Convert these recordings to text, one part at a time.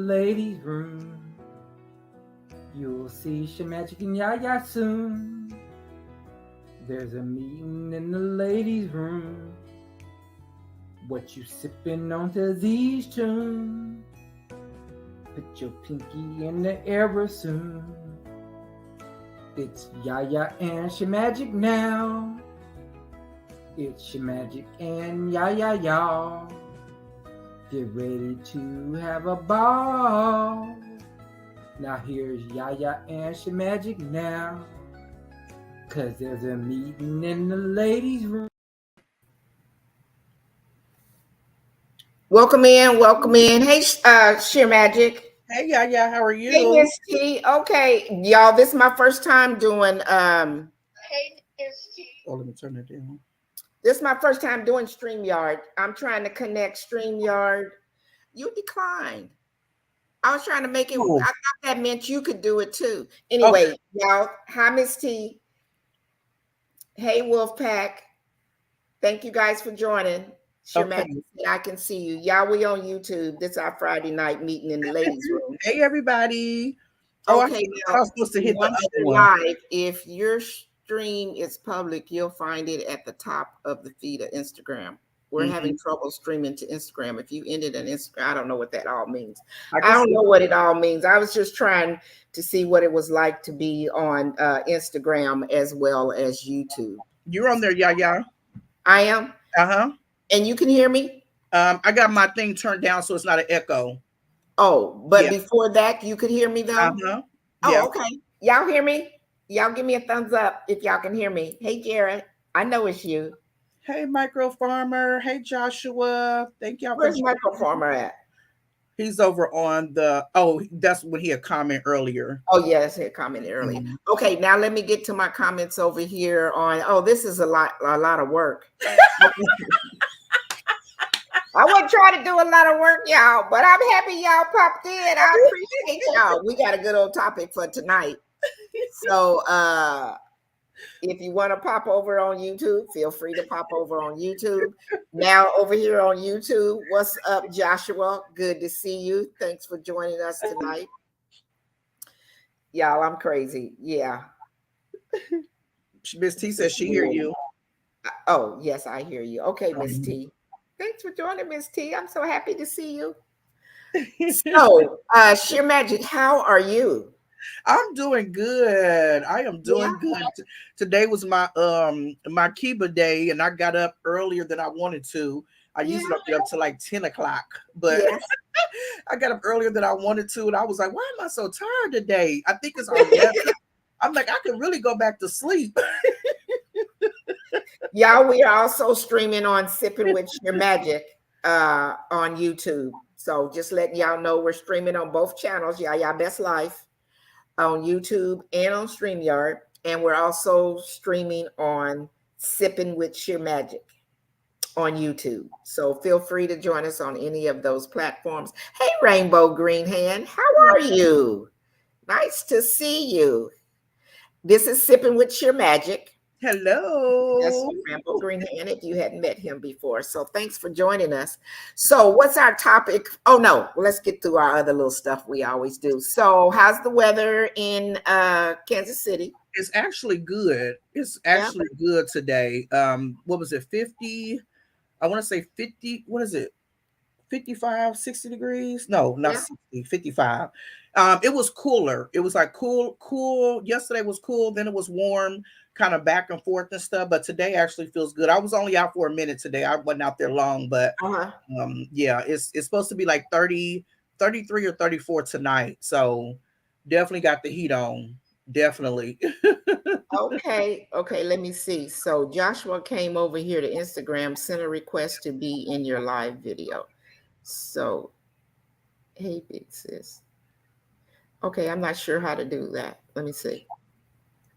ladies' room. You'll see Shemagic and Yaya soon. There's a meeting in the ladies' room. What you sipping on to these tunes? Put your pinky in the air soon. It's Yaya and Shemagic now. It's Shemagic and Yaya, y'all. Get ready to have a ball. Now here's Yaya and Shemagic now. Cause there's a meeting in the ladies' room. Welcome in. Hey, Shemagic. Hey, Yaya, how are you? Hey, Miss T. Okay, y'all, this is my first time doing Hey, Miss T. Oh, let me turn it down. This is my first time doing StreamYard. I'm trying to connect StreamYard. You declined. I was trying to make it. Oh. I thought that meant you could do it too. Anyway, y'all. Hi, Miss T. Hey, Wolfpack. Thank you guys for joining. Shemagic, I can see you. Y'all, we on YouTube. This is our Friday night meeting in the ladies' room. Hey, everybody. Okay, I was supposed to hit the other one. Live. If your stream is public, you'll find it at the top of the feed of Instagram. We're having trouble streaming to Instagram. If you ended an Instagram, I don't know what that all means. I don't know what it all means. I was just trying to see what it was like to be on Instagram as well as YouTube. You're on there, Yaya. I am. Uh-huh. And you can hear me? I got my thing turned down so it's not an echo. Oh, but before that, you could hear me though? Uh-huh. Oh, okay. Y'all hear me? Y'all give me a thumbs up if y'all can hear me. Hey, Jared. I know it's you. Hey, Micro Farmer. Hey, Joshua. Thank y'all. Where's Micro Farmer at? He's over on the, that's when he had comment earlier. Oh, yes, he had commented earlier. Okay, now let me get to my comments over here on, this is a lot of work. I wasn't trying to do a lot of work, y'all, but I'm happy y'all popped in. I appreciate y'all. We got a good old topic for tonight. So if you want to pop over on YouTube, feel free to pop over on YouTube. Now over here on YouTube, what's up, Joshua? Good to see you. Thanks for joining us tonight. Y'all, I'm crazy. Yeah. Miss T says she hear you. Oh, yes, I hear you. Okay, Miss T. Thanks for joining, Miss T. I'm so happy to see you. So, Shemagic, how are you? I'm doing good. I am doing good. Today was my my Kiba day, and I got up earlier than I wanted to. I usually get up to like 10 o'clock, but I got up earlier than I wanted to, and I was like, why am I so tired today? I think it's our weather. I'm like, I could really go back to sleep. Y'all, we are also streaming on Sippin with Shemagic on YouTube. So just letting y'all know we're streaming on both channels, Yaya Best Life on YouTube and on StreamYard. And we're also streaming on Sippin with Shemagic on YouTube. So feel free to join us on any of those platforms. Hey, Rainbow Green Hand, how are you? Nice to see you. This is Sippin with Shemagic. Hello. That's Rainbow Green Hand if you hadn't met him before. So thanks for joining us. So what's our topic? Oh, no. Well, let's get through our other little stuff we always do. So how's the weather in Kansas City? It's actually good. It's actually good today. What was it? 50? I want to say 50. What is it? 55, 60 degrees? No, not 60, 55. It was cooler. It was like cool. Yesterday was cool. Then it was warm, kind of back and forth and stuff. But today actually feels good. I was only out for a minute today. I wasn't out there long, but it's supposed to be like 30, 33 or 34 tonight. So definitely got the heat on. Definitely. Okay, let me see. So Joshua came over here to Instagram, sent a request to be in your live video. So, hey, big sis. Okay, I'm not sure how to do that. Let me see.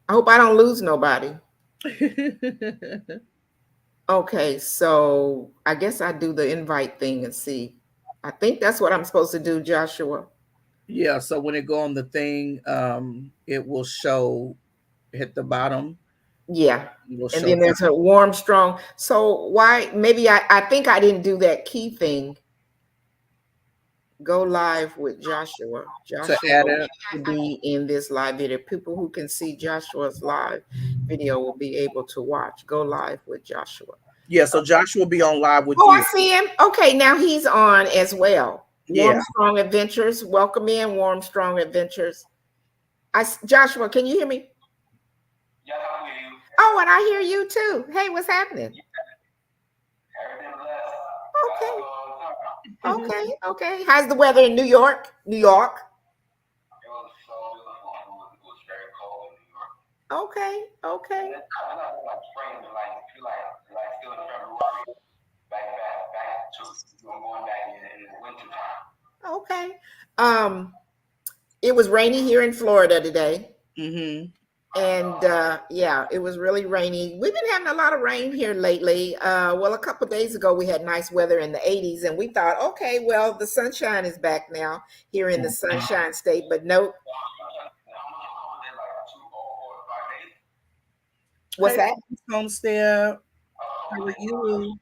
I hope I don't lose nobody. Okay, so I guess I do the invite thing and see. I think that's what I'm supposed to do, Joshua. Yeah, so when it go on the thing, it will show hit the bottom. Yeah, and then there's a warm, strong. So why? Maybe I think I didn't do that key thing. go live with Joshua. To Joshua add it. will be in this live video. People who can see Joshua's live video will be able to watch. Go live with Joshua. Yeah, so Joshua will be on live with Oh, you. I see him. Okay, now he's on as well. Warm Yeah. Strong Adventures. Welcome in, Warm Strong Adventures. Joshua, can you hear me? Yeah, I hear you. Oh, and I hear you too. Hey, what's happening? Everything blessed. Okay. It Okay. How's the weather in New York? New York. was so beautiful. It was very cold in New York. Okay. And it's coming up like spring, like feel like still in February. Back to going back in the winter time. Okay. It was rainy here in Florida today. Mm-hmm. And yeah, it was really rainy. We've been having a lot of rain here lately. Well, a couple of days ago, we had nice weather in the 80s, and we thought, okay, well, the sunshine is back now here in the Sunshine State. But nope. What's that? Homestead. How are you?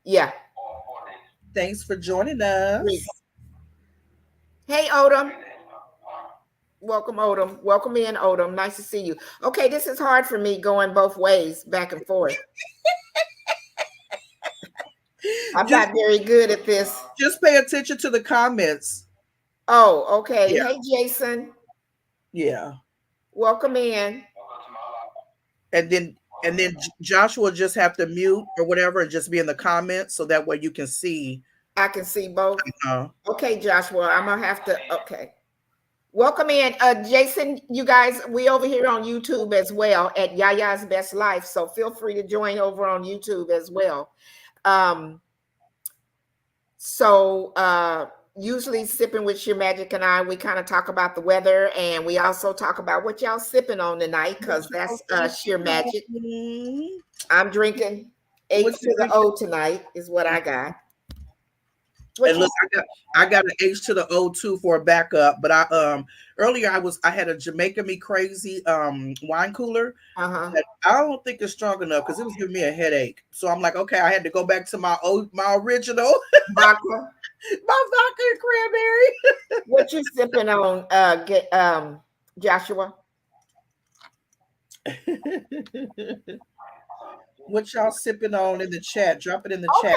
Yeah. Thanks for joining us. Hey, Odom. Welcome, Odom. Welcome in, Odom. Nice to see you. Okay, this is hard for me going both ways, back and forth. I'm not very good at this. Just pay attention to the comments. Oh, okay. Yeah. Hey, Jason. Yeah. Welcome in. And then Joshua just have to mute or whatever and just be in the comments so that way you can see. I can see both. Okay, Joshua, I'm gonna have to. Okay. Welcome in, Jason. You guys, we over here on YouTube as well at Yaya's Best Life. So feel free to join over on YouTube as well. Usually Sipping with Sheer Magic and I, we kind of talk about the weather, and we also talk about what y'all sipping on tonight, because that's Sheer Magic. I'm drinking H to the O tonight is what I got. And look, I got an H to the O2 for a backup, but earlier I had a Jamaica Me Crazy wine cooler. That I don't think it's strong enough because it was giving me a headache. So I'm like, okay, I had to go back to my original vodka. My vodka and cranberry. What you sipping on, Joshua? What y'all sipping on in the chat? Drop it in the chat.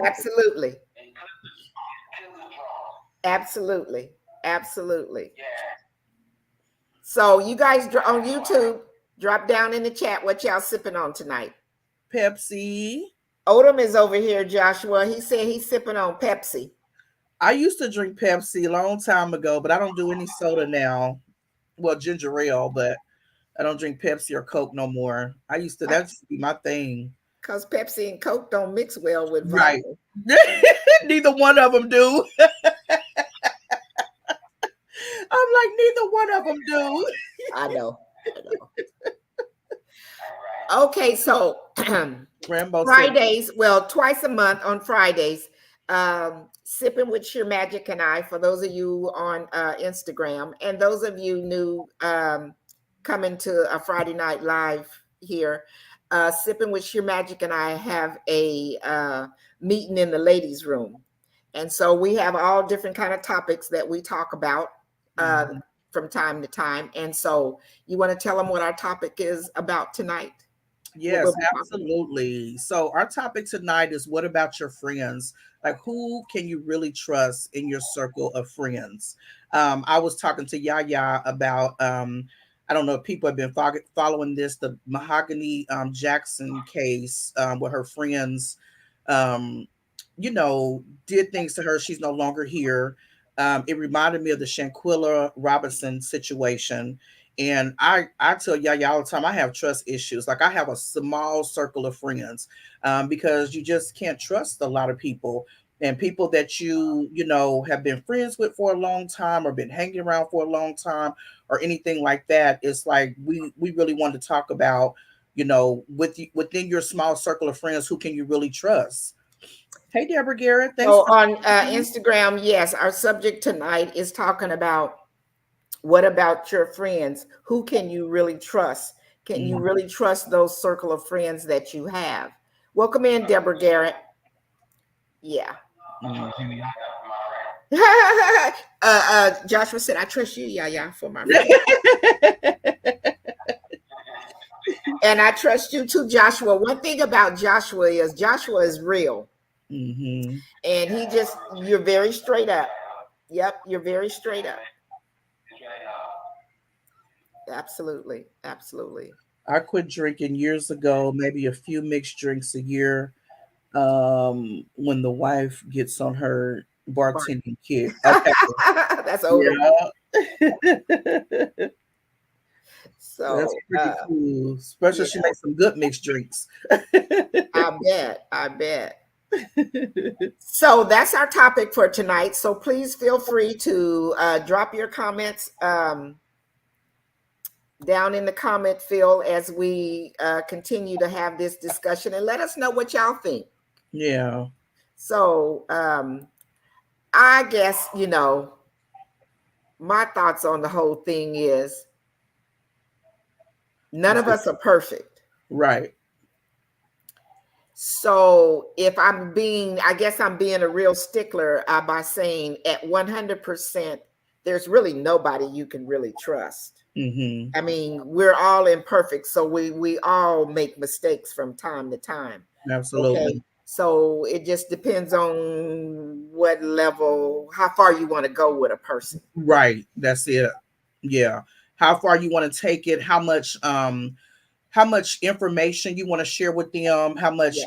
Absolutely. So you guys on YouTube, drop down in the chat what y'all sipping on tonight. Pepsi. Odom is over here, Joshua. He said he's sipping on Pepsi. I used to drink Pepsi a long time ago, but I don't do any soda now. Well, ginger ale, but I don't drink Pepsi or Coke no more. That used to be my thing. Because Pepsi and Coke don't mix well with vodka. Right. Neither one of them do. I'm like, neither one of them do. I know. Okay, so Fridays, twice a month on Fridays, Sipping with Sheer Magic and I, for those of you on Instagram, and those of you new coming to a Friday night live here, Sipping with Sheer Magic and I have a meeting in the ladies' room. And so we have all different kind of topics that we talk about from time to time. And so you want to tell them what our topic is about tonight? Yes, absolutely. So our topic tonight is, what about your friends? Like, who can you really trust in your circle of friends? I was talking to Yaya about, I don't know if people have been following this, the Mahogany Jackson case where her friends, did things to her. She's no longer here. It reminded me of the Shanquilla Robinson situation. And I tell Yaya all the time, I have trust issues. Like, I have a small circle of friends because you just can't trust a lot of people. And people that you have been friends with for a long time or been hanging around for a long time or anything like that. It's like we really want to talk about, within your small circle of friends, who can you really trust? Hey, Deborah Garrett. So on Instagram, yes, our subject tonight is talking about, what about your friends? Who can you really trust? Can you really trust those circle of friends that you have? Welcome in, Deborah Garrett. Yeah. Mhm. Joshua said, I trust you, yeah, for my friend. And I trust you too, Joshua. One thing about Joshua is real. Mm-hmm. And you're very straight up. Yep, you're very straight up. Absolutely. Absolutely. I quit drinking years ago, maybe a few mixed drinks a year. When the wife gets on her bartending kick. Okay. That's older. Yeah. That's So pretty cool. Especially yeah, if she makes some good mixed drinks. I bet. So that's our topic for tonight. So please feel free to drop your comments down in the comment field as we continue to have this discussion, and let us know what y'all think. Yeah. So I guess, my thoughts on the whole thing is none of us are perfect. Right. So if I guess I'm being a real stickler by saying at 100%, there's really nobody you can really trust. Mm-hmm. I mean, we're all imperfect, so we all make mistakes from time to time. Absolutely. Okay. So it just depends on what level, how far you want to go with a person. Right. That's it. Yeah. How far you want to take it, how much information you want to share with them, how much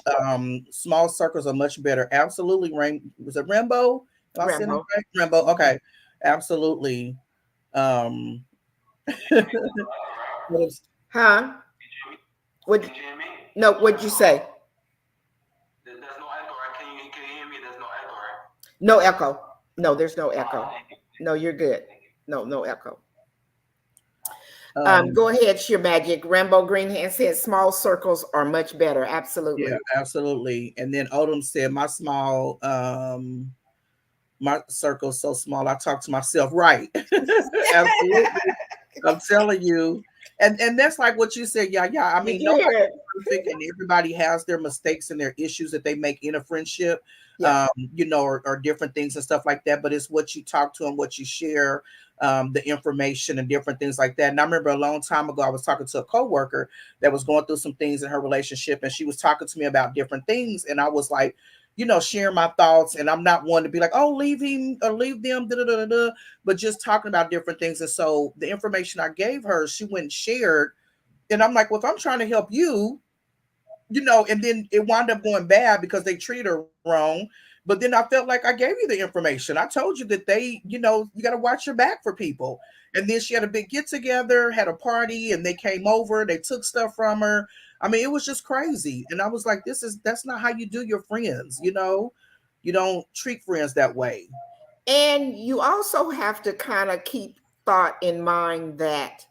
small circles are much better. Absolutely. Was it Rambo? Am I saying it right? Rambo. Okay. Absolutely. Um Huh? What? No, what'd you say? There's no echo, right? Can you hear me? There's no echo, right? No echo. No, there's no echo. No, you're good. No echo. Go ahead, Sheer Magic. Rambo Greenhand said small circles are much better. Absolutely. Yeah, absolutely. And then Odom said my circle's so small I talk to myself. Right. Absolutely. I'm telling you. And that's like what you said. Yeah. I mean, nobody's perfect and everybody has their mistakes and their issues that they make in a friendship, or different things and stuff like that. But it's what you talk to and what you share, the information and different things like that. And I remember a long time ago, I was talking to a coworker that was going through some things in her relationship, and she was talking to me about different things. And I was like, sharing my thoughts, and I'm not one to be like, oh, leave him or leave them, but just talking about different things. And so the information I gave her, she went and shared. And I'm like, well, if I'm trying to help you, and then it wound up going bad because they treated her wrong. But then I felt like I gave you the information. I told you that you got to watch your back for people. And then she had a big get together, had a party, and they came over, they took stuff from her. I mean, it was just crazy. And I was like, that's not how you do your friends, you don't treat friends that way. And you also have to kind of keep thought in mind that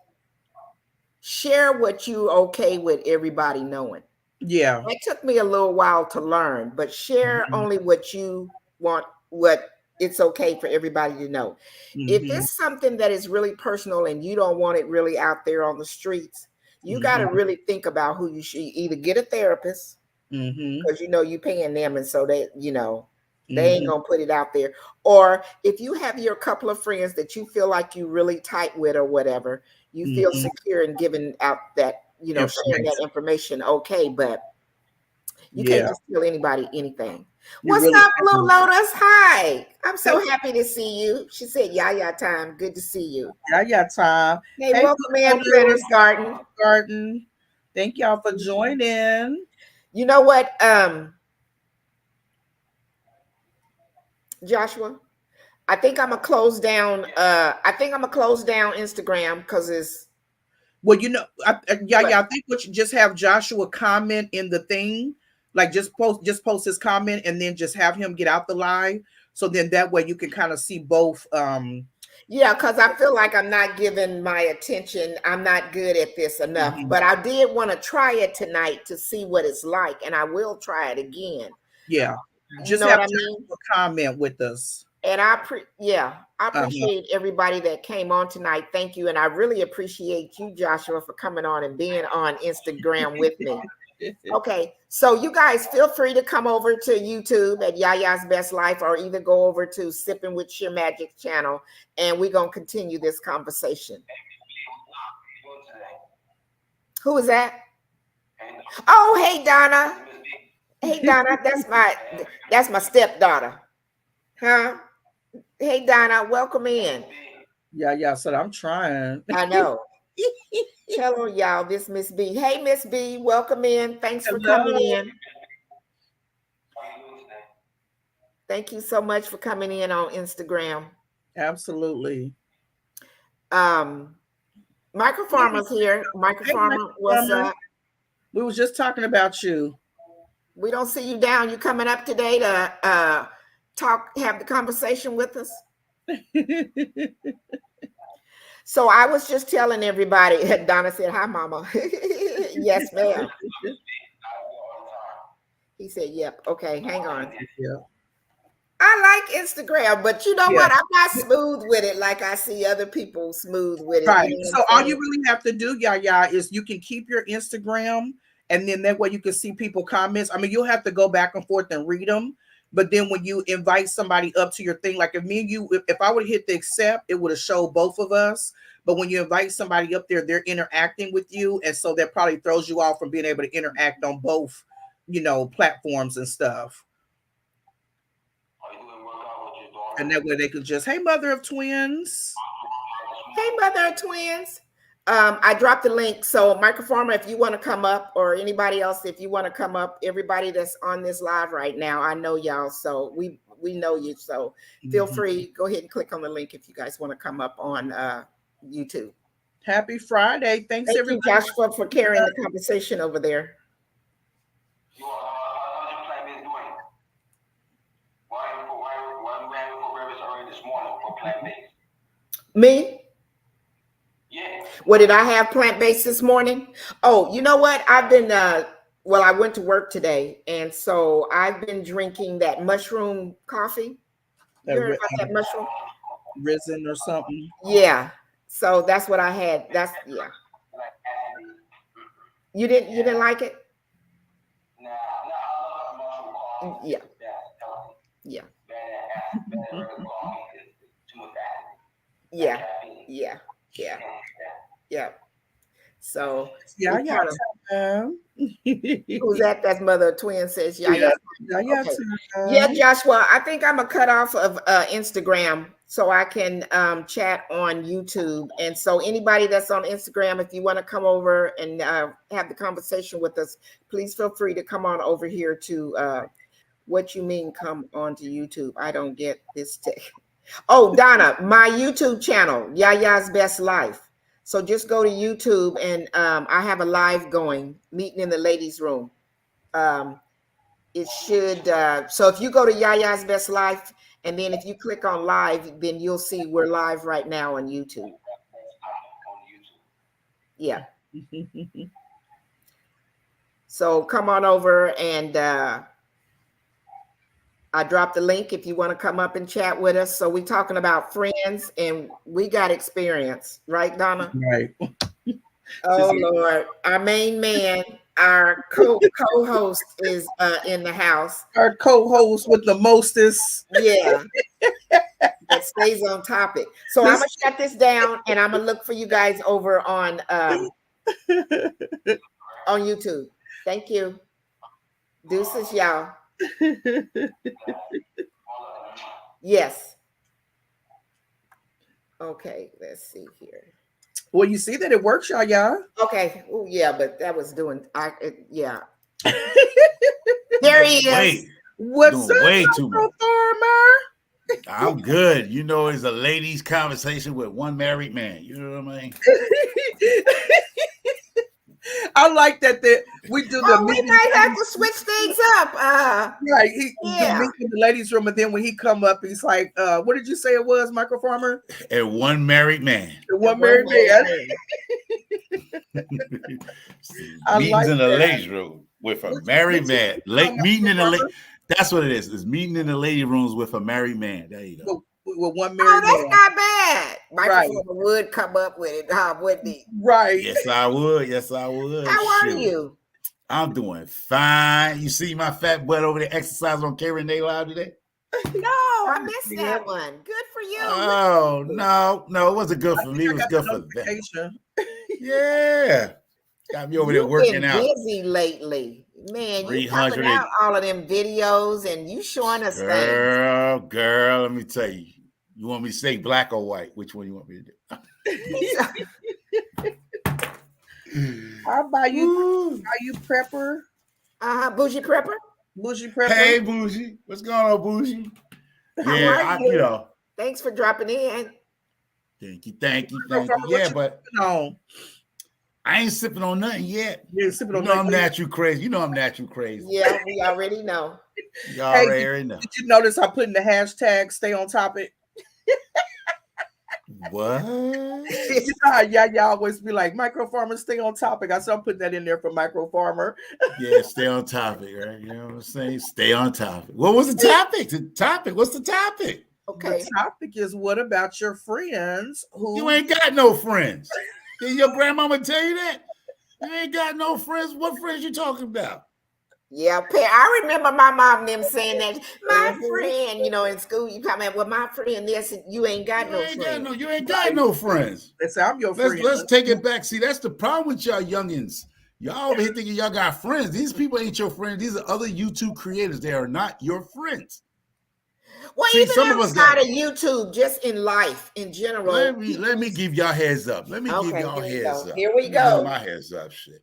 share what you okay with everybody knowing. Yeah. It took me a little while to learn, but share only what you want, what it's okay for everybody to know. If it's something that is really personal and you don't want it really out there on the streets, you got to really think about who you should either get a therapist, because you paying them, and so they they ain't gonna put it out there. Or if you have your couple of friends that you feel like you really tight with or whatever, you feel secure in giving out that, sharing that information, okay, but you can't just tell anybody anything. What's up, Blue Lotus? Hi. I'm so happy to see you. She said, yeah, time. Good to see you. Yeah, time. Hey, welcome in, Planner's Garden. Thank y'all for joining. You know what, Joshua? I think I'm gonna close down. Instagram because it's. Well, I think what you just have Joshua comment in the thing, like just post his comment and then just have him get out the live. So then that way you can kind of see both. Yeah, because I feel like I'm not giving my attention. I'm not good at this enough, but I did want to try it tonight to see what it's like, and I will try it again. Yeah, just have what I mean? Comment with us. And I appreciate everybody that came on tonight. Thank you. And I really appreciate you, Joshua, for coming on and being on Instagram with me. Okay, so you guys feel free to come over to YouTube at Yaya's Best Life, or either go over to Sippin' with Sheer Magic channel, and we're gonna continue this conversation. Who is that? Oh, hey Donna. Hey Donna, that's my stepdaughter. Huh? Hey Donna, welcome in. Yeah, so I'm trying. I know. Tell her, y'all, this Miss B. Hey, Miss B, welcome in. Thanks for coming in. Thank you so much for coming in on Instagram. Absolutely. Microfarmer's here. Microfarmer, what's up? We was just talking about you. We don't see you down. You coming up today to have the conversation with us? So I was just telling everybody, Donna said, hi, Mama. Yes, ma'am. He said, yep. Okay, hang on. Yeah. I like Instagram, but you know what? I'm not smooth with it like I see other people smooth with it. Right. You know so all you really have to do, Yaya, is you can keep your Instagram, and then that way you can see people comments. I mean, you'll have to go back and forth and read them. But then when you invite somebody up to your thing, like if me and you, if I would hit the accept, it would have showed both of us. But when you invite somebody up there, they're interacting with you. And so that probably throws you off from being able to interact on both, platforms and stuff. And that way they could just, hey, mother of twins. Hey, mother of twins. I dropped the link. So Microfarmer, if you want to come up, or anybody else, if you want to come up, everybody that's on this live right now, I know y'all. So we know you. So feel free, go ahead and click on the link if you guys want to come up on YouTube. Happy Friday. Thanks, Thank everybody. you, Joshua, for carrying the conversation over there. Me? Yeah. What did I have plant-based this morning? Oh, you know what? I've been well, I went to work today, and so I've been drinking that mushroom coffee. You heard about that mushroom? Risen or something. Yeah. So that's what I had. That's You didn't like it? Yeah. Yeah. Yeah. Yeah. Yeah. Yeah. So Yeah. Who's that? That's mother of twins says, Yeah. Okay. Yeah, Joshua, I think I'm a cut off of Instagram so I can chat on YouTube. And so anybody that's on Instagram, if you want to come over and have the conversation with us, please feel free to come on over here to what you mean come onto YouTube. I don't get this tech. Oh, Donna, my YouTube channel, Yaya's Best Life. So just go to YouTube, and I have a live going, meeting in the ladies' room. It should, so if you go to Yaya's Best Life, and then if you click on live, then you'll see we're live right now on YouTube. Yeah. So come on over, and I dropped the link if you want to come up and chat with us. So we're talking about friends, and we got experience, right, Donna? Right. Oh, Lord. Our main man, our co-host is in the house. Our co-host with the mostest. Yeah. That stays on topic. So I'm going to shut this down, and I'm going to look for you guys over on YouTube. Thank you. Deuces, y'all. Yes. Okay, let's see here. Well, you see that it works, y'all. Okay. Oh, yeah, but that was doing. Yeah. There he is. Wait, what's up, way too much. Farmer? I'm good. You know, it's a ladies' conversation with one married man. You know what I mean? I like that we do the we might have to switch things up. Right. He meet in the ladies' room, and then when he come up, he's like, what did you say it was, Michael Farmer? And one married man. One married man. Meetings in the ladies' room with a married man. Meeting in the that's what it is. It's meeting in the lady rooms with a married man. There you go. With one married that's man. Not bad. Michael would come up with it, wouldn't he? Right. Yes, I would. Yes, I would. How are you? I'm doing fine. You see my fat butt over there exercising on K Renee Live today? No, I missed that one. Good for you. Oh, no, it wasn't good for me. It was good for them. Yeah. Got me over there working out. You've been busy lately. Man, you popping out all of them videos and you showing us things. Girl, let me tell you. You want me to say black or white? Which one you want me to do? How about you? Are you prepper? Bougie prepper? Bougie prepper. Hey, Bougie. What's going on, Bougie? Yeah, you know. Thanks for dropping in. Thank you. Yeah, but I ain't sipping on nothing yet. You know I'm natural crazy. Yeah, we already know. You already know. Did you notice I put in the hashtag stay on topic? What? You know how y'all always be like, micro farmer, stay on topic. I said I'm putting that in there for micro farmer. Yeah, stay on topic, right? You know what I'm saying? Stay on topic. What was the topic? What's the topic? Okay. The topic is, what about your friends who you ain't got no friends? Did your grandmama tell you that? You ain't got no friends. What friends you talking about? Yeah, I remember my mom and them saying that, my friend, you know, in school, you come in, well, my friend, this, you ain't got no friends. You ain't got no friends. They say, I'm your friend. Let's take it back. See, that's the problem with y'all youngins. Y'all over here thinking y'all got friends. These people ain't your friends. These are other YouTube creators. They are not your friends. Well, see, even some outside of YouTube, just in life in general. Let me give y'all heads up. Let me give y'all heads up. Here we go. My heads up, shit.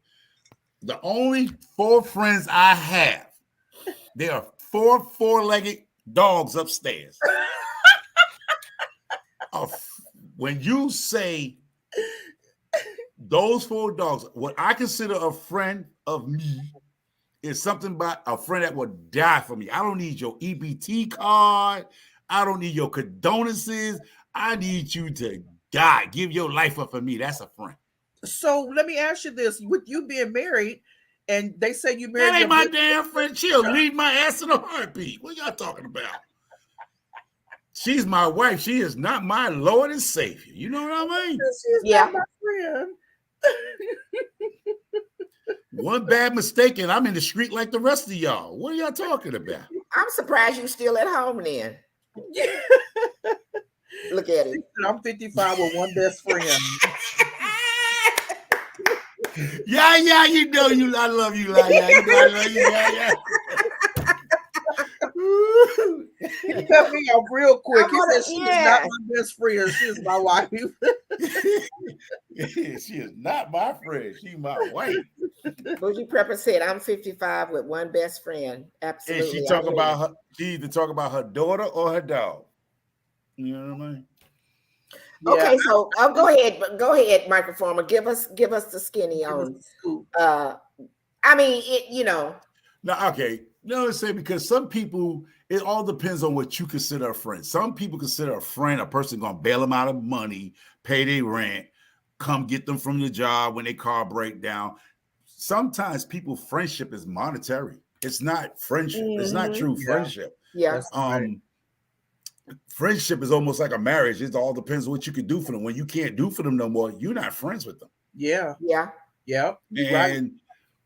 The only 4 friends I have, there are 4 four-legged dogs upstairs. When you say those 4 dogs, what I consider a friend of me is something about a friend that will die for me. I don't need your EBT card. I don't need your condolences. I need you to die. Give your life up for me. That's a friend. So let me ask you this: with you being married, and they say you married, that ain't my damn friend. She'll leave my ass in a heartbeat. What y'all talking about? She's my wife. She is not my Lord and Savior. You know what I mean? She's not my friend. One bad mistake and I'm in the street like the rest of y'all. What are y'all talking about? I'm surprised you still at home then. Look at it. I'm 55 with one best friend. Yeah, you know you. I love you, like yeah. You know I love you, yeah. He cut me off real quick. He said she is not my best friend. She's my wife. She is not my friend. She's my wife. Bougie Prepper said, "I'm 55 with one best friend." Absolutely. And she talk about her. She either talk about her daughter or her dog. You know what I mean? Okay, yeah. So go ahead, Microformer. Give us the skinny on. I mean, you know. No, okay. No, I'm saying because some people, it all depends on what you consider a friend. Some people consider a friend a person gonna bail them out of money, pay their rent, come get them from the job when their car break down. Sometimes people friendship is monetary. It's not friendship. Mm-hmm. It's not true friendship. Yeah. Friendship is almost like a marriage. It all depends on what you can do for them. When you can't do for them no more, you're not friends with them. Yeah. And right.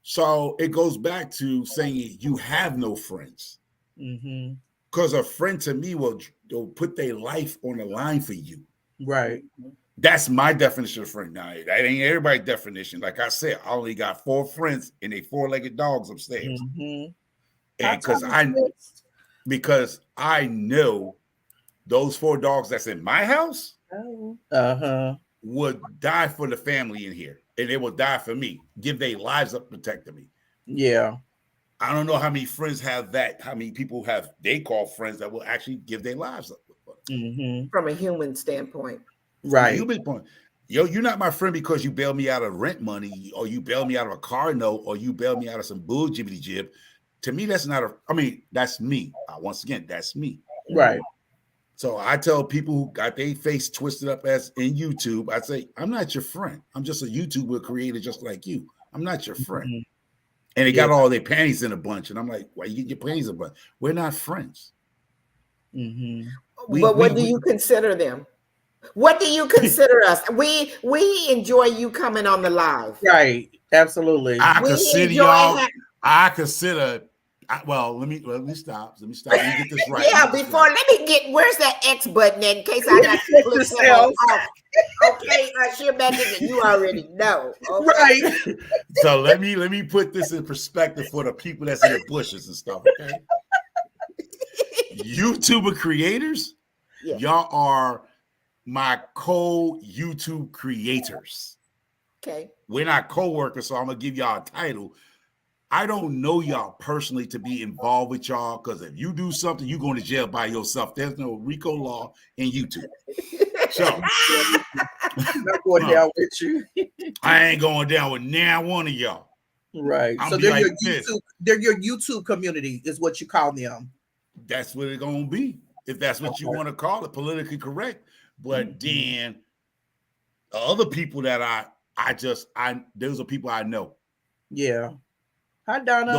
So it goes back to saying you have no friends. Because a friend to me will put their life on the line for you. Right. That's my definition of friend. Now, that ain't everybody's definition. Like I said, I only got 4 friends and they 4-legged dogs upstairs. And because I know those 4 dogs that's in my house would die for the family in here. And they will die for me. Give their lives up protecting me. Yeah. I don't know how many friends have that. How many people have they call friends that will actually give their lives up. From a human standpoint. Right. Human point. Yo, you're not my friend because you bailed me out of rent money or you bailed me out of a car note or you bailed me out of some bull jibbity jib. To me, that's not that's me. Once again, that's me. Right. So I tell people who got their face twisted up as in YouTube, I say, I'm not your friend. I'm just a YouTuber creator just like you. I'm not your friend. And they got all their panties in a bunch. And I'm like, why you get your panties in a bunch? We're not friends. But what do you consider them? What do you consider us? We enjoy you coming on the live. Right. Absolutely. I We consider enjoy y'all. having. I consider. Well, let me stop. Let me stop. Let me get this right. Yeah, Let me get this before right. let me get where's that X button in case I got to Check click that yourself. one off. Okay, sheer magic, and you already know. Okay. Right. So let me put this in perspective for the people that's in the bushes and stuff. Okay, YouTuber creators, Yeah. y'all are my co-YouTube creators. Okay. We're not co-workers, so I'm gonna give y'all a title. I don't know y'all personally to be involved with y'all because if you do something, you're going to jail by yourself. There's no RICO law in YouTube. So Not going down with you. I ain't going down with now one of y'all. Right. I'm So be they're like your this. YouTube. They're your YouTube community, is what you call them. That's what it's gonna be. If that's what you want to call it, politically correct. But then the other people that those are people I know. Yeah. Hi, Donna.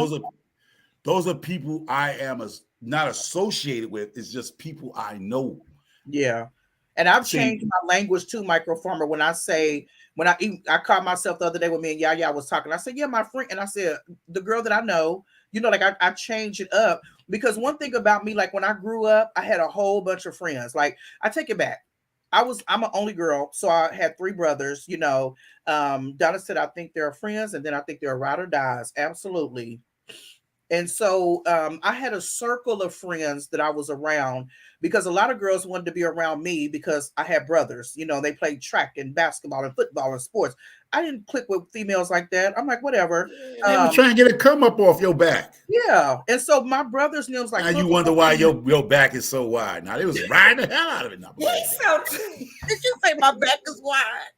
Those are people I am not associated with. It's just people I know. Yeah. And I've See, changed my language too, microfarmer. When I caught myself the other day when me and Yaya was talking, I said, yeah, my friend. And I said, the girl that I know, like I changed it up because one thing about me, like when I grew up, I had a whole bunch of friends. Like I take it back. I'm an only girl. So I had 3 brothers, Donna said, I think they're friends. And then I think they're ride or dies. Absolutely. And so I had a circle of friends that I was around because a lot of girls wanted to be around me because I had brothers. They played track and basketball and football and sports. I didn't click with females like that. I'm like, whatever. they were trying to get a come up off your back. Yeah. And so my brothers knew, was like, now you wonder why your back is so wide. Now they was riding the hell out of it. Now, He's so did you say my back is wide?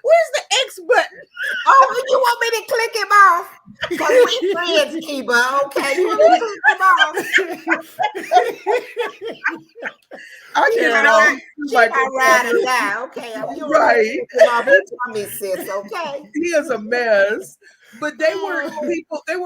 Where's the X button? Oh, you want me to click him off? Because we friends, Kiba, okay? You want me to click him off? I can't ride or die. Okay, you right. Click him off. You tell me, sis, okay? He is a mess. But they were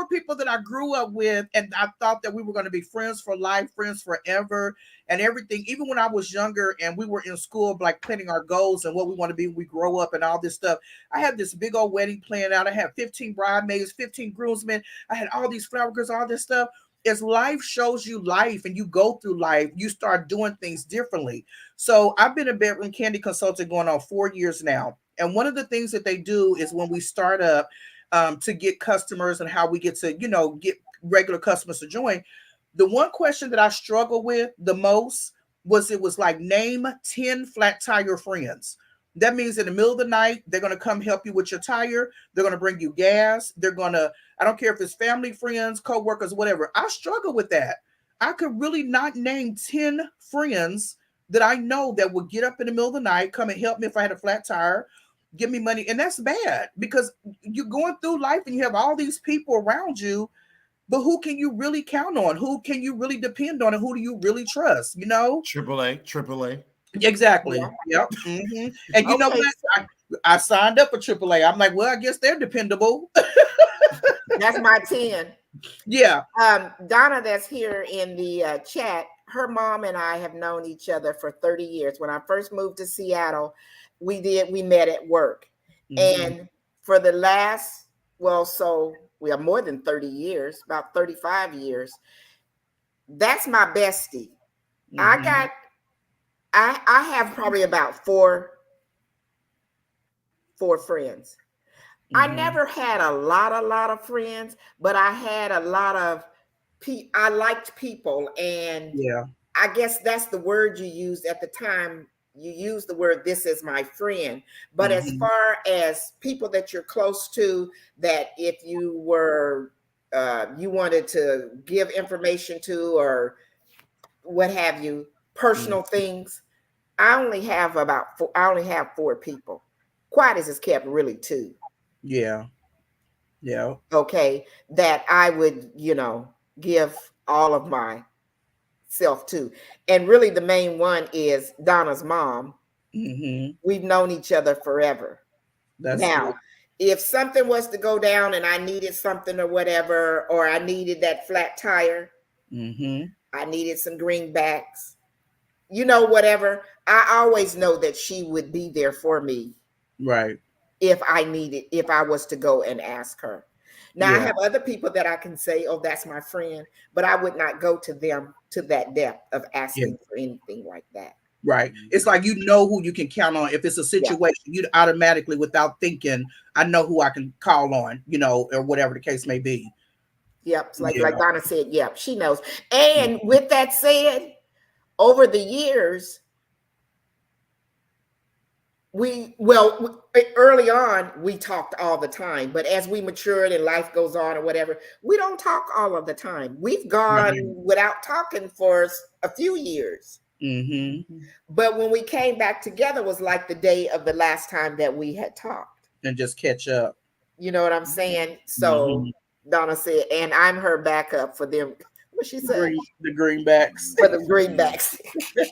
people that I grew up with, and I thought that we were going to be friends for life, friends forever, and everything. Even when I was younger and we were in school, like planning our goals and what we want to be when we grow up and all this stuff. I had this big old wedding planned out. I had 15 bridesmaids, 15 groomsmen. I had all these flower girls, all this stuff. As life shows you life and you go through life, you start doing things differently. So I've been a bedroom candy consultant going on 4 years now. And one of the things that they do is when we start up, to get customers and how we get to, get regular customers to join. The one question that I struggle with the most was like name 10 flat tire friends. That means in the middle of the night, they're going to come help you with your tire. They're going to bring you gas. I don't care if it's family, friends, co-workers, whatever. I struggle with that. I could really not name 10 friends that I know that would get up in the middle of the night, come and help me if I had a flat tire, give me money. And that's bad because you're going through life and you have all these people around you, but who can you really count on? Who can you really depend on? And who do you really trust? AAA. Exactly. Yeah. Yep. Mm-hmm. And you know what? I signed up for AAA. I'm like, well, I guess they're dependable. That's my 10. Yeah. Donna, that's here in the chat, her mom and I have known each other for 30 years. When I first moved to Seattle, we met at work. Mm-hmm. And for the last, so we are more than 30 years, about 35 years. That's my bestie. Mm-hmm. I have probably about four friends. Mm-hmm. I never had a lot of friends, but I had a lot of I liked people. And yeah, I guess that's the word you used at the time. You use the word, this is my friend. But mm-hmm. as far as people that you're close to, that if you were, you wanted to give information to or what have you, personal mm-hmm. things, I only have 4 people. Quiet is kept really 2. Yeah. Yeah. Okay. That I would, give all of my self to. And really the main one is Donna's mom. Mm-hmm. We've known each other forever. That's now good. If something was to go down and I needed something or whatever, or I needed that flat tire, mm-hmm. I needed some greenbacks, whatever, I always know that she would be there for me. Right. if I was to go and ask her. Now I Yeah. have other people that I can say, oh, that's my friend, but I would not go to them to that depth of asking for anything like that. Right. It's like you know who you can count on. If it's a situation, you'd automatically, without thinking, I know who I can call on, you know, or whatever the case may be. Yep. Like Donna said, yep, she knows. And with that said, over the years, early on, we talked all the time, but as we matured and life goes on or whatever, we don't talk all of the time. We've gone without talking for a few years. But when we came back together was like the day of the last time that we had talked. And just catch up. You know what I'm saying? So Donna said, and I'm her backup for them. What she said? The greenbacks. For the greenbacks.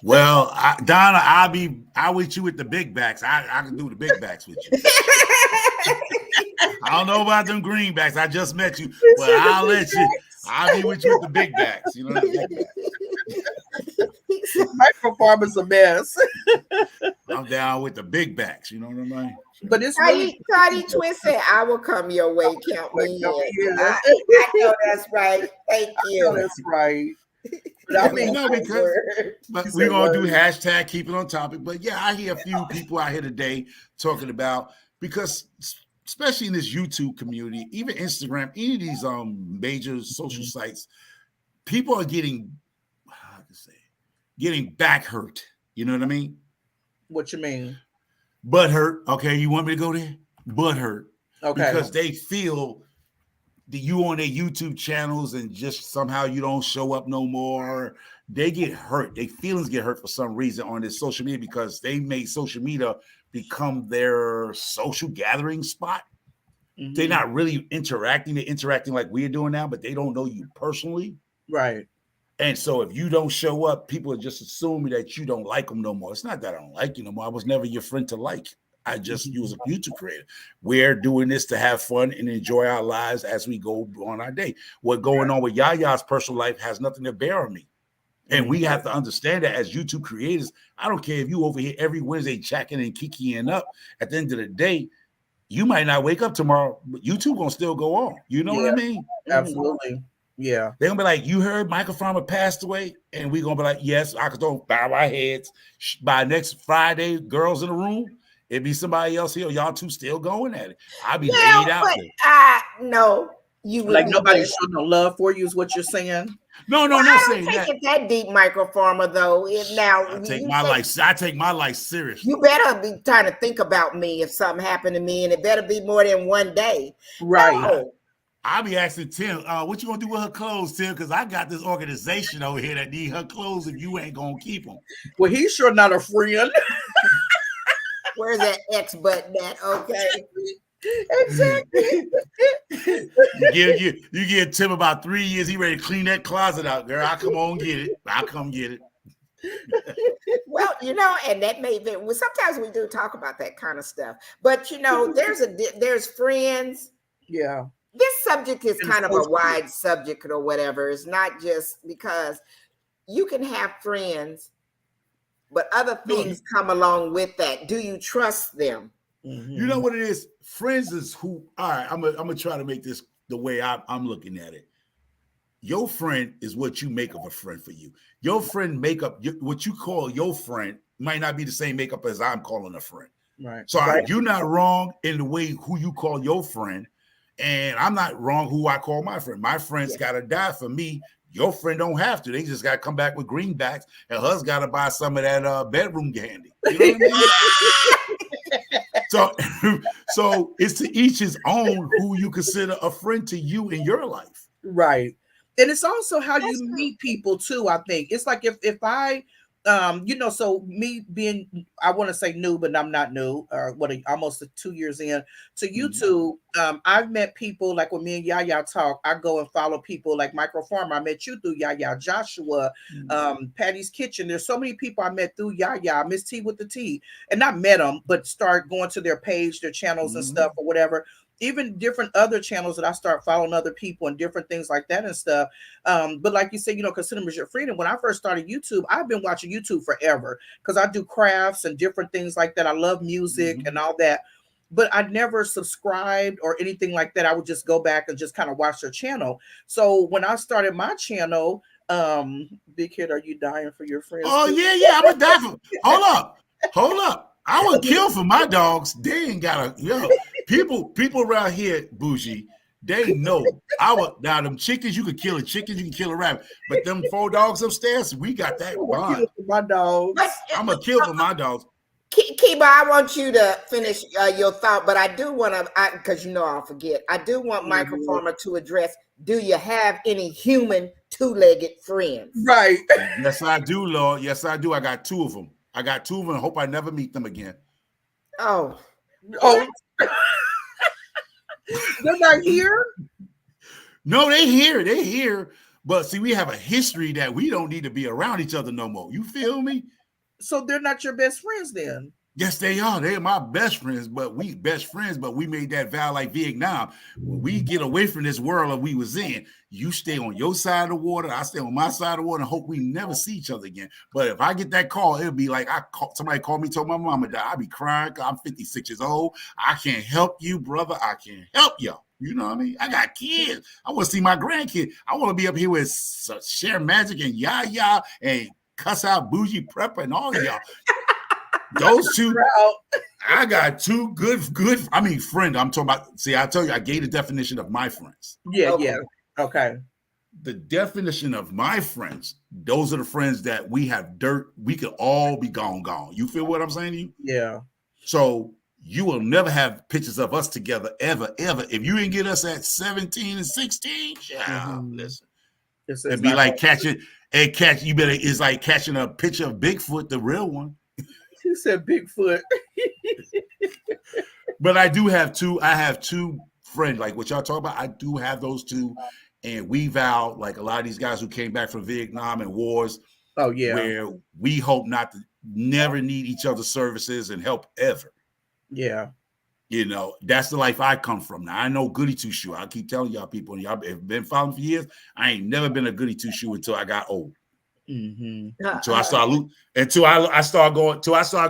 Well, Donna, I'll with you with the big backs. I can do the big backs with you. I don't know about them greenbacks. I just met you, but I'll be with you with the big backs. You know, the big backs. Microfarm a mess. I'm down with the big backs. You know what I mean? But it's Tiny Twin said, I will come your way. Count me in. I know that's right. Thank you. That's right. But I mean, no, because we're gonna do hashtag keep it on topic. But yeah, I hear a few people out here today talking about, because especially in this YouTube community, even Instagram, any of these major social sites, people are getting, how to say, getting back hurt. You know what I mean? What you mean? Butt hurt. Okay, you want me to go there? Butt hurt. Okay. Because they feel that you on their YouTube channels and just somehow you don't show up no more. They get hurt. Their feelings get hurt for some reason on this social media because they made social media become their social gathering spot. They're not really interacting. They're interacting like we're doing now, but they don't know you personally. Right. And so if you don't show up, people are just assuming that you don't like them no more. It's not that I don't like you no more. I was never your friend to like. I just use a YouTube creator. We're doing this to have fun and enjoy our lives as we go on our day. What going on with Yaya's personal life has nothing to bear on me. And we have to understand that as YouTube creators. I don't care if you over here every Wednesday checking and kikiing up. At the end of the day, you might not wake up tomorrow, but YouTube gonna still go on. You know what I mean? Absolutely. Yeah. They're gonna be like, you heard Michael Farmer passed away, and we're gonna be like, yes, I could don't bow our heads. By next Friday, girls in the room, it'd be somebody else here. Y'all two still going at it. I'll be laid out there. No, you like nobody showed no love for you is what you're saying. No, not saying that. It that deep, Microfarmer, though. I take my life seriously. You better be trying to think about me if something happened to me, and it better be more than one day. Right. No. I'll be asking Tim, what you gonna do with her clothes, Tim? Because I got this organization over here that need her clothes if you ain't gonna keep them. Well, he's sure not a friend. Where's that X button at? Okay. Exactly. you give Tim about 3 years, he ready to clean that closet out, girl. I'll come on get it. I'll come get it. Well, and that may be. Well, sometimes we do talk about that kind of stuff, but there's friends. Yeah. This subject is kind of a wide subject or whatever. It's not just because you can have friends, but other things come along with that. Do you trust them? You know what it is? Friends is who. All right, I'm gonna try to make this the way I'm looking at it. Your friend is what you make of a friend for you. Your friend makeup, what you call your friend, might not be the same makeup as I'm calling a friend. Right. So you're not wrong in the way who you call your friend, and I'm not wrong who I call my friend. My friends gotta die for me. Your friend don't have to. They just got to come back with greenbacks, and hers got to buy some of that bedroom candy. You know what I mean? So it's to each his own who you consider a friend to you in your life. Right. And it's also how you meet people too, I think. It's like if I so me being, I want to say new, but I'm not new, almost 2 years in to YouTube. I've met people like when me and Yaya talk, I go and follow people like Microfarmer. I met you through Yaya, Joshua, Patty's Kitchen. There's so many people I met through Yaya, Miss T with the T, and not met them, but start going to their page, their channels and stuff or whatever. Even different other channels that I start following other people and different things like that and stuff. But like you said, consider them as your friend. And when I first started YouTube, I've been watching YouTube forever because I do crafts and different things like that. I love music and all that. but I never subscribed or anything like that. I would just go back and just kind of watch their channel. So when I started my channel, Big Kid, are you dying for your friends Oh too? yeah, I'm a die for. Hold up. I would kill for my dogs. They ain't got a people around here, bougie. They know I would. Now them chickens, you could kill a chicken, you can kill a rabbit, but them 4 dogs upstairs, we got I that would kill bond. for my dogs. But I'm gonna kill for my dogs. Kiba, I want you to finish your thought, but I do want to, because you know I'll forget. I do want Microfarmer to address: do you have any human two-legged friends? Right. Yes, I do, Lord. Yes, I do. I got 2 of them. I hope I never meet them again. Oh, Oh, they're not here. No, they here. They here. But see, we have a history that we don't need to be around each other no more. You feel me? So they're not your best friends then. Yes, they are. They are my best friends, but we made that vow like Vietnam. When we get away from this world that we was in, you stay on your side of the water, I stay on my side of the water, and hope we never see each other again. But if I get that call, it'll be like somebody called me, told my mama that I'll be crying. I'm 56 years old. I can't help you, brother. I can't help y'all. You know what I mean? I got kids. I want to see my grandkids. I want to be up here with Share Magic and Yaya and cuss out Bougie Prepper and all of y'all. Those 2, I got 2 good, I mean, friend. I'm talking about, see, I tell you, I gave the definition of my friends. Yeah, okay. Yeah. Okay. The definition of my friends, those are the friends that we have dirt. We could all be gone. You feel what I'm saying to you? Yeah. So you will never have pictures of us together, ever. If you didn't get us at 17 and 16, listen. It'd be like it's like catching a picture of Bigfoot, the real one. You said Bigfoot. But I do have 2. I have 2 friends, like what y'all talk about. I do have those 2. And we vow, like a lot of these guys who came back from Vietnam and wars. Oh, yeah. Where we hope not to never need each other's services and help ever. Yeah. You know, that's the life I come from. Now, I know goody two-shoe. I keep telling y'all people, and y'all have been following for years. I ain't never been a goody two-shoe until I got old. Mm-hmm. Until I start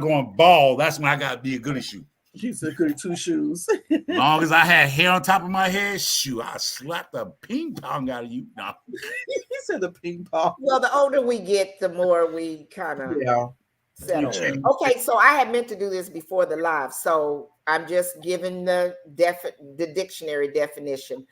going bald. That's when I got to be a goody shoe. She said goody two shoes. As long as I had hair on top of my head, shoot, I slapped the ping pong out of you. No. He said the ping pong. Well, the older we get, the more we kind of settle. Yeah. Okay, so I had meant to do this before the live, so I'm just giving the dictionary definition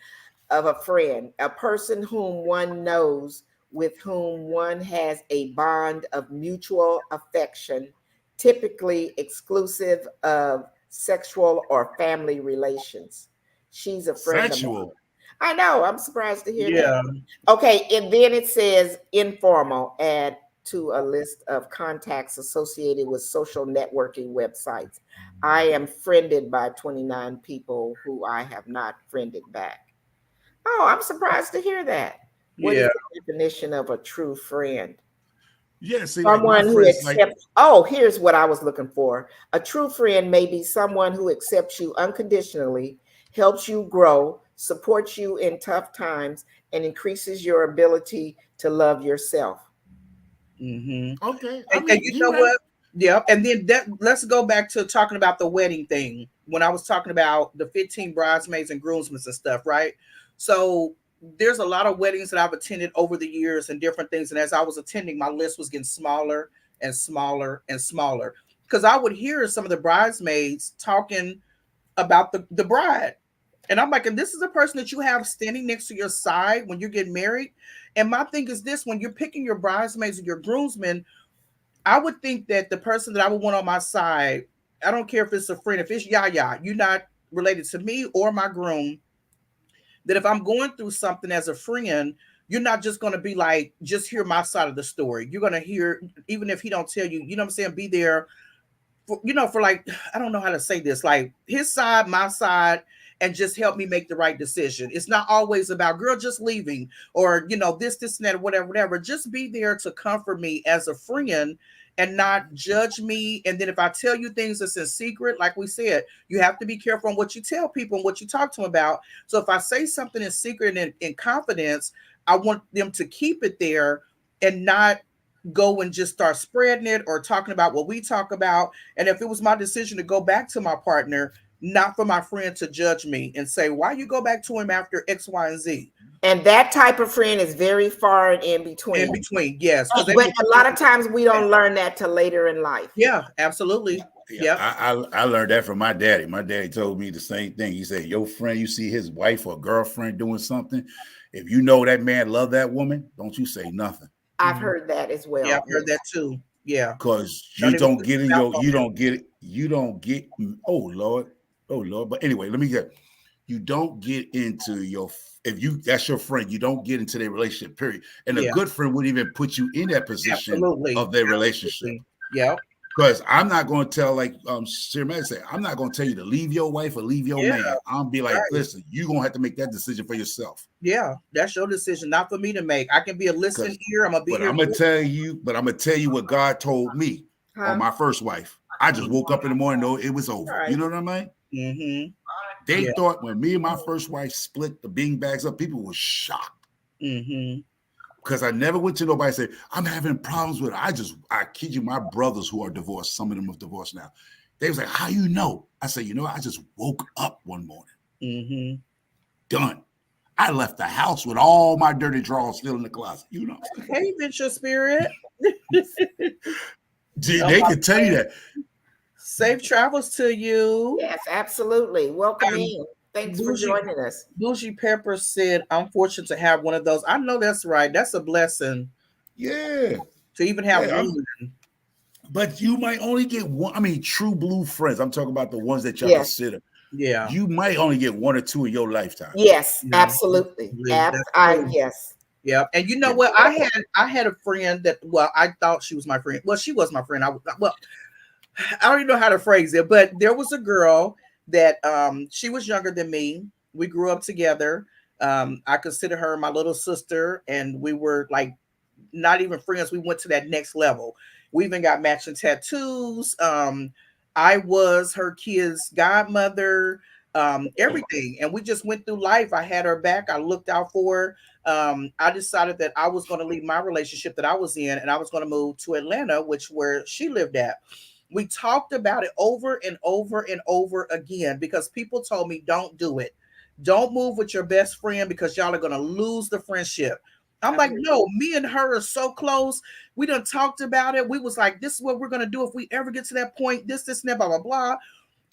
of a friend: a person whom one knows, with whom one has a bond of mutual affection, typically exclusive of sexual or family relations. She's a friend of mine. I know. I'm surprised to hear that. Okay, and then it says informal, add to a list of contacts associated with social networking websites. I am friended by 29 people who I have not friended back. Oh, I'm surprised to hear that. What is the definition of a true friend? Yes, someone who accepts. Here's what I was looking for. A true friend may be someone who accepts you unconditionally, helps you grow, supports you in tough times, and increases your ability to love yourself. Mm-hmm. Okay. And you know what? Yeah. And then let's go back to talking about the wedding thing. When I was talking about the 15 bridesmaids and groomsmen and stuff, right? So there's a lot of weddings that I've attended over the years and different things. And as I was attending, my list was getting smaller and smaller and smaller, because I would hear some of the bridesmaids talking about the bride. And I'm like, and this is a person that you have standing next to your side when you're getting married. And my thing is this: when you're picking your bridesmaids and your groomsmen, I would think that the person that I would want on my side, I don't care if it's a friend, if it's Yaya, you're not related to me or my groom, that if I'm going through something as a friend, you're not just going to be like, just hear my side of the story. You're going to hear, even if he don't tell you, you know what I'm saying? Be there for, for like, I don't know how to say this, like his side, my side, and just help me make the right decision. It's not always about girl just leaving or, this, and that, or whatever. Just be there to comfort me as a friend and not judge me. And then if I tell you things that's in secret, like we said, you have to be careful on what you tell people and what you talk to them about. So if I say something in secret and in confidence, I want them to keep it there and not go and just start spreading it or talking about what we talk about. And if it was my decision to go back to my partner, not for my friend to judge me and say, why you go back to him after X, Y, and Z. And that type of friend is very far and in between. In between, yes. But a lot of times we don't learn that till later in life. Yeah, absolutely. Yeah, I learned that from my daddy. My daddy told me the same thing. He said, your friend, you see his wife or girlfriend doing something, if you know that man love that woman, don't you say nothing. I've heard that as well. Yeah, I've heard that too. Yeah. Because you don't get in your, you don't get, oh Lord. But anyway, let me get, you don't get into your, if you, that's your friend, you don't get into their relationship, period. And a good friend wouldn't even put you in that position of their relationship. Yeah. Because I'm not going to tell, like Sir Matt said, I'm not going to tell you to leave your wife or leave your man. I'll be like, listen, you're going to have to make that decision for yourself. Yeah, that's your decision, not for me to make. I can be a listening ear. I'm going to be. But I'm going to tell you what God told me on my first wife. I just woke up in the morning, know it was over. Right. You know what I mean? Mm-hmm. They thought when me and my first wife split the bean bags up, people were shocked. Mm-hmm. Because I never went to nobody and said, I'm having problems with it. I kid you, my brothers who are divorced, some of them are divorced now. They was like, how you know? I said, I just woke up one morning. Mm-hmm. Done. I left the house with all my dirty drawers still in the closet. You know what I'm saying? Hey, Venture Spirit. They can tell you that. Safe travels to you. Yes, absolutely. Welcome in. Thanks for joining us. Bougie Pepper said, I'm fortunate to have one of those. I know that's right. That's a blessing. Yeah. To even have one. But you might only get one. I mean, true blue friends. I'm talking about the ones that y'all consider. Yeah. You might only get one or two in your lifetime. Yes, absolutely. Yes. Yeah. And you know what? I had a friend that, I thought she was my friend. Well, she was my friend. I don't even know how to phrase it, but there was a girl that she was younger than me. We grew up together. I consider her my little sister, and we were like not even friends. We went to that next level. We even got matching tattoos. I was her kid's godmother, everything. And we just went through life. I had her back. I looked out for her. I decided that I was going to leave my relationship that I was in, and I was going to move to Atlanta, where she lived at. We talked about it over and over and over again because people told me, don't do it. Don't move with your best friend because y'all are going to lose the friendship. I'm like, no, me and her are so close. We done talked about it. We was like, this is what we're going to do if we ever get to that point, this, and that, blah, blah, blah.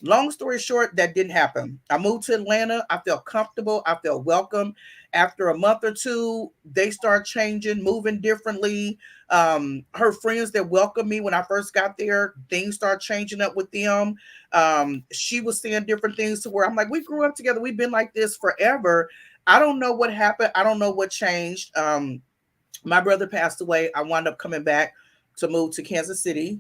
Long story short, that didn't happen. I moved to Atlanta. I felt comfortable. I felt welcome. After a month or two, they start changing, moving differently. Her friends that welcomed me when I first got there, things start changing up with them. She was saying different things to where I'm like, we grew up together. We've been like this forever. I don't know what happened. I don't know what changed. My brother passed away. I wound up coming back to move to Kansas City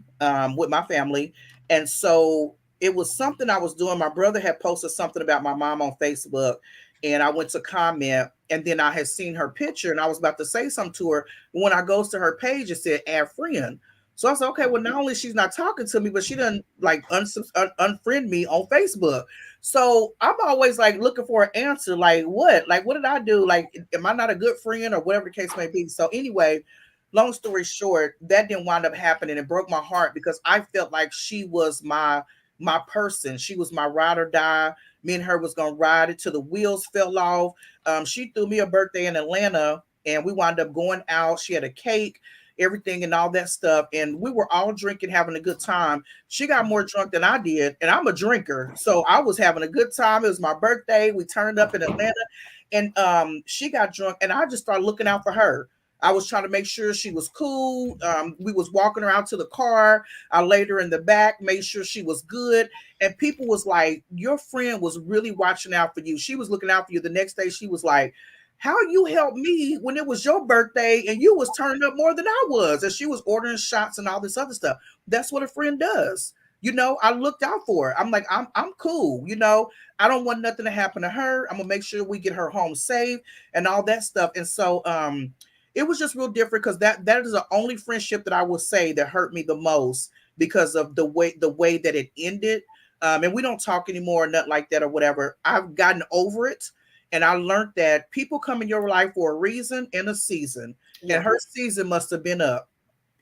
with my family. And so it was something I was doing. My brother had posted something about my mom on Facebook, and I went to comment, and then I had seen her picture, and I was about to say something to her. When I goes to her page, it said add friend. So I said, okay, well, not only she's not talking to me, but she done like unfriend me on Facebook. So I'm always like looking for an answer. Like what? Like, what did I do? Like, am I not a good friend or whatever the case may be? So anyway, long story short, that didn't wind up happening. It broke my heart because I felt like she was my person. She was my ride or die. Me and her was going to ride it till the wheels fell off. She threw me a birthday in Atlanta, and we wound up going out. She had a cake, everything and all that stuff. And we were all drinking, having a good time. She got more drunk than I did, and I'm a drinker. So I was having a good time. It was my birthday. We turned up in Atlanta, and she got drunk, and I just started looking out for her. I was trying to make sure she was cool. We was walking her out to the car. I laid her in the back, made sure she was good. And people was like, your friend was really watching out for you. She was looking out for you. The next day, she was like, how you helped me when it was your birthday and you was turning up more than I was? And she was ordering shots and all this other stuff. That's what a friend does. You know, I looked out for her. I'm like, I'm cool. You know, I don't want nothing to happen to her. I'm gonna make sure we get her home safe and all that stuff. And so, it was just real different because that is the only friendship that I will say that hurt me the most because of the way that it ended. And we don't talk anymore or nothing like that or whatever. I've gotten over it, and I learned that people come in your life for a reason and a season. Yeah. And her season must have been up,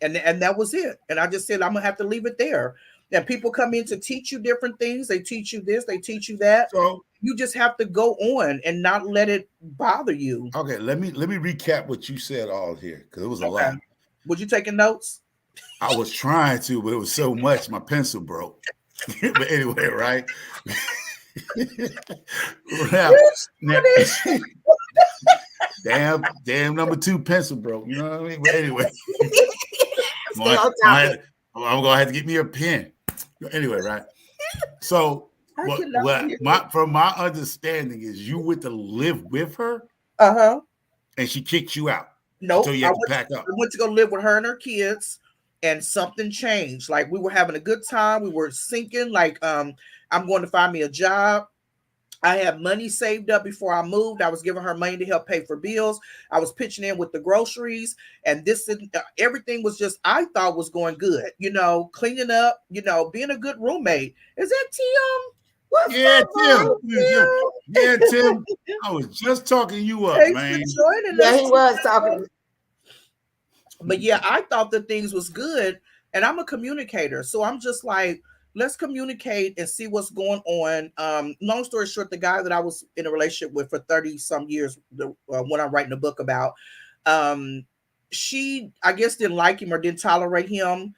and that was it. And I just said I'm gonna have to leave it there. And people come in to teach you different things. They teach you this, they teach you that. So you just have to go on and not let it bother you. okay, let me recap what you said all here because it was a lot. Was you taking notes? I was trying to, but it was so much my pencil broke. But anyway, right? now, damn number 2 pencil broke. You know what I mean? But anyway, I'm gonna have to get me a pen. Anyway, right? So from my understanding is you went to live with her, and she kicked you out. No, so you had to pack up. I went to go live with her and her kids, and something changed. Like we were having a good time, we were sinking. Like I'm going to find me a job. I had money saved up before I moved. I was giving her money to help pay for bills. I was pitching in with the groceries, and everything was just, I thought was going good. You know, cleaning up, you know, being a good roommate. Is that Tim? What's up, Tim? Yeah, Tim. I was just talking you up, man. Yeah, he was talking. But yeah, I thought that things was good, and I'm a communicator, so I'm just like, let's communicate and see what's going on. Long story short, the guy that I was in a relationship with for 30 some years, when I'm writing a book about, she, I guess, didn't like him or didn't tolerate him.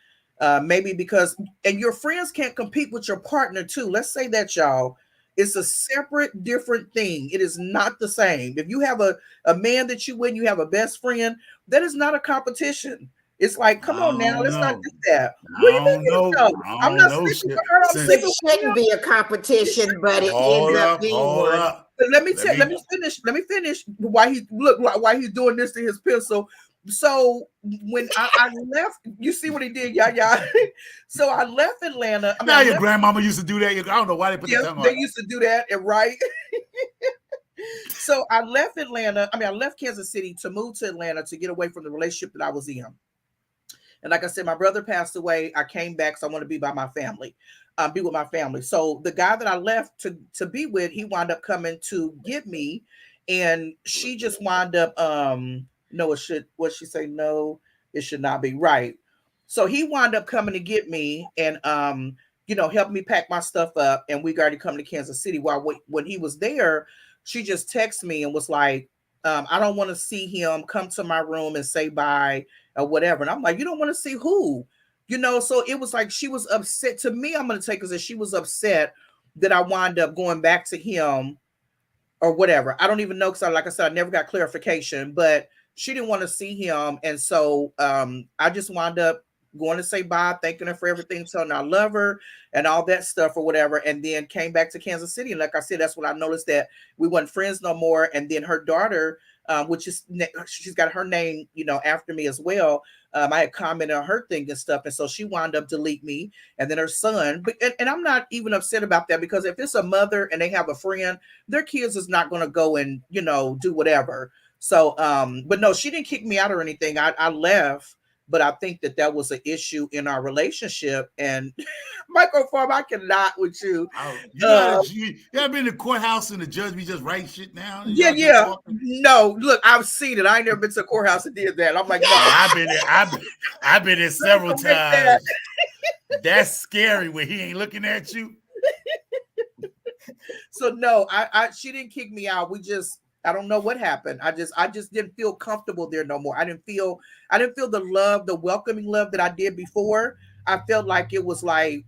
Maybe because, and your friends can't compete with your partner too. Let's say that, y'all. It's a separate, different thing. It is not the same. If you have a man that you have a best friend, that is not a competition. It's like, come on now, let's not do that. I'm not sleeping with her. It shouldn't be a competition, but it ends up being one. Let me finish why he's doing this to his pencil. So when I left, you see what he did, yeah. So I left Atlanta. Now your grandmama used to do that. I don't know why they put that on. They used to do that, right? So I left Atlanta. I left Kansas City to move to Atlanta to get away from the relationship that I was in. And like I said, my brother passed away. I came back because I want to be by my family, be with my family. So the guy that I left to be with, he wound up coming to get me, and she just wound up. No, it should. What she say? No, it should not be right. So he wound up coming to get me, and help me pack my stuff up, and we got to come to Kansas City. While when he was there, she just texted me and was like, I don't want to see him come to my room and say bye or whatever. And I'm like, you don't want to see who? So it was like she was upset. To me, I'm going to take it as she was upset that I wound up going back to him or whatever. I don't even know because, like I said, I never got clarification, but she didn't want to see him. And so I just wound up going to say bye, thanking her for everything, telling her I love her and all that stuff or whatever, and then came back to Kansas City. And like I said, that's when I noticed that we weren't friends no more. And then her daughter, which is, she's got her name, after me as well. I had commented on her thing and stuff. And so she wound up deleting me. And then her son, and I'm not even upset about that, because if it's a mother and they have a friend, their kids is not going to go and, do whatever. So, but no, she didn't kick me out or anything. I left. But I think that was an issue in our relationship. And Michael Farm, I cannot with you. You ever been to the courthouse and the judge be just writing shit down? Yeah. No, look, I've seen it. I ain't never been to a courthouse and did that. I'm like, no. I've been there. I've been there several times. That's scary when he ain't looking at you. So no, she didn't kick me out. I don't know what happened. I just didn't feel comfortable there no more. I didn't feel the love, the welcoming love that I did before. I felt like it was like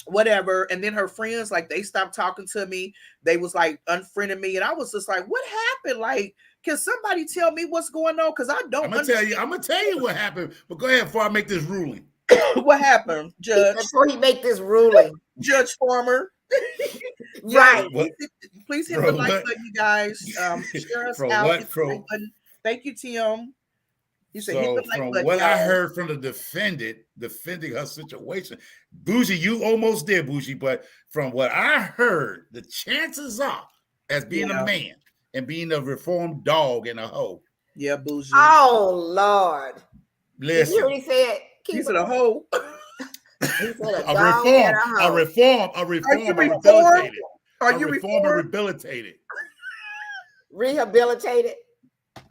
whatever. And then her friends, like, they stopped talking to me. They was like unfriending me. And I was just like, what happened? Like, can somebody tell me what's going on? Because I don't understand. I'm gonna tell you what happened. But go ahead before I make this ruling. What happened, Judge? Before he make this ruling. Judge Farmer. Right. Please hit the like button, you guys. Share us out. Thank you, Tim. You said hit the like button. From what I heard from the defendant defending her situation, Bougie, you almost did, Bougie, but from what I heard, the chances are, as being a man and being a reformed dog and a hoe. Yeah, Bougie. Oh, Lord. Listen. You already said he said a hoe. A reform, rehabilitated. Are you reformed and rehabilitated? Rehabilitated.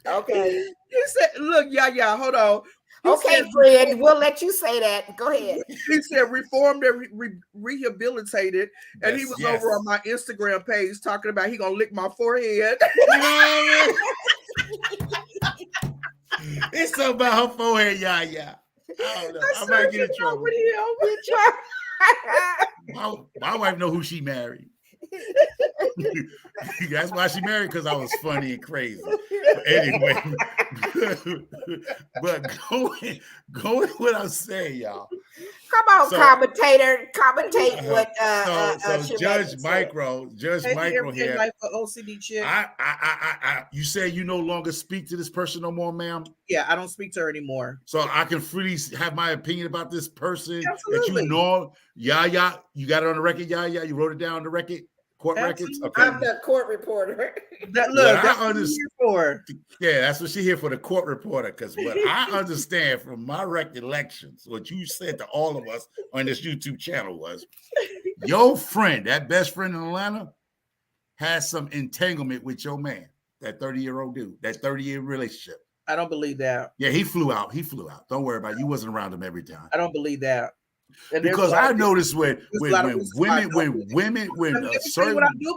Okay. He said, look, yeah, hold on. Okay, friend, we'll let you say that. Go ahead. He said reformed and rehabilitated, and he was over on my Instagram page talking about he gonna lick my forehead. You know what I mean? It's something about her forehead, yeah. I don't know. I might get in trouble. My wife know who she married. That's why she married, because I was funny and crazy. But anyway, but going what I'm saying, y'all. Come on, commentate what so Judge Micro here. Life for OCD chick. You say you no longer speak to this person no more, ma'am? Yeah, I don't speak to her anymore. So I can freely have my opinion about this person. Absolutely. That you know. Yeah, you got it on the record. Yeah, you wrote it down on the record. Court records. Okay. I'm the court reporter. That's what she's here for. Yeah, that's what she's here for, the court reporter. Because what I understand from my recollections, what you said to all of us on this YouTube channel was, your friend, that best friend in Atlanta, has some entanglement with your man, that 30-year-old dude, that 30-year relationship. I don't believe that. Yeah, he flew out. Don't worry about it. You wasn't around him every time. I don't believe that. And because I noticed when what I do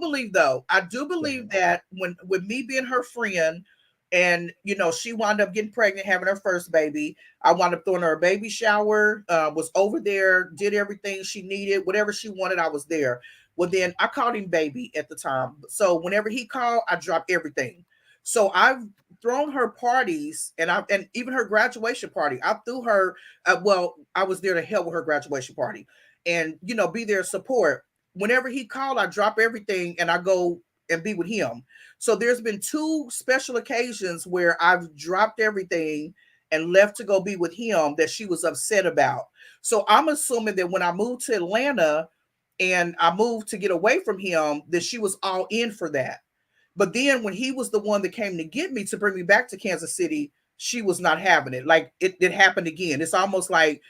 believe, though, I do believe that with me being her friend, and she wound up getting pregnant, having her first baby, I wound up throwing her a baby shower, was over there, did everything she needed, whatever she wanted, I was there. Well, then I called him baby at the time, so whenever he called, I dropped everything. So I've thrown her parties, and even her graduation party. I threw her. I was there to help with her graduation party, and be there support. Whenever he called, I drop everything and I go and be with him. So there's been 2 special occasions where I've dropped everything and left to go be with him that she was upset about. So I'm assuming that when I moved to Atlanta and I moved to get away from him, that she was all in for that. But then when he was the one that came to get me to bring me back to Kansas City, she was not having it. Like it happened again. It's almost like,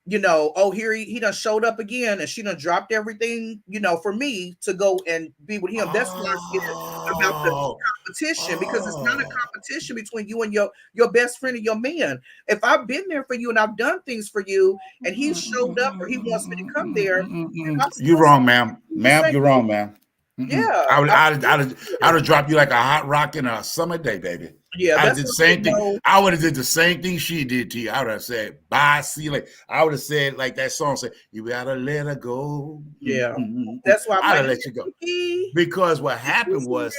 here he done showed up again, and she done dropped everything, for me to go and be with him. That's what I'm getting about the competition, because it's not a competition between you and your best friend and your man. If I've been there for you and I've done things for you, and he showed up or he wants me to come there, you're wrong, ma'am. You're wrong, ma'am. Yeah, I'd have dropped you like a hot rock in a summer day, baby. Yeah, I did the same thing. I would have did the same thing she did to you. I would have said, bye, see you later. I would have said, like that song said, you gotta let her go. Yeah. That's why I'd have let you go. Because what happened was,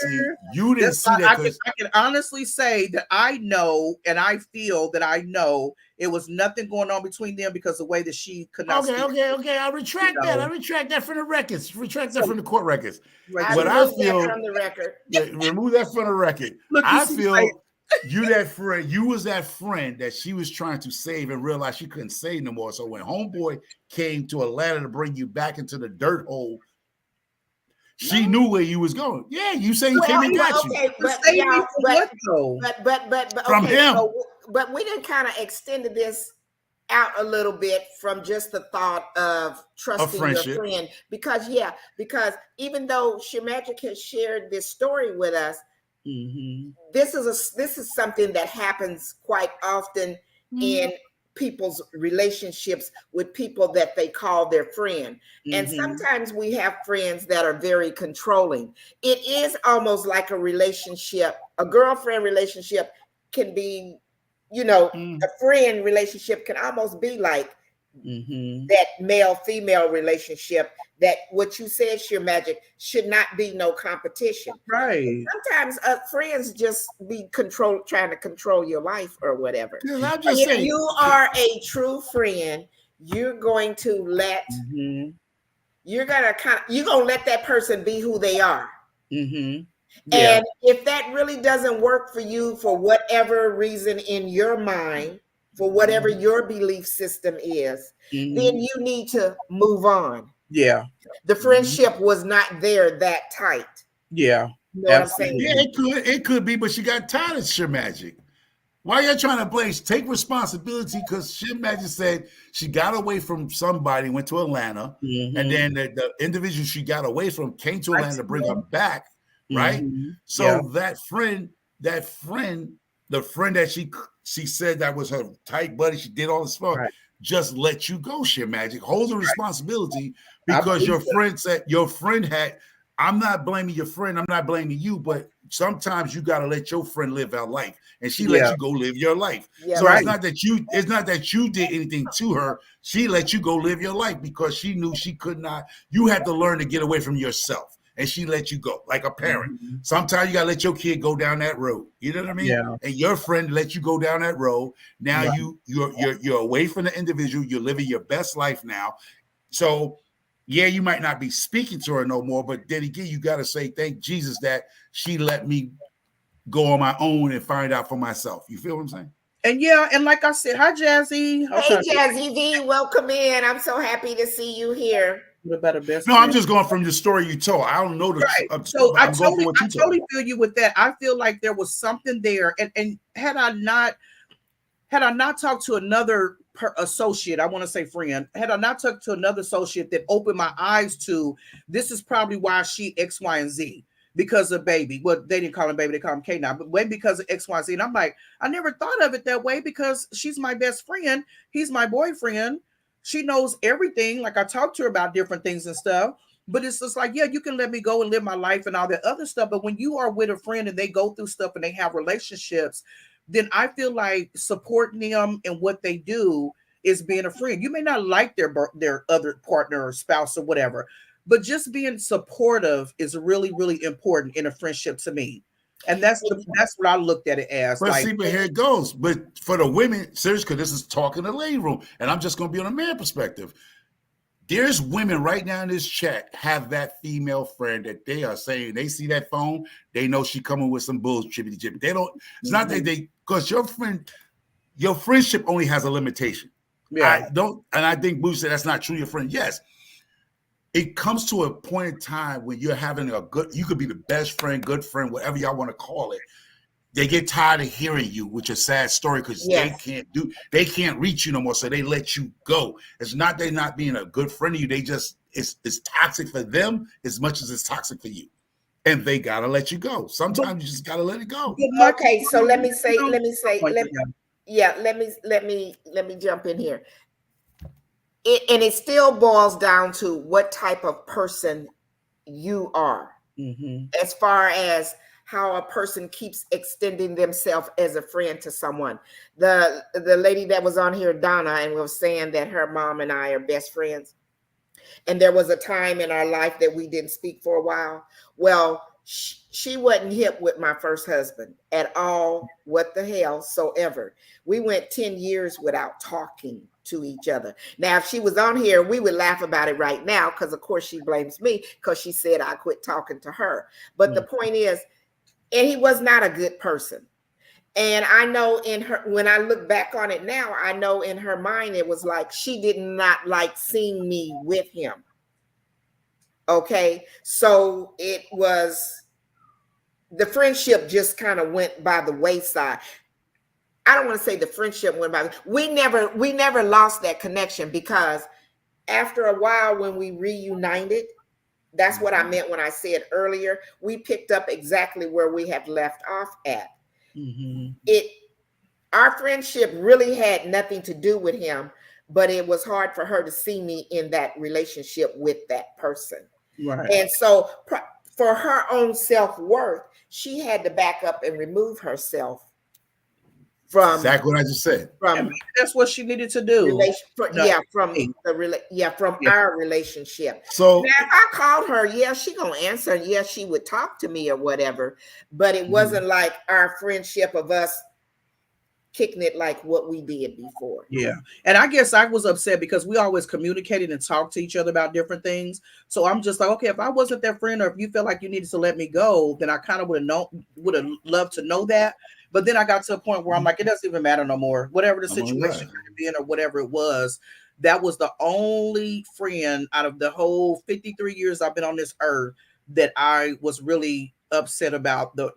you didn't see that. I can honestly say that I know, and I feel that I know it was nothing going on between them, because the way that she could not. Okay. I retract that. I retract that from the records. Retract that from the court records. What I feel from the record. Remove that from the record. Look, I feel you was that friend that she was trying to save and realized she couldn't save no more. So when homeboy came to Atlanta to bring you back into the dirt hole, she knew where you was going. Yeah, you say he came and got you. But from him. But we didn't kind of extended this out a little bit from just the thought of trusting your friend, because even though Shemagic has shared this story with us, this is something that happens quite often in people's relationships with people that they call their friend. And sometimes we have friends that are very controlling. It is almost like a relationship. A girlfriend relationship can be, a friend relationship can almost be like that male-female relationship, that what you said, Shemagic, should not be no competition. Right. Sometimes friends just be trying to control your life or whatever. I'm just saying, you are a true friend, you're going to let you're gonna let that person be who they are. Yeah. And if that really doesn't work for you for whatever reason in your mind, for whatever your belief system is, then you need to move on. Yeah. The friendship was not there that tight. Yeah. You know what I'm saying? Yeah, it could be, but she got tired of Shemagic. Why are you trying to blame? Take responsibility, because Shemagic said she got away from somebody, went to Atlanta, and then the individual she got away from came to Atlanta to bring her back, right? So that friend, the friend that she she said that was her tight buddy. She did all this stuff. Right. Just let you go, Shit Magic. Hold the responsibility because Absolutely. your friend had. I'm not blaming your friend. I'm not blaming you, but sometimes you got to let your friend live her life, and she let you go live your life. Yeah, So right. it's not that you did anything to her. She let you go live your life because she knew she could not. You had to learn to get away from yourself, and she let you go like a parent. Mm-hmm. Sometimes you got to let your kid go down that road. You know what I mean? Yeah. And your friend let you go down that road. Now Right. you're away from the individual. You're living your best life now. So yeah, you might not be speaking to her no more, but then again, you got to say thank Jesus that she let me go on my own and find out for myself. You feel what I'm saying? And yeah, and like I said, hi Jazzy. Hey Jazzy V, welcome in. I'm so happy to see you here. About a best No, friend. I'm just going from the story you told. I don't know the. Right. So I'm going from what you told. totally feel you with that. I feel like there was something there, and had I not talked to another associate, I want to say friend, had I not talked to another associate that opened my eyes to this is probably why she X, Y, and Z. Because of baby. Well, they didn't call him baby, they call him K now, but maybe because of X, Y, Z. And I'm like, I never thought of it that way because she's my best friend. He's my boyfriend. She knows everything. Like I talked to her about different things and stuff. But it's just like, yeah, you can let me go and live my life and all that other stuff. But when you are with a friend and they go through stuff and they have relationships, then I feel like supporting them and what they do is being a friend. You may not like their other partner or spouse or whatever, but just being supportive is really, really important in a friendship to me. And that's what I looked at it as. But like, see, but here it goes. But for the women, seriously, because this is talking in the lady room, and I'm just going to be on a man perspective. There's women right now in this chat have that female friend that they are saying they see that phone, they know she coming with some bullshit, chippity chippy. They don't. It's not that they because your friendship only has a limitation. yeah, I don't, and I think Boo said that's not true. Your friend, yes. It comes to a point in time when you're having you could be the best friend, good friend, whatever y'all want to call it. They get tired of hearing you, which is a sad story because they can't reach you no more. So they let you go. It's not they not being a good friend of you. They just, it's toxic for them as much as it's toxic for you. And they got to let you go. Sometimes you just got to let it go. Okay. So let me jump in here. It still boils down to what type of person you are, as far as how a person keeps extending themselves as a friend to someone. The lady that was on here, Donna, and was saying that her mom and I are best friends. And there was a time in our life that we didn't speak for a while. Well, she wasn't hip with my first husband at all. What the hell so ever. We went 10 years without talking to each other. Now, if she was on here, we would laugh about it right now because, of course, she blames me because she said I quit talking to her. But the point is, and he was not a good person. And I know when I look back on it now, I know in her mind, it was like she did not like seeing me with him. Okay. So it was, the friendship just kind of went by the wayside. I don't want to say the friendship went by. We never lost that connection because after a while, when we reunited, that's what I meant when I said earlier, we picked up exactly where we had left off at. Our friendship really had nothing to do with him, but it was hard for her to see me in that relationship with that person. Right. And so for her own self-worth, she had to back up and remove herself from exactly what I just said. That's what she needed to do. Our relationship. So now, if I called her, she gonna answer, and she would talk to me or whatever. But it wasn't like our friendship of us kicking it like what we did before. Yeah. And I guess I was upset because we always communicated and talked to each other about different things. So I'm just like, okay, if I wasn't that friend, or if you felt like you needed to let me go, then I kind of would have loved to know that. But then I got to a point where I'm like, it doesn't even matter no more. Whatever the situation could have been or whatever it was, that was the only friend out of the whole 53 years I've been on this earth that I was really upset about the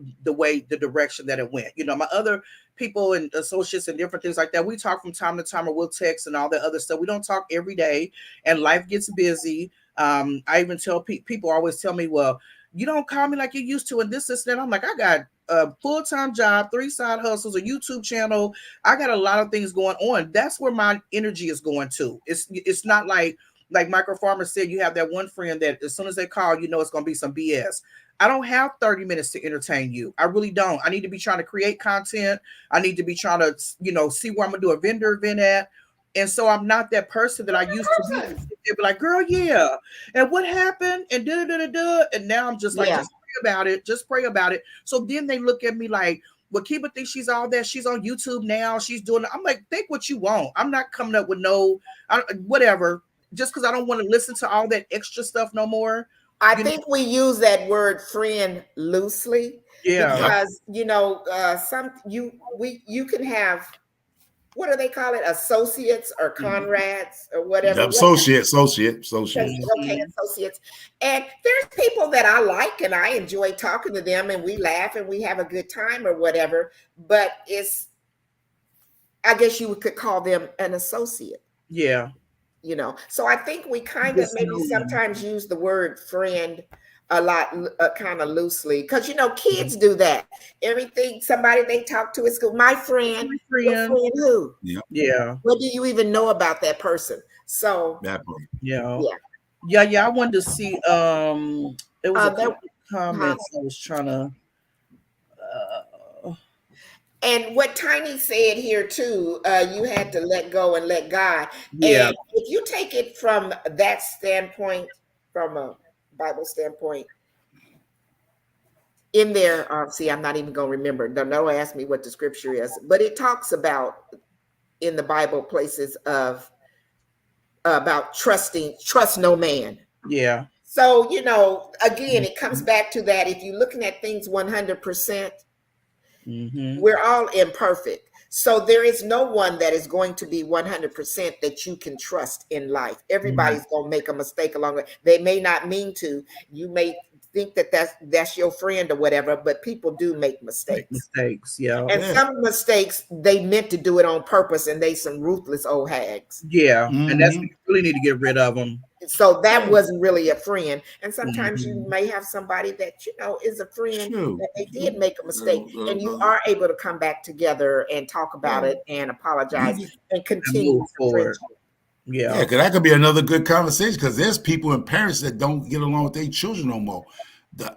direction that it went. You know, my other people and associates and different things like that, we talk from time to time, or we'll text and all that other stuff. We don't talk every day, and life gets busy. I even tell people always tell me, well, you don't call me like you used to, and this, and that. I'm like, I got a full-time job, 3 side hustles, a YouTube channel. I got a lot of things going on. That's where my energy is going to. It's not like Micro Farmer said, you have that one friend that as soon as they call, you know it's going to be some BS. I don't have 30 minutes to entertain you. I really don't. I need to be trying to create content. I need to be trying to, you know, see where I'm going to do a vendor event at. And so I'm not that person that I used to be. They'd be like, girl, yeah. And what happened? And da-da-da-da-da. And now I'm just like, just pray about it. Just pray about it. So then they look at me like, well, Kiba thinks she's all that. She's on YouTube now. She's doing it. I'm like, think what you want. I'm not coming up with whatever. Just because I don't want to listen to all that extra stuff no more. I think we use that word friend loosely. Yeah. Because, you know, you can have, what do they call it? Associates or comrades or whatever. Associates. Okay, associates. And there's people that I like and I enjoy talking to them and we laugh and we have a good time or whatever. But I guess you could call them an associate. Yeah. You know, so I think we kind of maybe sometimes use the word friend a lot, kind of loosely, because, you know, kids do that. Everything, somebody they talk to at school, my friend. Your friend who? Yeah. What do you even know about that person? So, yeah. I wanted to see, it was a comment I was trying to. And what Tiny said here too, you had to let go and let God. Yeah. And if you take it from that standpoint, from a Bible standpoint, in there, see, I'm not even going to remember. Don't ask me what the scripture is, but it talks about in the Bible places of about trust no man. Yeah. So, you know, again, it comes back to that. If you're looking at things 100%, we're all imperfect. So there is no one that is going to be 100% that you can trust in life. Everybody's going to make a mistake along the way. They may not mean to. You may think that that's your friend or whatever, but people do make mistakes. And some mistakes, they meant to do it on purpose, and they some ruthless old hags. Yeah, and that's you really need to get rid of them. So that wasn't really a friend. And sometimes you may have somebody that, you know, is a friend that they did make a mistake, and you are able to come back together and talk about it and apologize and continue forward. Yeah, because that could be another good conversation, because there's people and parents that don't get along with their children no more.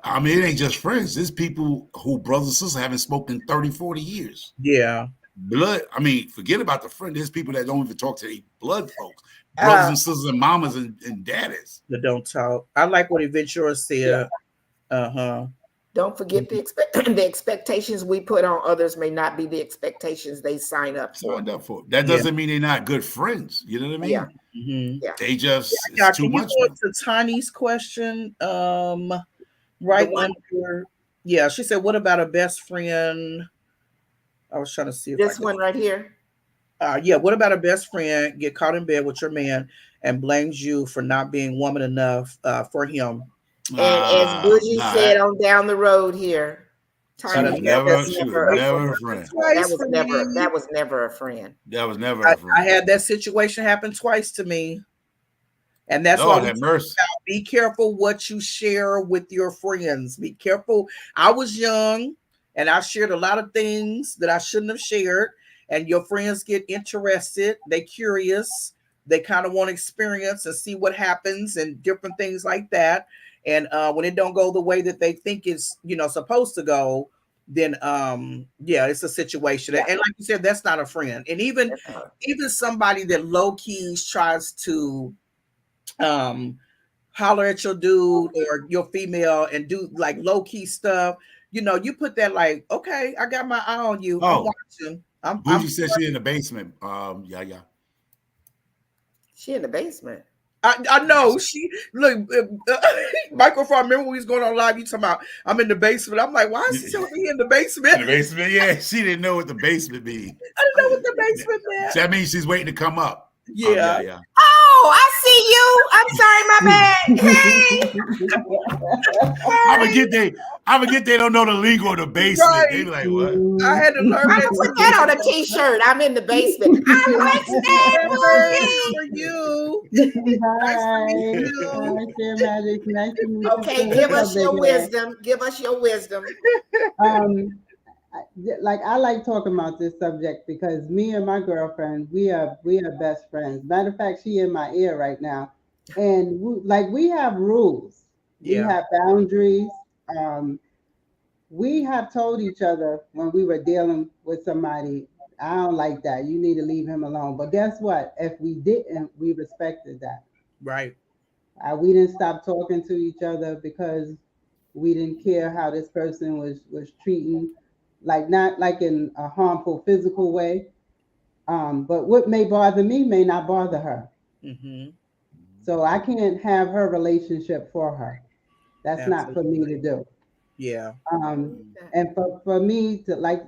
I mean, it ain't just friends. There's people who brothers and sisters haven't spoken in 30, 40 years. Yeah. Blood. I mean, forget about the friend. There's people that don't even talk to their blood folks. Brothers and sisters and mamas and daddies. That don't talk. I like what Ventura said. Don't forget the expectations we put on others may not be the expectations they sign up for. That doesn't mean they're not good friends. You know what I mean? Yeah. They just it's too much. Can you go to Tiny's question? Right under. Yeah, she said, "What about a best friend?" I was trying to see if this one right here. Yeah, what about a best friend get caught in bed with your man and blames you for not being woman enough for him? And as Bougie said on down the road here, that was never a friend. That was never a friend. That was never a friend. I had that situation happen twice to me. And that's why be careful what you share with your friends. Be careful. I was young and I shared a lot of things that I shouldn't have shared. And your friends get interested. They're curious. They kind of want to experience and see what happens and different things like that. And when it don't go the way that they think it's, you know, supposed to go, then it's a situation. And like you said, that's not a friend. And even somebody that low key tries to holler at your dude or your female and do like low key stuff, you know, you put that like, okay, I got my eye on you. I'm watching. Bougie said she in the basement. She in the basement. I know. She look. Microphone. Remember when we was going on live? You talking about? I'm in the basement. I'm like, why is she telling me in the basement? In the basement, yeah. She didn't know what the basement means. I didn't know what the basement meant. So that means she's waiting to come up. Yeah. Oh, I see you. I'm sorry, my bad. Hey. I forget they don't know the lingo of the basement. Right. They be like, what? I had to learn that. Put that on a t-shirt. I'm in the basement. I'm like, for you. Nice to meet Hi. you. Hi, Share Magic. Nice to meet you Okay, too. give What's up, us big your man? wisdom. Give us your wisdom. Um, I like talking about this subject because me and my girlfriend, we are best friends. Matter of fact, she in my ear right now, and we have rules. We Yeah. have boundaries. Um, we have told each other when we were dealing with somebody, I don't like that. You need to leave him alone. But guess what? If we didn't, we respected that. Right. We didn't stop talking to each other because we didn't care how this person was treating, like not like in a harmful physical way. But what may bother me may not bother her. Mm-hmm. So I can't have her relationship for her. That's not for me Absolutely. to do. Yeah. I Um, believe that. and for me to like,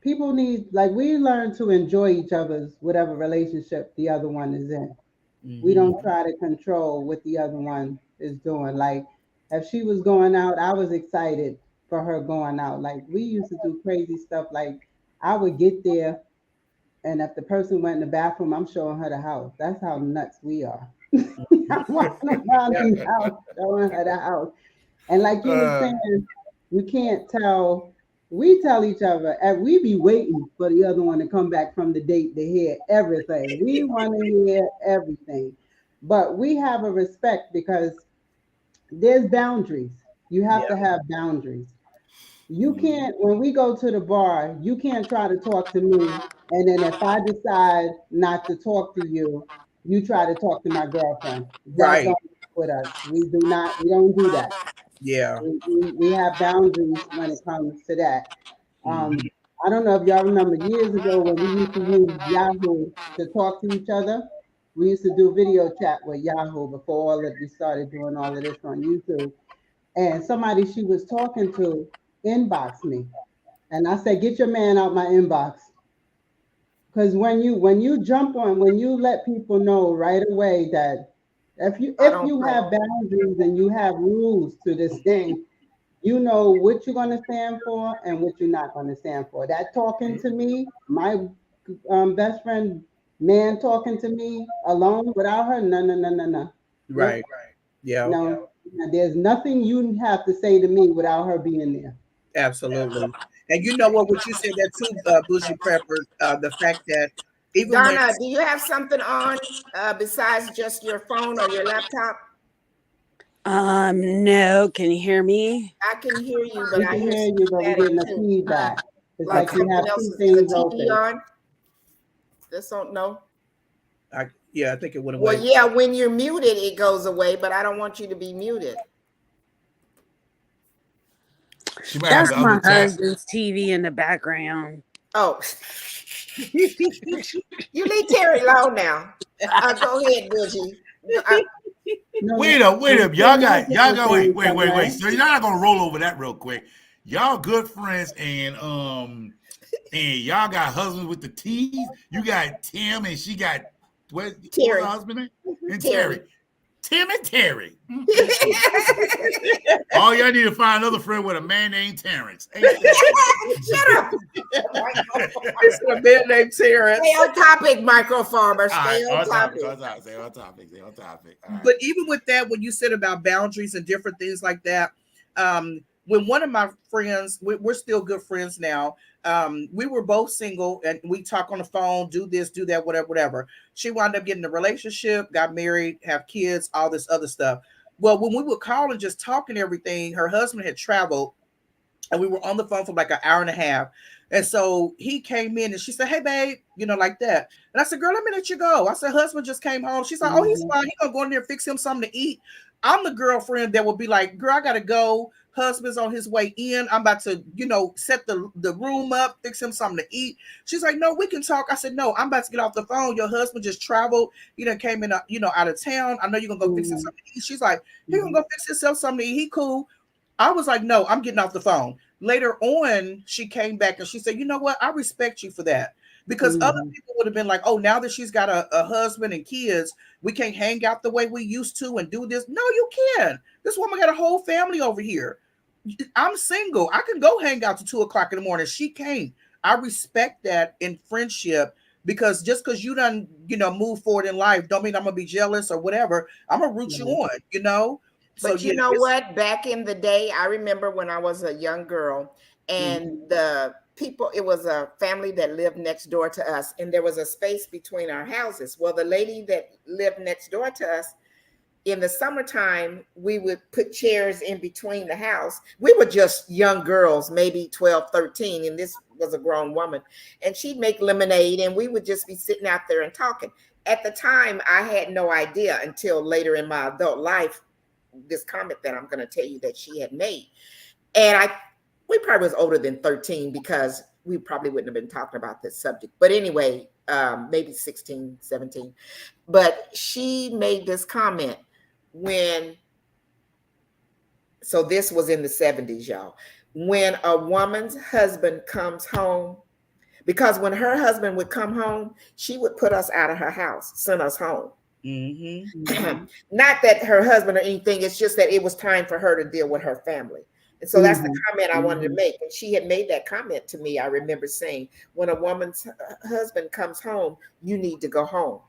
people need, like, we learn to enjoy each other's whatever relationship the other one is in. We Mm-hmm. don't try to control what the other one is doing. Like, if she was going out, I was excited for her going out. Like, we used to do crazy stuff. Like, I would get there, and if the person went in the bathroom, I'm showing her the house. That's how nuts we are. I'm walking around Yeah. in the house, showing her the house. And like you were Uh, saying, you can't tell. We tell each other, and we be waiting for the other one to come back from the date to hear everything. We want to hear everything, but we have a respect because there's boundaries. You have Yeah. to have boundaries. You mhm. can't, when we go to the bar, you can't try to talk to me, and then if I decide not to talk to you, you try to talk to my girlfriend. That Right. don't work with us. We do not. We don't do that. Yeah. We have boundaries when it comes to that. Mm-hmm. I don't know if y'all remember years ago when we used to use Yahoo to talk to each other. We used to do video chat with Yahoo before all that we started doing all of this on YouTube. And somebody she was talking to inboxed me. And I said, get your man out my inbox. Because when you jump on, when you let people know right away that I if don't you play. have boundaries and you have rules to this thing, you know what you're going to stand for and what you're not going to stand for. That talking to me, my best friend, man talking to me alone without her, no, no, no, no, no. Nope, Right. Yeah. no. There's nothing you have to say to me without her being there. Absolutely. And you know what you said that too, Bushy Prepper, the fact that even when Donna, do you have something on besides just your phone or your laptop? No, can you hear me? I can hear you, but We I can hear hear some you, but we're static getting a too. feedback. It's Like like okay, you something have else two is a things TV open. on? Just don't know. yeah, I think it went Well, away. yeah, when you're muted, it goes away, but I don't want you to be muted. She might have That's the other my tab. husband's TV in the background. Oh, you leave Terry alone now. Go ahead, Bougie. No, Wait up. Share Magic Y'all was got saying something, wait. right? So you're not gonna roll over that real quick. Y'all good friends and y'all got husbands with the T's. You got Tim and she got what was her Terry. husband name? And Terry. Terry. Tim and Terry. All y'all need to find another friend with a man named Terrence. Ain't Shut up. It's a man named Terrence. Stay on topic, micro farmer. All Stay right, on topic. stay on topic. All right. But even with that, when you said about boundaries and different things like that, when one of my friends, we're still good friends now. We were both single and we talk on the phone, do this, do that, whatever, whatever. She wound up getting a relationship, got married, have kids, all this other stuff. Well, when we would call and just talk and everything, her husband had traveled and we were on the phone for like an hour and a half. And so he came in and she said, hey, babe, like that. And I said, girl, let me let you go. I said, husband just came home. She's like, oh, he's Mhm. fine. He's going to go in there and fix him something to eat. I'm the girlfriend that would be like, girl, I got to go. Husband's on his way in. I'm about to, set the room up, fix him something to eat. She's like, no, we can talk. I said, no, I'm about to get off the phone. Your husband just traveled. He done came in, out of town. I know you're going to go fix him Mhm. something to eat. She's like, he going Mhm. to go fix himself something to eat. He cool. I was like, no, I'm getting off the phone. Later on, she came back and she said, you know what? I respect you for that. Because other Mhm. people would have been like, oh, now that she's got a husband and kids, we can't hang out the way we used to and do this. No, you can. This woman got a whole family over here. I'm single. I can go hang out to 2 o'clock in the morning. She can't. I respect that in friendship because just because you done, move forward in life, don't mean I'm gonna be jealous or whatever. I'm gonna root you on. So But you yeah, know what? Back in the day, I remember when I was a young girl, and the people, it was a family that lived next door to us, and there was a space between our houses. Well, the lady that lived next door to us, in the summertime, we would put chairs in between the house. We were just young girls, maybe 12, 13, and this was a grown woman. And she'd make lemonade, and we would just be sitting out there and talking. At the time, I had no idea until later in my adult life, this comment that I'm going to tell you that she had made. And we probably was older than 13 because we probably wouldn't have been talking about this subject. But anyway, maybe 16, 17. But she made this comment so this was in the 70s, y'all. When a woman's husband comes home, because when her husband would come home, she would put us out of her house, send us home. Not that her husband or anything, it's just that it was time for her to deal with her family. And so that's the comment I wanted to make. And she had made that comment to me. I remember saying, when a woman's husband comes home, you need to go home.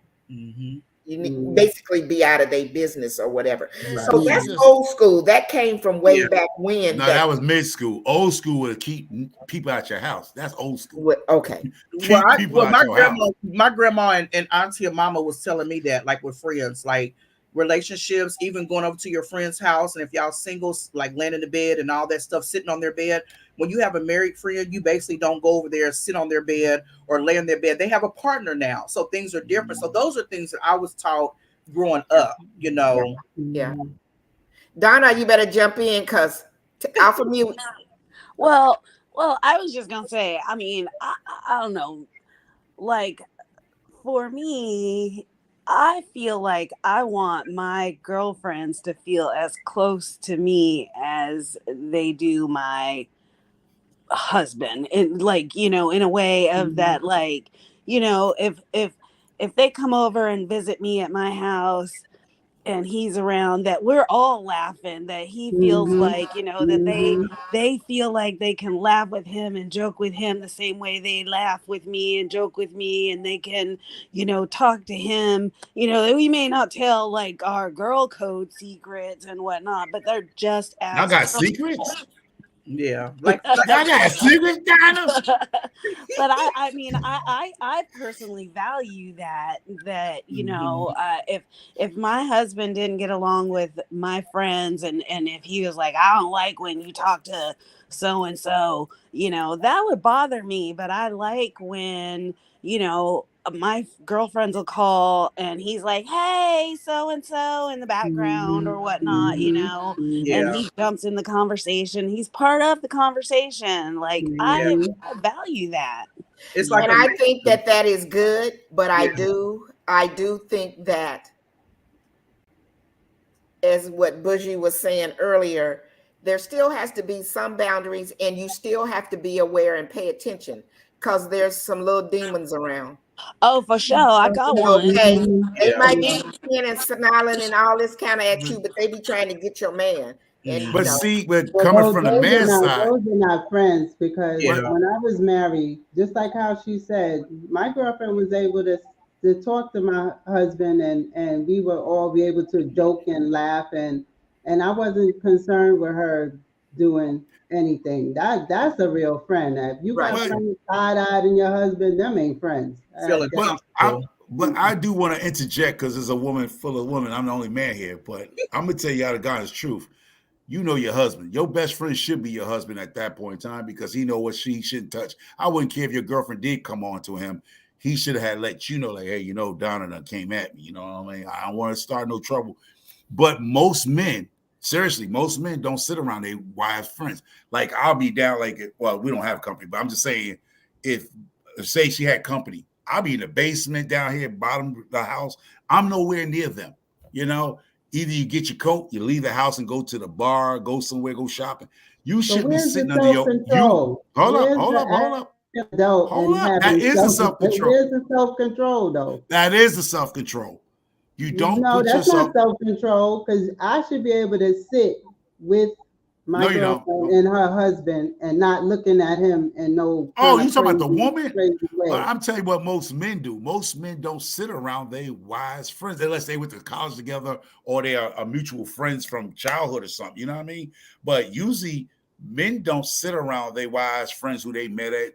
You need basically be out of their business or whatever. So that's old school. That came from way back when. No, that was mid school. Old school would keep people out your house. That's old school. Okay. Well, my grandma and auntie and mama was telling me that, like with friends, like relationships, even going over to your friend's house, and if y'all singles, like laying in the bed and all that stuff, sitting on their bed. When you have a married friend, you basically don't go over there, sit on their bed or lay in their bed. They have a partner now, so things are different. So those are things that I was taught growing up. Yeah. Donna, you better jump in because Alpha Mute. Well, I was just gonna say. I mean, I don't know. Like, for me, I feel like I want my girlfriends to feel as close to me as they do my husband, and like, in a way of that, like, if they come over and visit me at my house and he's around, that we're all laughing, that he feels like, that they feel like they can laugh with him and joke with him the same way they laugh with me and joke with me, and they can, talk to him, we may not tell like our girl code secrets and whatnot, but they're just as I got secrets. Yeah, like I got secrets, Donna. But I mean, I personally value that if my husband didn't get along with my friends, and if he was like, I don't like when you talk to so and so, that would bother me. But I like when my girlfriends will call and he's like, hey, so and so, in the background or whatnot, and he jumps in the conversation. He's part of the conversation. Like, I value that. It's like, and I think that is good, but I do think that, as what Bougie was saying earlier, there still has to be some boundaries, and you still have to be aware and pay attention because there's some little demons around. Oh, for sure. I got one. Okay. They might be smiling and smiling and all this kind of at you, but they be trying to get your man. And but see, but coming from the man's side, those are not friends, because when I was married, just like how she said, my girlfriend was able to talk to my husband, and we would all be able to joke and laugh, and I wasn't concerned with her doing anything. That's a real friend. If you got friends side-eyed in your husband, them ain't friends. But I do want to interject because there's a woman full of women. I'm the only man here, but I'm gonna tell you out of God's truth. You know your husband. Your best friend should be your husband at that point in time, because he know what she shouldn't touch. I wouldn't care if your girlfriend did come on to him. He should have let you know, like, hey, Donna done came at me. You know what I mean? I don't want to start no trouble. But most men, seriously, most men don't sit around their wives' friends. Like, I'll be down, like, well, we don't have company, but I'm just saying, if say she had company, I'll be in the basement down here, bottom of the house. I'm nowhere near them. Either you get your coat, you leave the house and go to the bar, go somewhere, go shopping. You should be sitting under your control. Hold up. That is the self-control. Where's the self-control, though? That is the self-control. You don't No, put that's yourself. not self-control, because I should be able to sit with my No, you don't. girlfriend and her husband, and not looking at him in no Oh, kind you of talking about the woman? crazy Well, way. I'm telling you what most men do. Most men don't sit around their wives' friends unless they went to college together or they are mutual friends from childhood or something. You know what I mean? But usually men don't sit around their wives' friends who they met at.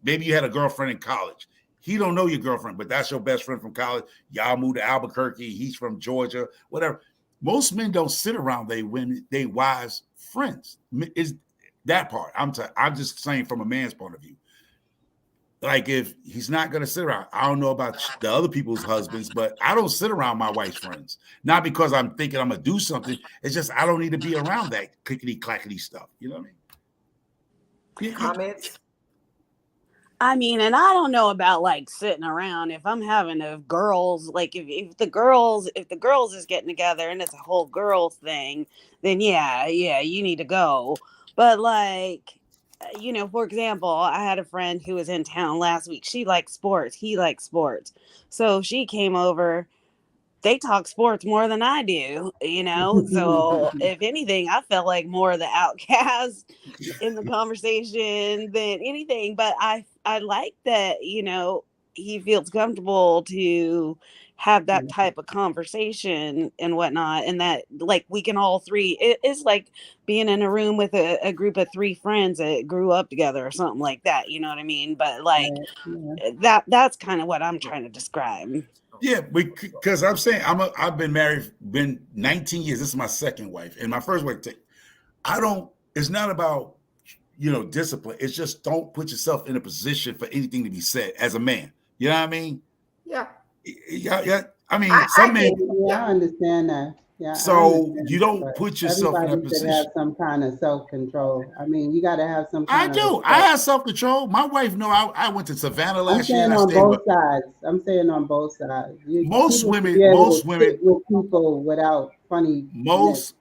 Maybe you had a girlfriend in college. He don't know your girlfriend, but that's your best friend from college. Y'all moved to Albuquerque. He's from Georgia, whatever. Most men don't sit around they wives' friends. Is that part? I'm just saying from a man's point of view. Like if he's not going to sit around, I don't know about the other people's husbands, but I don't sit around my wife's friends. Not because I'm thinking I'm going to do something. It's just I don't need to be around that clickety clackety stuff. You know what I mean? Comments? I mean, and I don't know about like sitting around. If I'm having a girls, like if the girls is getting together and it's a whole girls thing, then yeah, you need to go. But like, for example, I had a friend who was in town last week. She likes sports. He likes sports. So she came over. They talk sports more than I do, So if anything, I felt like more of the outcast in the conversation than anything. But I like that, he feels comfortable to have that type of conversation and whatnot, and that like we can all three. It's like being in a room with a group of three friends that grew up together or something like that. You know what I mean? But like that's kind of what I'm trying to describe. Yeah, because I'm saying I've been married, been 19 years. This is my second wife, and my first wife. It's not about discipline. It's just don't put yourself in a position for anything to be said as a man. You know what I mean? Yeah. Yeah. I mean, some men. Yeah, I understand that. Yeah. So you don't put yourself in that everybody should position. have some kind of self-control. I mean, you got to have some kind of. I do. I have self-control. My wife know I went to Savannah last year. I'm saying on both sides. I'm saying on both sides. Most women with people without funny. Most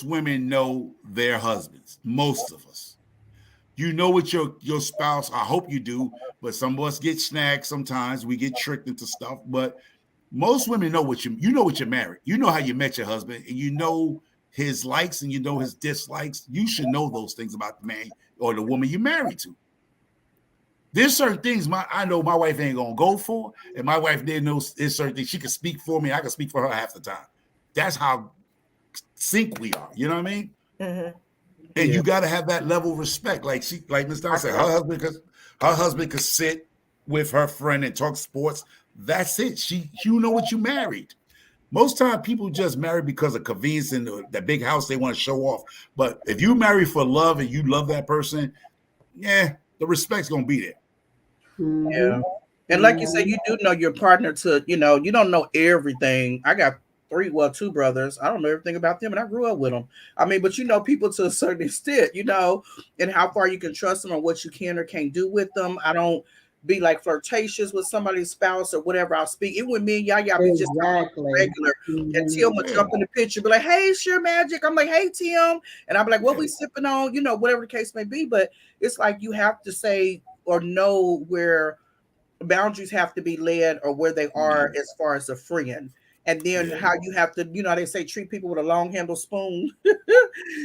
women know their husbands. Most of us. You know what your spouse, I hope you do, but some of us get snagged sometimes. We get tricked into stuff, but most women know what you're married. You know how you met your husband, and you know his likes and you know his dislikes. You should know those things about the man or the woman you're married to. There's certain things I know my wife ain't gonna go for, and my wife didn't know there's certain things she could speak for me. I can speak for her half the time. That's how sync we are. You know what I mean? Mm-hmm. And you got to have that level of respect. Like Ms. Don said, her husband could sit with her friend and talk sports. That's it. You know what you married. Most time people just marry because of convenience and the big house they want to show off. But if you marry for love and you love that person, yeah, the respect's gonna be there. Mm-hmm. Yeah. And like you said, you do know your partner to, you don't know everything. I got two brothers. I don't know everything about them, and I grew up with them. I mean, but you know people to a certain extent, and how far you can trust them or what you can or can't do with them. I don't be like flirtatious with somebody's spouse or whatever. I'll speak. It with me and y'all be just regular. And Tim will jump in the picture, be like, "Hey, Sheer Magic." I'm like, "Hey, Tim," and I'm like, "What we sipping on?" Whatever the case may be. But it's like you have to say or know where boundaries have to be led or where they are as far as a friend. And then how you have to, they say treat people with a long handle spoon.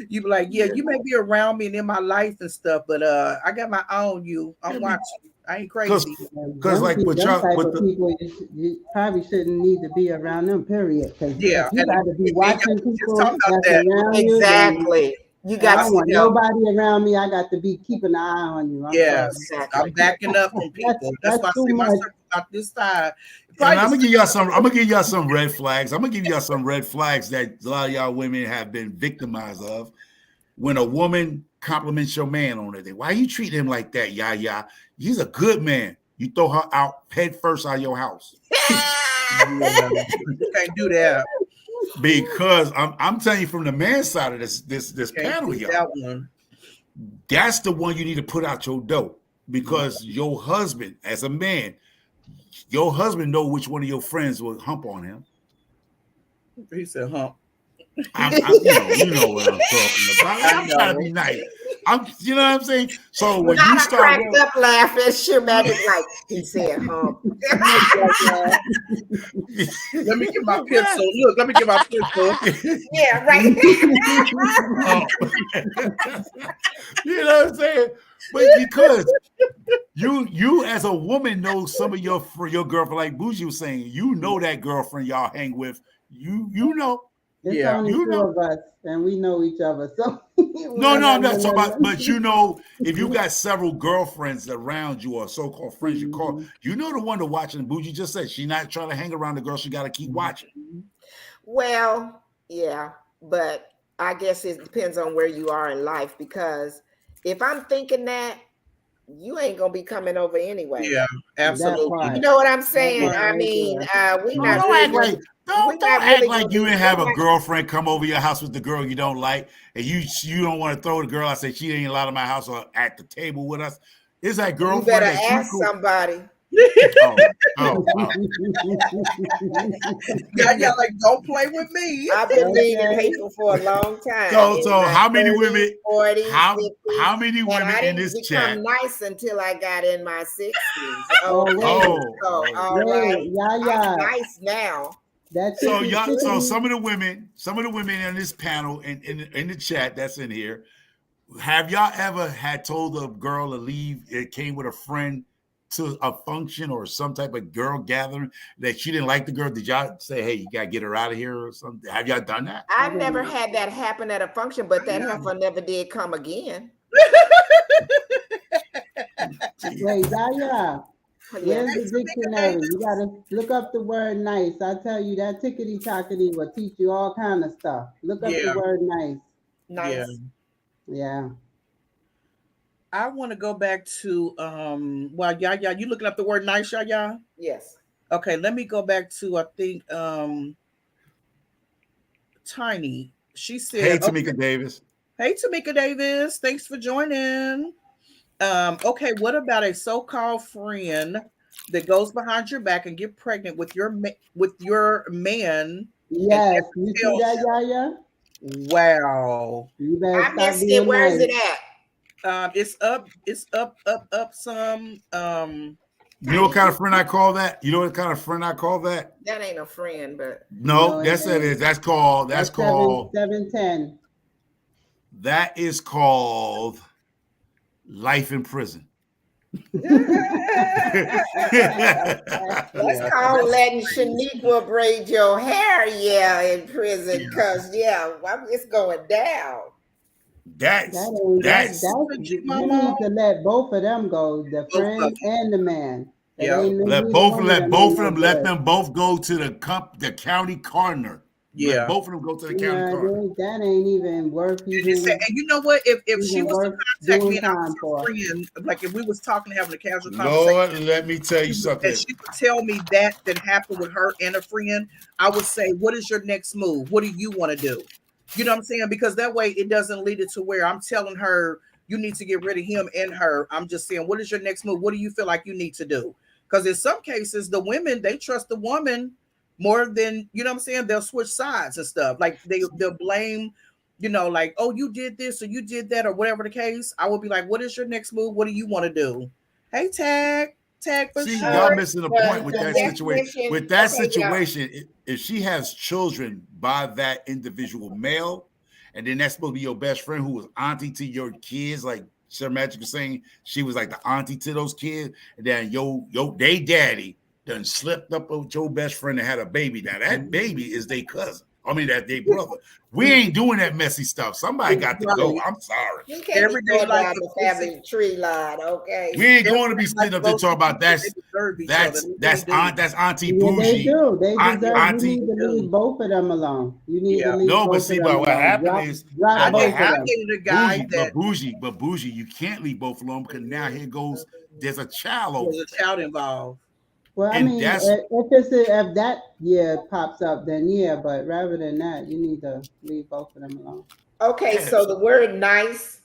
You be like, you may be around me and in my life and stuff, but I got my eye on you. I'm watching. I ain't crazy. Because like with people, you probably shouldn't need to be around them. Period. Because you got to be watching people that's around you. Exactly. You got I don't want nobody around me. I got to be keeping an eye on you. I'm backing up from people. That's why I say my circle out this side. And I'm gonna give y'all some red flags. I'm gonna give y'all some red flags that a lot of y'all women have been victimized of. When a woman compliments your man on it, why you treat him like that? Yeah. He's a good man. You throw her out head first out of your house. You can't do that. Because I'm telling you from the man's side of this panel here, that's the one you need to put out your door. Because your husband, as a man, your husband know which one of your friends will hump on him. He said hump. You know what I'm talking about. I'm trying to be nice. You know what I'm saying? So when you start cracked up laughing, Sheer Magic like he said hump. Let me get my pencil. Look, let me get my pencil. Yeah, right. Oh. You know what I'm saying? But because you as a woman know some of your girlfriend, like Bougie was saying, you know that girlfriend y'all hang with. You know. It's Yeah. only You two know. of us, and we know each other. So No, I'm not talking about. But you know, if you got several girlfriends around you or so-called friends you call, you know the one to watch. And Bougie just said she's not trying to hang around the girl. She got to keep watching. Well, yeah, but I guess it depends on where you are in life, because if I'm thinking that, you ain't gonna be coming over anyway. Yeah, absolutely. You know what I'm saying? part I right mean, we Oh, not don't really act like we're don't not act really like gonna you be didn't have a doing. girlfriend come over your house with the girl you don't like, and you don't want to throw the girl. I say she ain't allowed in my house or at the table with us. Is that You girlfriend better that you ask cool? somebody. Oh. Yeah, like don't play with me. I've been meeting people for a long time. In So my how many 30s, women? 40s, How 50s, many and women I in didn't this become chat? nice until I got in my 60s. Oh, Okay, wait. so all right, Wait, I'm nice now. That So ticket, y'all, so tickety. some of the women in this panel in the chat that's in here, have y'all ever had told a girl to leave? It came with a friend to a function or some type of girl gathering that she didn't like the girl. Did y'all say, "Hey, you gotta get her out of here" or something? Have y'all done that? I've never had that happen at a function, but that heifer never did come again. Wait, Yaya. Where's Yes. the dictionary? You gotta look up the word nice. I tell you that tickety tockety will teach you all kind of stuff. Look up the Yeah, word nice. yeah. Nice. Yeah. I want to go back to well, yeah, you looking up the word nice, yeah. Yes. Okay, let me go back to I think Tiny. She Hey, said, okay, Tamika Davis. hey Tamika Davis, thanks for joining. Okay, what about a so-called friend that goes behind your back and get pregnant with your man and Yes. never You see tells that, you? Yaya? Wow. You better I stop missed it. being Where is nice. it at? It's up some. You know what Tiny, kind of friend I call that? You know what kind of friend I call that? that ain't a friend, but No, No, it that's it is. ain't. That's called. That's 710. That is called life in prison. that's Yeah, called that's letting crazy. Shaniqua braid your hair, yeah, in Yeah. prison. Cause it's going down. that's That ain't that. that's That's But you Mama, need to let both of them go, the both of them. friend and the man. That Yeah, ain't let neither both one of let them both ain't of no them let good. them both go to the county coroner. Let yeah. both of them go to the county Yeah, coroner. that ain't even worth And you know what? If she was to worth contact me doing and I was time her for. friend, like if we was talking, having a casual conversation, Lord, let me tell you and something. she would tell me that happened with her and a friend, I would say, "What is your next move? What do you want to do?" You know what I'm saying? Because that way it doesn't lead it to where I'm telling her you need to get rid of him and her. I'm just saying, what is your next move? What do you feel like you need to do? Because in some cases, the women, they trust the woman more than, you know what I'm saying? They'll switch sides and stuff. Like they'll blame, like, oh, you did this or you did that or whatever the case. I would be like, what is your next move? What do you want to do? Hey, tag for See, Uh, y'all sure. missing the point with the that situation. definition. With that Okay, yeah. situation, if she has children by that individual male, and then that's supposed to be your best friend who was auntie to your kids, like Sir Magic was saying, she was like the auntie to those kids, and then they daddy done slipped up with your best friend and had a baby. Now that baby is their cousin. I mean, that their brother. We ain't doing that messy stuff. Somebody got to go. Right. I'm sorry. We can't be Everyday going life down of the basic. family tree line, okay? We ain't going to be Everyday life sitting up there goes talking to about people. They deserve each other. They really do. that's Auntie Yeah, they Bougie. do. They deserve. You Auntie. need to leave both of them alone. You need to Yeah. leave No, but both of see, them but what alone. happened is Drop I what both of them. dated a guy that Bougie, you can't leave both alone because now here goes there's a child over was a there. child involved. Well, I And mean, that's if that pops up, then yeah. But rather than that, you need to leave both of them alone. Okay, yeah, so the word nice,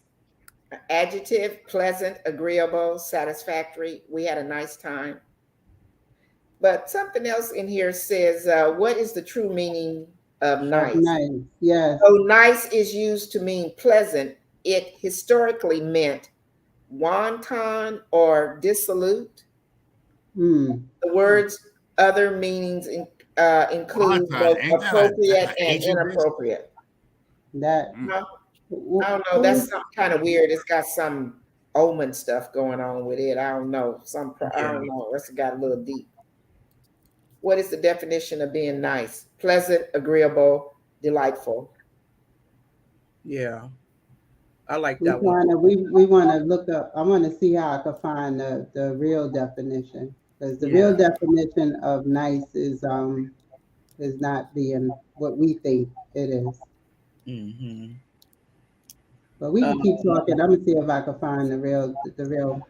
adjective, pleasant, agreeable, satisfactory. We had a nice time. But something else in here says, what is the true meaning of Of nice? nice, yes. So nice is used to mean pleasant. It historically meant wanton or dissolute. Hmm. The words Other meanings include Valentine, both ain't that appropriate an and ancient Greek? inappropriate. That Huh? I don't know. who That's something kind of weird. It's got some omen stuff going on with it. I don't know. I Yeah. don't know. It's got a little deep. What is the definition of being nice? Pleasant, agreeable, delightful. Yeah. I like we that one. trying to we want to look up. I want to see how I can find the real definition, because the Yeah. real definition of nice is not being what we think it is. Mm-hmm. But we can keep Um, talking. I'm gonna see if I can find the real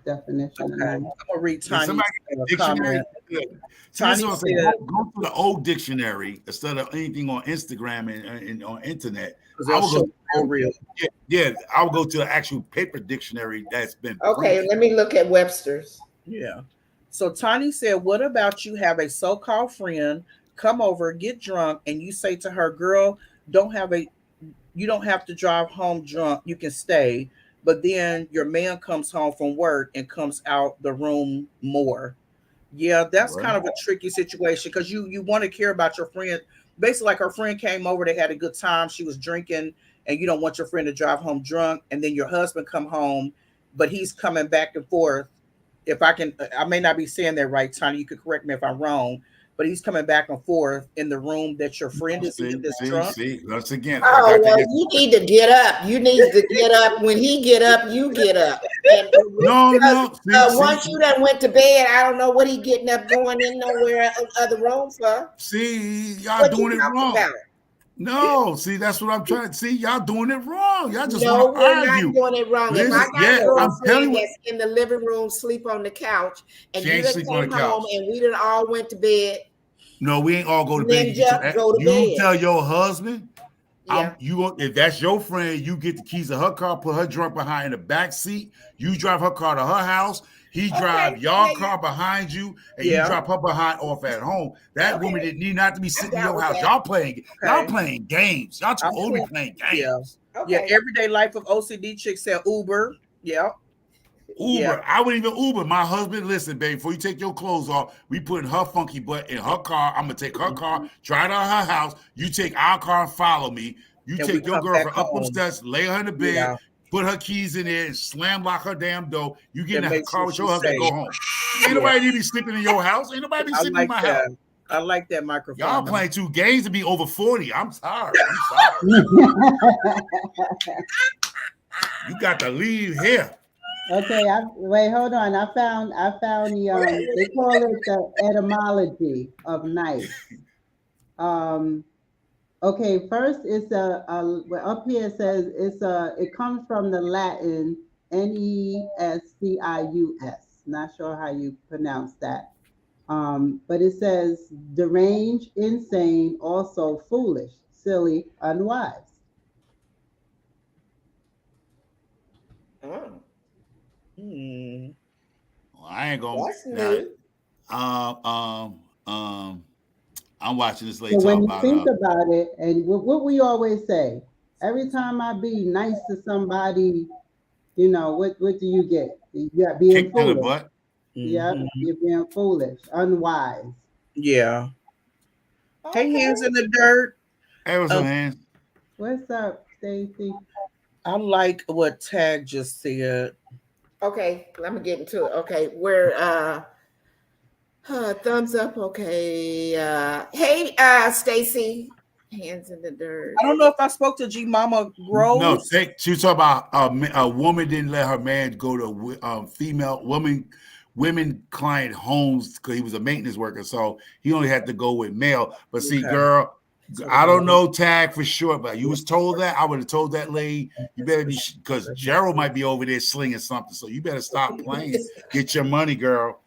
definition of okay. I'm nice. gonna read Did somebody Tiny's get a dictionary? comment. Good. See, this is Tiny what I'm saying. said, Go to the old dictionary instead of anything on Instagram and on internet. because I they'll will go. show real, real. Yeah, I will go to the actual paper dictionary that's been Okay, proven. let me look at Webster's. Yeah. So Tiny said, what about you have a so-called friend come over, get drunk, and you say to her, girl, don't have a you don't have to drive home drunk. You can stay. But then your man comes home from work and comes out the room more. Yeah, that's What? kind of a tricky situation because you want to care about your friend. Basically, like her friend came over, they had a good time. She was drinking, and you don't want your friend to drive home drunk. And then your husband come home, but he's coming back and forth. If I can, I may not be saying that right, Tony. You could correct me if I'm wrong. But he's coming back and forth in the room that your friend is in that's drunk. See. Once again, I Oh got well, to. you need to get up. You need to get up. When he get up, you get up. And No. once you done went to bed, I don't know what he getting up going in nowhere other room for. See, y'all What you doing it talking wrong. about? No, see, that's what I'm trying to see. Y'all doing it wrong. Y'all just want No, to we're not argue. doing it wrong. If I Listen, got a yeah, I'm telling girlfriend you, that's in the living room, sleep on the couch, and she you ain't done sleeping on came the couch. home and we done all went to bed, No, we ain't all go to bed. You get ninja, your. go to You bed. tell your husband, Yeah. if that's your friend, you get the keys of her car, put her drunk behind in the back seat. You drive her car to her house. He drive Okay. your Yeah, car behind you, and you Yeah. drop her behind off at home. That woman okay. didn't need not to be I'm sitting in down your with house. that. Y'all Okay. playing games. Y'all too I'm old to be cool. playing Yeah. games. Yeah. Okay. Everyday life of OCD chick said Uber. Yeah. Yeah. Uber. I wouldn't even Uber. My husband, listen, baby, before you take your clothes off, we putting her funky butt in her car. I'm gonna take her car, drive to her house. You take our car and follow me. You And we take your come back girlfriend up them home. steps, lay her in the bed, Yeah. put her keys in there, and slam lock her damn door. You get in And that make car sure with your she's husband, safe. go home. Ain't Yeah. nobody need to be sleeping in your house. Ain't nobody be I sleeping in like my house. that. I like that Y'all microphone. playing two games to be over 40. I'm sorry. You got to leave here. Okay, wait, hold on. I found they call it the etymology of nice. Um okay, first it's well, up here it says it comes from the Latin nescius. Not sure how you pronounce that. But it says deranged, insane, also foolish, silly, unwise. Oh, Hmm. Well, I ain't gonna that's now. new. Um, um, um, I'm watching this lady So when talk you about think about it, and what we always say, every time I be nice to somebody, what do you get? You're being kicked in the foolish. butt. Yep, Hmm. you're being foolish, unwise. Yeah. Hey, Okay. hands in the dirt. Hey, what's up, Um, man? What's up, Stacy? I like what Tag just said. Okay. Let me get into it. Okay. We're thumbs up. Okay. Hey, Stacy. Hands in the dirt. I don't know if I spoke to G Mama No, Groves. she was talking about a woman didn't let her man go to female women client homes because he was a maintenance worker, so he only had to go with male. But see, Okay. girl, So the I don't male. know Tag for sure, but you was told that. I would have told that lady you better be because Gerald might be over there slinging something, so you better stop playing. Get your money, girl,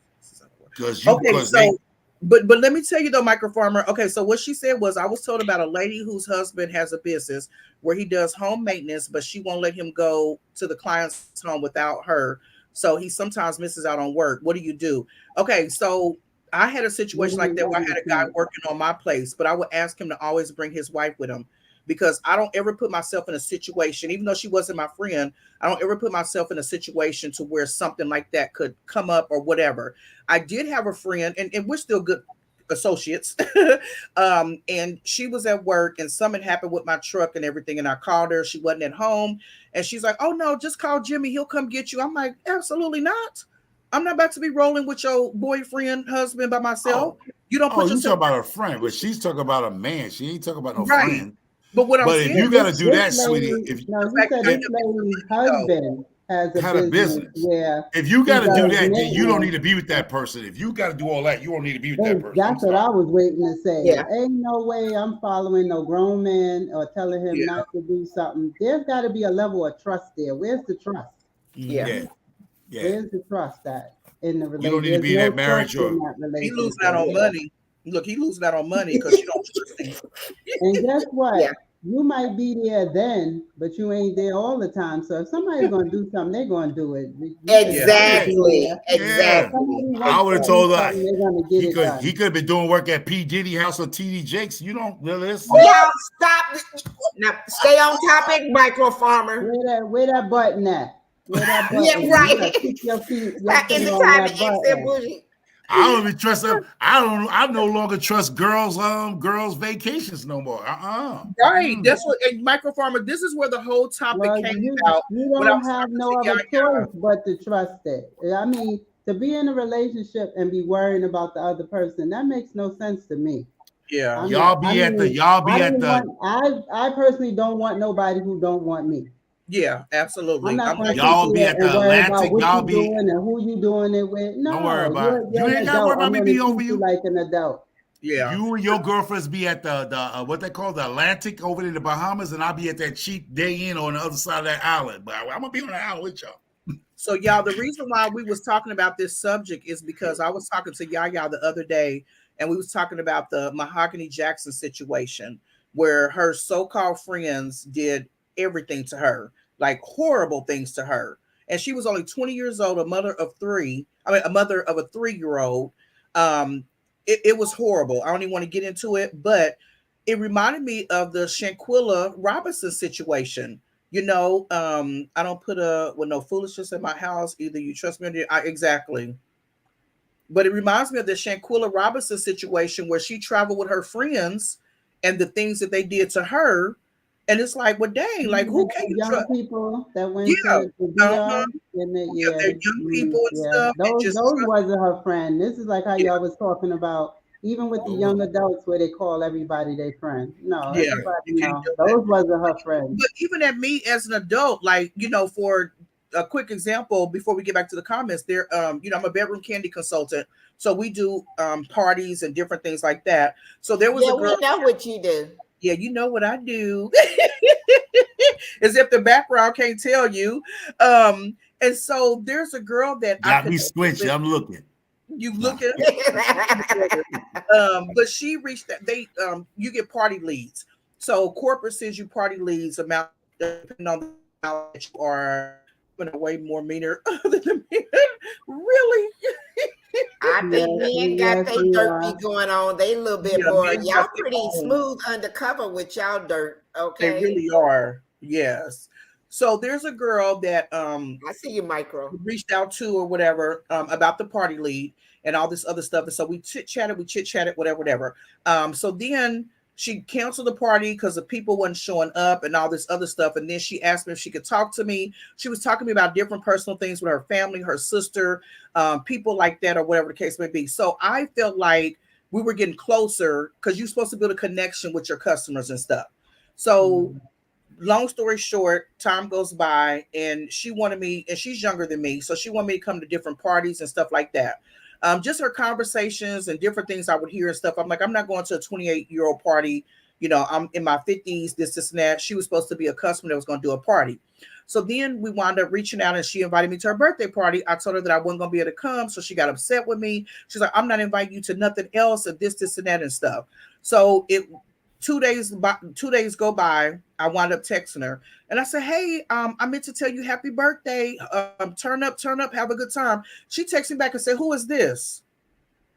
Okay, because they so but let me tell you though, micro farmer. Okay, so what she said was I was told about a lady whose husband has a business where he does home maintenance, but she won't let him go to the client's home without her. So he sometimes misses out on work. What do you do? Okay, so I had a What situation do like you that what where do I had you a guy think? working on my place, but I would ask him to always bring his wife with him because I don't ever put myself in a situation, even though she wasn't my friend, I don't ever put myself in a situation to where something like that could come up or whatever. I did have a friend, and we're still good. associates. And she was at work and something happened with my truck and everything. And I called her. She wasn't at home. And she's like, oh no, just call Jimmy. He'll come get you. I'm like, absolutely not. I'm not about to be rolling with your boyfriend, husband by myself. You don't put you yourself. talk about a friend, but she's talking about a man. She ain't talking about no Right. friend. But what I'm But if saying, you got to do that, This sweetie, lady, if no, the he fact said that this I know, lady's husband has had a business where if you he got to do does that, then you don't maintenance. need to be with that person. If you got to do all that, you don't need to be with that person. That's what I was waiting to say. Yeah. Ain't no way I'm following no grown man or telling him Yeah. not to do something. There's got to be a level of trust there. Where's the trust? Yeah. Yeah. Where's the trust at in the You don't relationship? need to There's be in no that marriage trust or in that he relationship. losing out on money. Look, he losing out on money because she don't trust him. And guess what? Yeah. You might be there then, but you ain't there all the time. So if somebody's gonna do something, they're gonna do it. You can Exactly. try to be there. Exactly. Somebody I wants would to have do told her something, they're gonna get he it could done. he could have been doing work at P. Diddy house or TD Jakes. You don't listen. Y'all stop. Now stay on topic, micro farmer. Where that button at? Where that button? Yeah, You right. gotta keep your feet Is finger it on time that to exit button. bougie? I don't even trust them. I no longer trust girls vacations no more. Right. That's what and microfarmer. This is where the whole topic Well, came you about. When I don't was have talking no to other Yaya. choice but to trust it. I mean, to be in a relationship and be worrying about the other person, that makes no sense to me. Yeah. I Y'all be at the I personally don't want nobody who don't want me. Yeah, absolutely. I'm not I'm gonna like, sit y'all be there at and the worry about Atlantic. what Y'all you be doing and who you doing it with. don't worry No, about it. you're You an ain't gotta worry adult. about I'm me gonna being treat over you you. like an adult. yeah. You and your girlfriends be at the what they call the Atlantic over in the Bahamas, and I'll be at that cheap day in on the other side of that island. But I'm gonna be on the island with y'all. So y'all, the reason why we was talking about this subject is because I was talking to Yaya the other day, and we was talking about the Mahogany Jackson situation where her so-called friends did everything to her, like horrible things to her. And she was only 20 years old, a mother of three. I mean, a mother of a 3-year-old. It was horrible. I don't even want to get into it, but it reminded me of the Shanquilla Robinson situation. I don't put with no foolishness in my house. Either you trust me or you, exactly. But it reminds me of the Shanquilla Robinson situation where she traveled with her friends and the things that they did to her. And it's like, well, dang, like who can you young trust? people that went Yeah, to the VR yeah, they're young people and stuff. And those just wasn't her friend. This is like how y'all was talking about, even with the young adults where they call everybody their friend. No, yeah, everybody you can't do that. those wasn't her friends. But even at me as an adult, like, for a quick example, before we get back to the comments there, I'm a bedroom candy consultant. So we do parties and different things like that. So there was a girl. We know what you do. Yeah, you know what I do. As if the background can't tell you. And so there's a girl that Got me squinching. I'm looking. You look at but she reached that you get party leads. So corporate sends you party leads amount depending on the amount that you are way more meaner than me. Really? I think men got their dirt be going on. They a little bit more. Y'all pretty smooth undercover with y'all dirt. Okay. They really are. Yes. So there's a girl that I see you, Micro, reached out to or whatever about the party lead and all this other stuff. And so we chit chatted, whatever. So then she canceled the party because the people wasn't showing up and all this other stuff. And then she asked me if she could talk to me. She was talking to me about different personal things with her family, her sister, people like that, or whatever the case may be. So I felt like we were getting closer because you're supposed to build a connection with your customers and stuff. So long story short, time goes by and she wanted me, and she's younger than me, so she wanted me to come to different parties and stuff like that. Just her conversations and different things I would hear and stuff. I'm like, I'm not going to a 28-year-old party. I'm in my 50s, this and that. She was supposed to be a customer that was going to do a party. So then we wound up reaching out and she invited me to her birthday party. I told her that I wasn't going to be able to come. So she got upset with me. She's like, I'm not inviting you to nothing else and this and that and stuff. So 2 days go by. I wound up texting her and I said, hey, I meant to tell you happy birthday. Turn up, have a good time. She texted me back and said, who is this?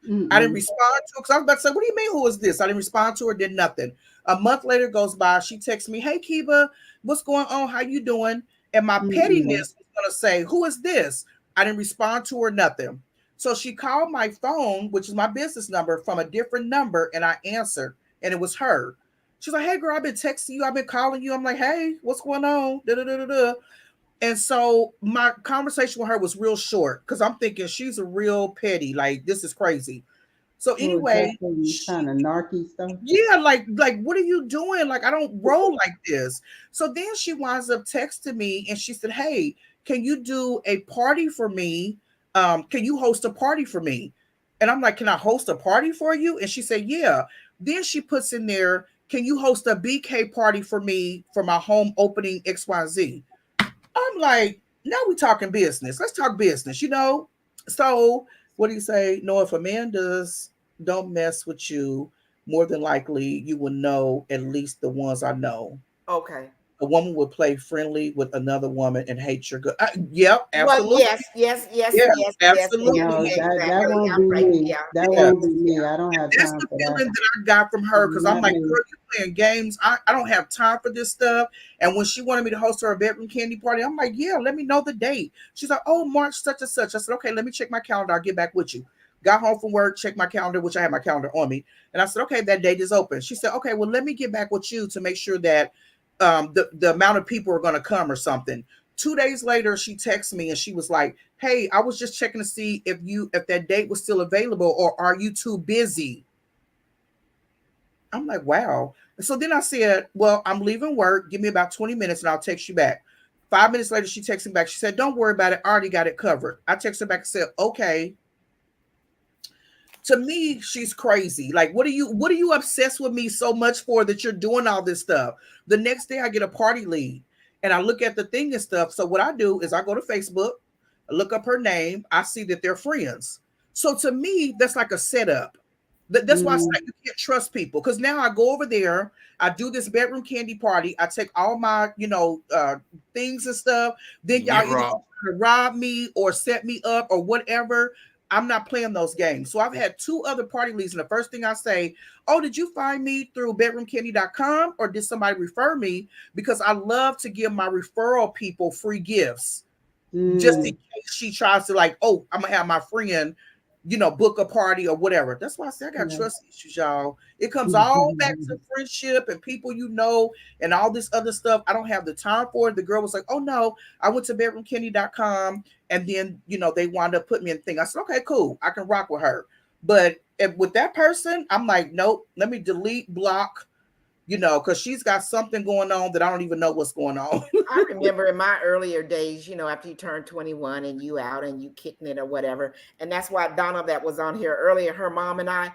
I didn't respond to her because I was about to say, what do you mean, who is this? I didn't respond to her, did nothing. A month later goes by. She texts me, hey, Kiva, what's going on? How you doing? And my pettiness was going to say, who is this? I didn't respond to her, nothing. So she called my phone, which is my business number, from a different number, and I answered, and it was her. She's like, "Hey, girl, I've been texting you. I've been calling you." I'm like, "Hey, what's going on?" Da, da, da, da, da. And so my conversation with her was real short because I'm thinking she's a real petty. Like, this is crazy. So So is that anyway, some kind of narky stuff? yeah, like what are you doing? Like, I don't roll like this. So then she winds up texting me and she said, "Hey, can you do a party for me? Can you host a party for me?" And I'm like, "Can I host a party for you?" And she said, "Yeah." Then she puts in there, "Can you host a BK party for me for my home opening XYZ?" I'm like, now we talking business. Let's talk business, you know? So what do you say? No, if a man does don't mess with you, more than likely you will know at least the ones I know. Okay. A woman would play friendly with another woman and hate your good. Yep, Well, absolutely. yes, yes, yes, Yeah, yes, yes, yes, No, absolutely. that exactly. won't I'm be right. me. Yeah. That Yeah. won't be me. I don't have That's time the for feeling that. that I got from her because I'm Not like, me. girl, you playing games. I don't have time for this stuff. And when she wanted me to host her a bedroom candy party, I'm like, yeah, let me know the date. She's like, oh, March such and such. I said, okay, let me check my calendar. I'll get back with you. Got home from work, checked my calendar, which I had my calendar on me. And I said, okay, that date is open. She said, okay, well, let me get back with you to make sure that the amount of people are going to come or something. 2 days later, she texted me and she was like, hey, I was just checking to see if that date was still available or are you too busy? I'm like, wow. So then I said, well, I'm leaving work. Give me about 20 minutes and I'll text you back. 5 minutes later, she texted me back. She said, don't worry about it. I already got it covered. I texted her back and said, okay. To me, she's crazy. Like, what are you obsessed with me so much for that you're doing all this stuff? The next day I get a party lead and I look at the thing and stuff. So what I do is I go to Facebook, I look up her name, I see that they're friends. So to me, that's like a setup. That's why I say you can't trust people. Because now I go over there, I do this bedroom candy party, I take all my, things and stuff. Then y'all Get either robbed. gonna rob me or set me up or whatever. I'm not playing those games. So I've had 2 other party leads, and the first thing I say, oh, did you find me through bedroomcandy.com or did somebody refer me? Because I love to give my referral people free gifts just in case she tries to like, oh, I'm gonna have my friend, book a party or whatever. That's why I say I got trust issues, y'all. It comes all back to friendship and people and all this other stuff. I don't have the time for it. The girl was like, oh no, I went to bedroomkenny.com and then they wound up putting me in the thing. I said, okay, cool, I can rock with her. But with that person, I'm like, nope, let me delete, block, because she's got something going on that I don't even know what's going on. I remember in my earlier days, after you turn 21 and you out and you kicking it or whatever. And that's why Donna that was on here earlier, her mom and I,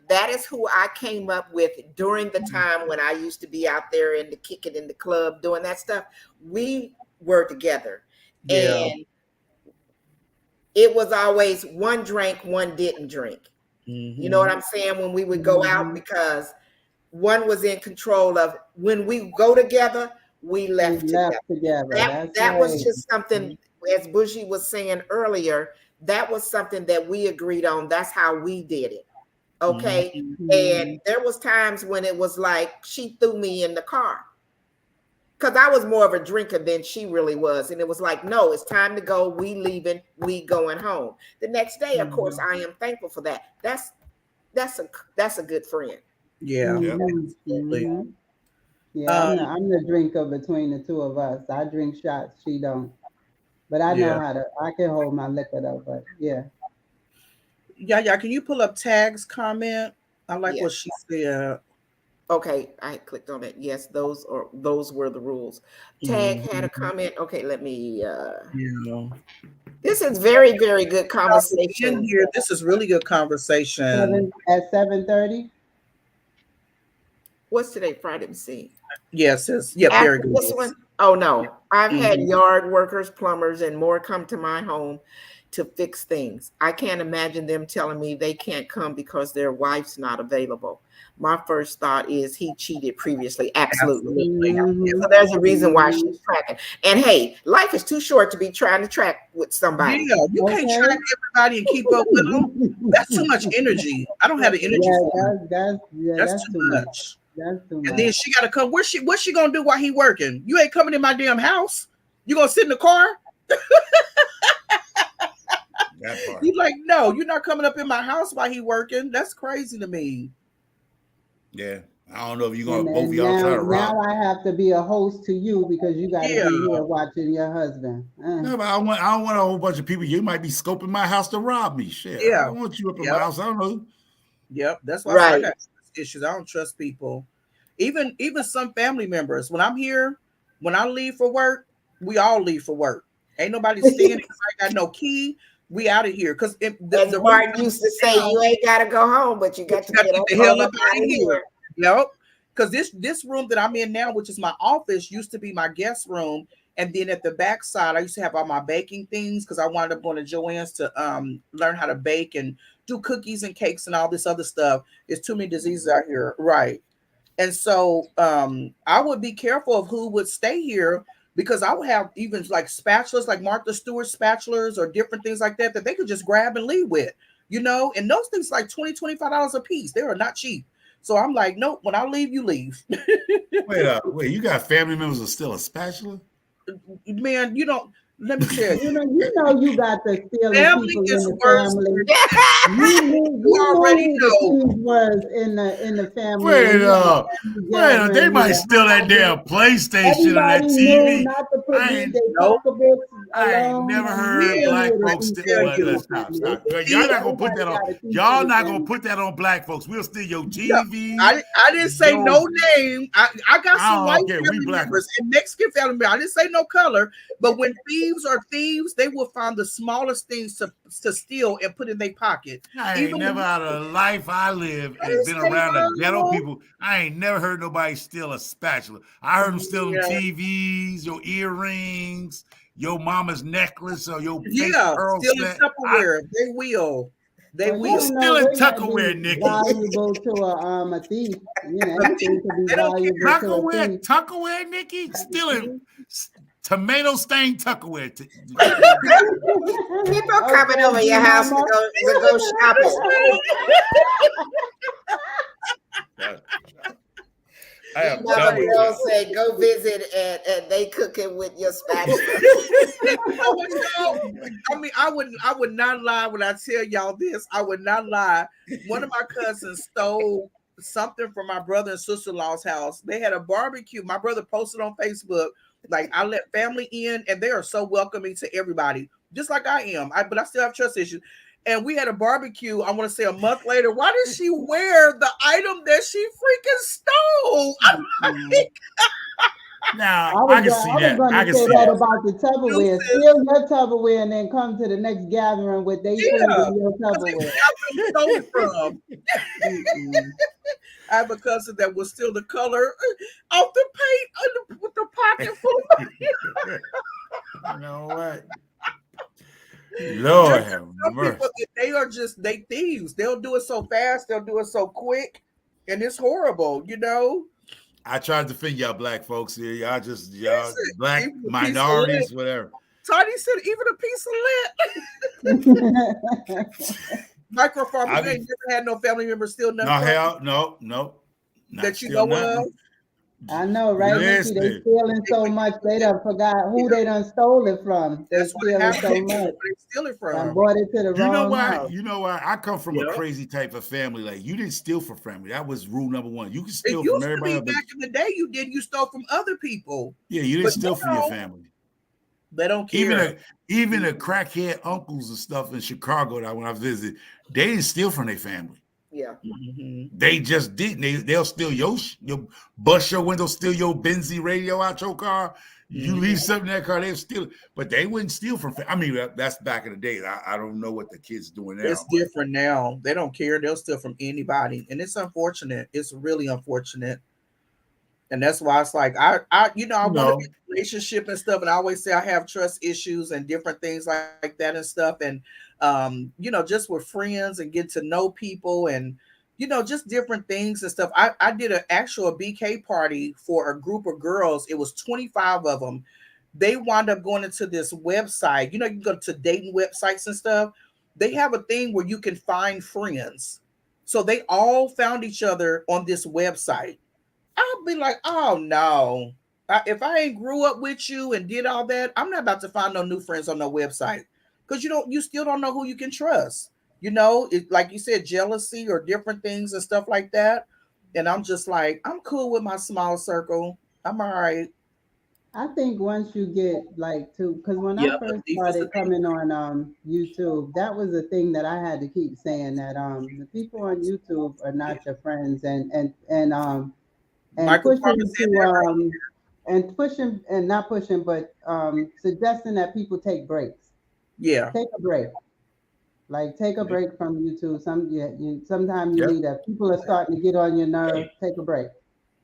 that is who I came up with during the time when I used to be out there in the kicking in the club doing that stuff. We were together. Yeah. And it was always one drank, one didn't drink. Mm-hmm. You know what I'm saying? When we would go out, because one was in control of when we go together, we left together. That was just something, as Bushy was saying earlier, that was something that we agreed on. That's how we did it. Okay. Mm-hmm. And there was times when it was like she threw me in the car because I was more of a drinker than she really was. And it was like, no, it's time to go. We leaving, we going home. The next day, of course, I am thankful for that. That's a good friend. Yeah. Yeah, I'm the drinker between the two of us. I drink shots, she don't. But I know I can hold my liquor though, but yeah. Yeah, can you pull up Tag's comment? I like what she said. Okay, I clicked on it. Yes, those were the rules. Tag had a comment. Okay, let me This is very, very good conversation. Here, this is really good conversation. At 7:30. What's today? Friday. Let me see. Yes, very good. This one? Oh no. I've had yard workers, plumbers, and more come to my home to fix things. I can't imagine them telling me they can't come because their wife's not available. My first thought is he cheated previously. Absolutely. So there's a reason why she's tracking. And hey, life is too short to be trying to track with somebody. Yeah, you can't track everybody and keep up with them. That's too much energy. I don't have the energy for it. That's too much. And then she got to come. What's she gonna do while he working? You ain't coming in my damn house. You gonna sit in the car? That part. He's like, no, you're not coming up in my house while he working. That's crazy to me. Yeah. I don't know if you're And, gonna both of and y'all try now, to rob. now I have to be a host to you because you got to Yeah. be here watching your husband. No, but I don't want a whole bunch of people. You might be scoping my house to rob me. Shit. I Yeah. don't want you up in Yep. my house. I don't know. Yep. That's why I Right. got issues. I don't trust people. Even some family members. When I'm here, when I leave for work, we all leave for work. Ain't nobody staying. Nobody got no key. We out of here. Because As Martin used to say, you ain't got to go home, but you got to get the hell up up out of here. Yep. Because this room that I'm in now, which is my office, used to be my guest room. And then at the back side, I used to have all my baking things because I wound up going to Joanne's to learn how to bake and do cookies and cakes and all this other stuff. There's too many diseases out here. Right. And so I would be careful of who would stay here because I would have even like spatulas, like Martha Stewart spatulas or different things like that they could just grab and leave with, you know, and those things like $20, $25 a piece. They are not cheap. So I'm like, nope, when I leave, you leave. Wait, you got family members who are still a spatula? Man, you don't, let me tell you. You got the stealing Family people is in the worse. family. You already who know. the things was in the family. Wait, they might steal that damn PlayStation or that Everybody knew TV. not to put I their ain't, pocketbooks I ain't alone. never and heard you black knew the folks thief steal. was in the Stop. family. Y'all not gonna put Everybody that on. got a thief in Y'all the not family. gonna put that on black folks. We'll steal your No, TV. I didn't say no name. I got some white family members and Mexican family members. I didn't say no color, but when thieves are thieves, they will find the smallest things to steal and put in their pocket. I ain't never out of the life I live and been around the ghetto people. I ain't never heard nobody steal a spatula. I heard them stealing TVs, your earrings, your mama's necklace, or your fake pearl stealing set. Tupperware. They will. They will. Stealing Tupperware, Nikki. Valuable to a thief. You know, everything could be valuable to a thief. Tupperware, Nikki? Stealing tomato stained Tupperware. People coming over your house to go shopping. Mama girl say go visit and they cooking with your spatula. I mean, I would not lie when I tell y'all this. I would not lie. One of my cousins stole something from my brother and sister-in-law's house. They had a barbecue. My brother posted on Facebook, like, I let family in and they are so welcoming to everybody, just like I am. But I still have trust issues. And we had a barbecue, I want to say a month later. Why did she wear the item that she freaking stole? Now, I can see that. I can see that about the Tupperware. Steal your Tupperware and then come to the next gathering with their food in your Tupperware. Stole it from. I have a cousin that will steal the color off the paint with the pocket full of money. You know what? Lord have mercy. They thieves. They'll do it so fast, they'll do it so quick, and it's horrible, you know. I tried to defend y'all black folks here. Y'all black minorities, whatever. Tony said even a piece of lead. Microphone, you ain't never had no family members steal nothing. No. That you know of. I know, right, Nikki? They stealing so much, they done forgot who they done stole it from. They stealing so much. They steal it from. And bought it to the wrong house. You know why? I come from a crazy type of family. Like, you didn't steal from family. That was rule number one. You can steal from everybody. Back in the day, you did. You stole from other people. Yeah, you didn't steal from your family. They don't care. Even the crackhead uncles and stuff in Chicago that when I visited, they didn't steal from their family. Yeah, they just didn't. They'll steal your bust your window, steal your Benzie radio out your car. You leave something in that car, they'll steal it. But they wouldn't steal from. I mean, that's back in the day. I don't know what the kids doing now. It's different now. They don't care. They'll steal from anybody, and it's unfortunate. It's really unfortunate. And that's why it's like I want to be in a relationship and stuff. And I always say I have trust issues and different things like that and stuff. And just with friends and get to know people and just different things and stuff. I did an actual BK party for a group of girls. It was 25 of them. They wound up going into this website. You can go to dating websites and stuff. They have a thing where you can find friends. So they all found each other on this website. I'll be like, oh no. If I ain't grew up with you and did all that, I'm not about to find no new friends on no website. because you still don't know who you can trust. Like you said, jealousy or different things and stuff like that. And I'm just like, I'm cool with my small circle. I'm all right. I think once you get like to, because when I Yeah, but first deep is the started deep. coming on YouTube, that was the thing that I had to keep saying, that the people on YouTube are not your friends, and Michael Farmer pushing said to that earlier. and pushing and not pushing, but suggesting that people take breaks. Yeah, Take a break. Like take a Yeah. break from YouTube. Sometimes you Yeah. need that. People are starting to get on your nerve. Take a break.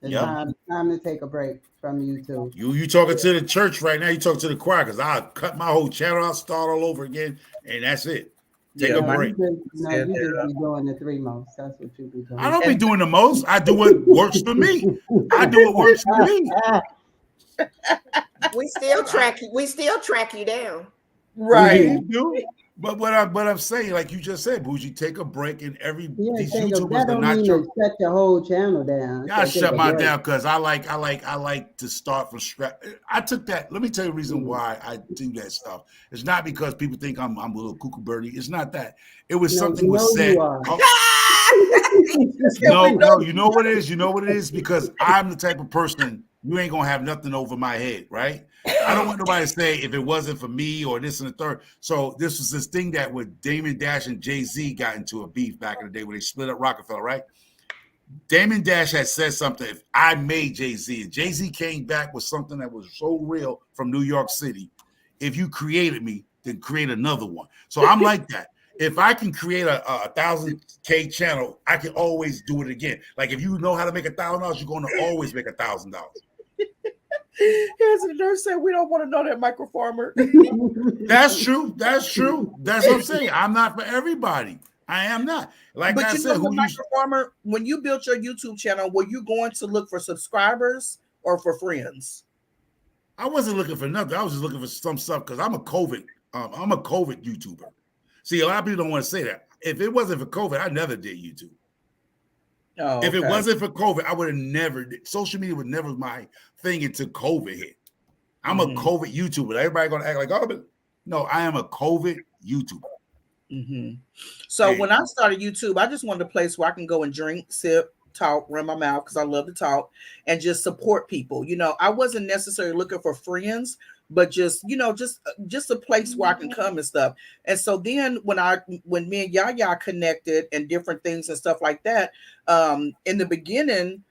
It's Yep. time to take a break from YouTube. You talking to the church right now? You talking to the choir because I'll cut my whole channel out, start all over again, and that's it. Take yeah, a No, Michael break. said you just that. be doing the three most. That's what you be I doing. don't be And doing the most. I do what works for me. I do what works for me. We still track you. We still track you down. Yeah, right. you do. But I'm saying, like you just said, Bougie, take a break, and Yeah, these that YouTubers are don't mean not to your. shut your whole channel down. Yeah, I Say take shut a mine break. down because I like to start from scratch. I took that. Let me tell you the reason Mm. why I do that stuff. It's not because people think I'm a little cuckoo birdie. It's not that. It was No, something you was know you said. are. Oh, And we no, know no, you know what it is? You know what it is? Because I'm the type of person, you ain't gonna have nothing over my head, right? I don't want nobody to say if it wasn't for me or this and the third. So this was this thing that with Damon Dash and Jay-Z got into a beef back in the day when they split up Rockefeller, right? Damon Dash had said something. If I made Jay-Z, Jay-Z came back with something that was so real from New York City. If you created me, then create another one. So I'm like that. If I can create a 1,000K channel, I can always do it again. Like if you know how to make $1,000, you're going to always make $1,000. here's the nurse said we don't want to know that Michael Farmer. That's true. That's true. That's what I'm saying. I'm not for everybody. I am not. Like But I you know said, what, who you Michael Farmer, when you built your YouTube channel, were you going to look for subscribers or for friends? I wasn't looking for nothing. I was just looking for some stuff because I'm a COVID YouTuber. See, a lot of people don't want to say that. If it wasn't for COVID, I never did YouTube. Oh, If it okay. wasn't for COVID, I would have never did. Social media was never my thing until COVID hit. I'm a COVID YouTuber. Everybody gonna act like, oh, but no, I am a COVID YouTuber. So And when I started YouTube, I just wanted a place where I can go and drink, sip, talk, run my mouth because I love to talk and just support people. I wasn't necessarily looking for friends, but just a place where I can come and stuff. And so then when me and Yaya connected and different things and stuff like that, in the beginning,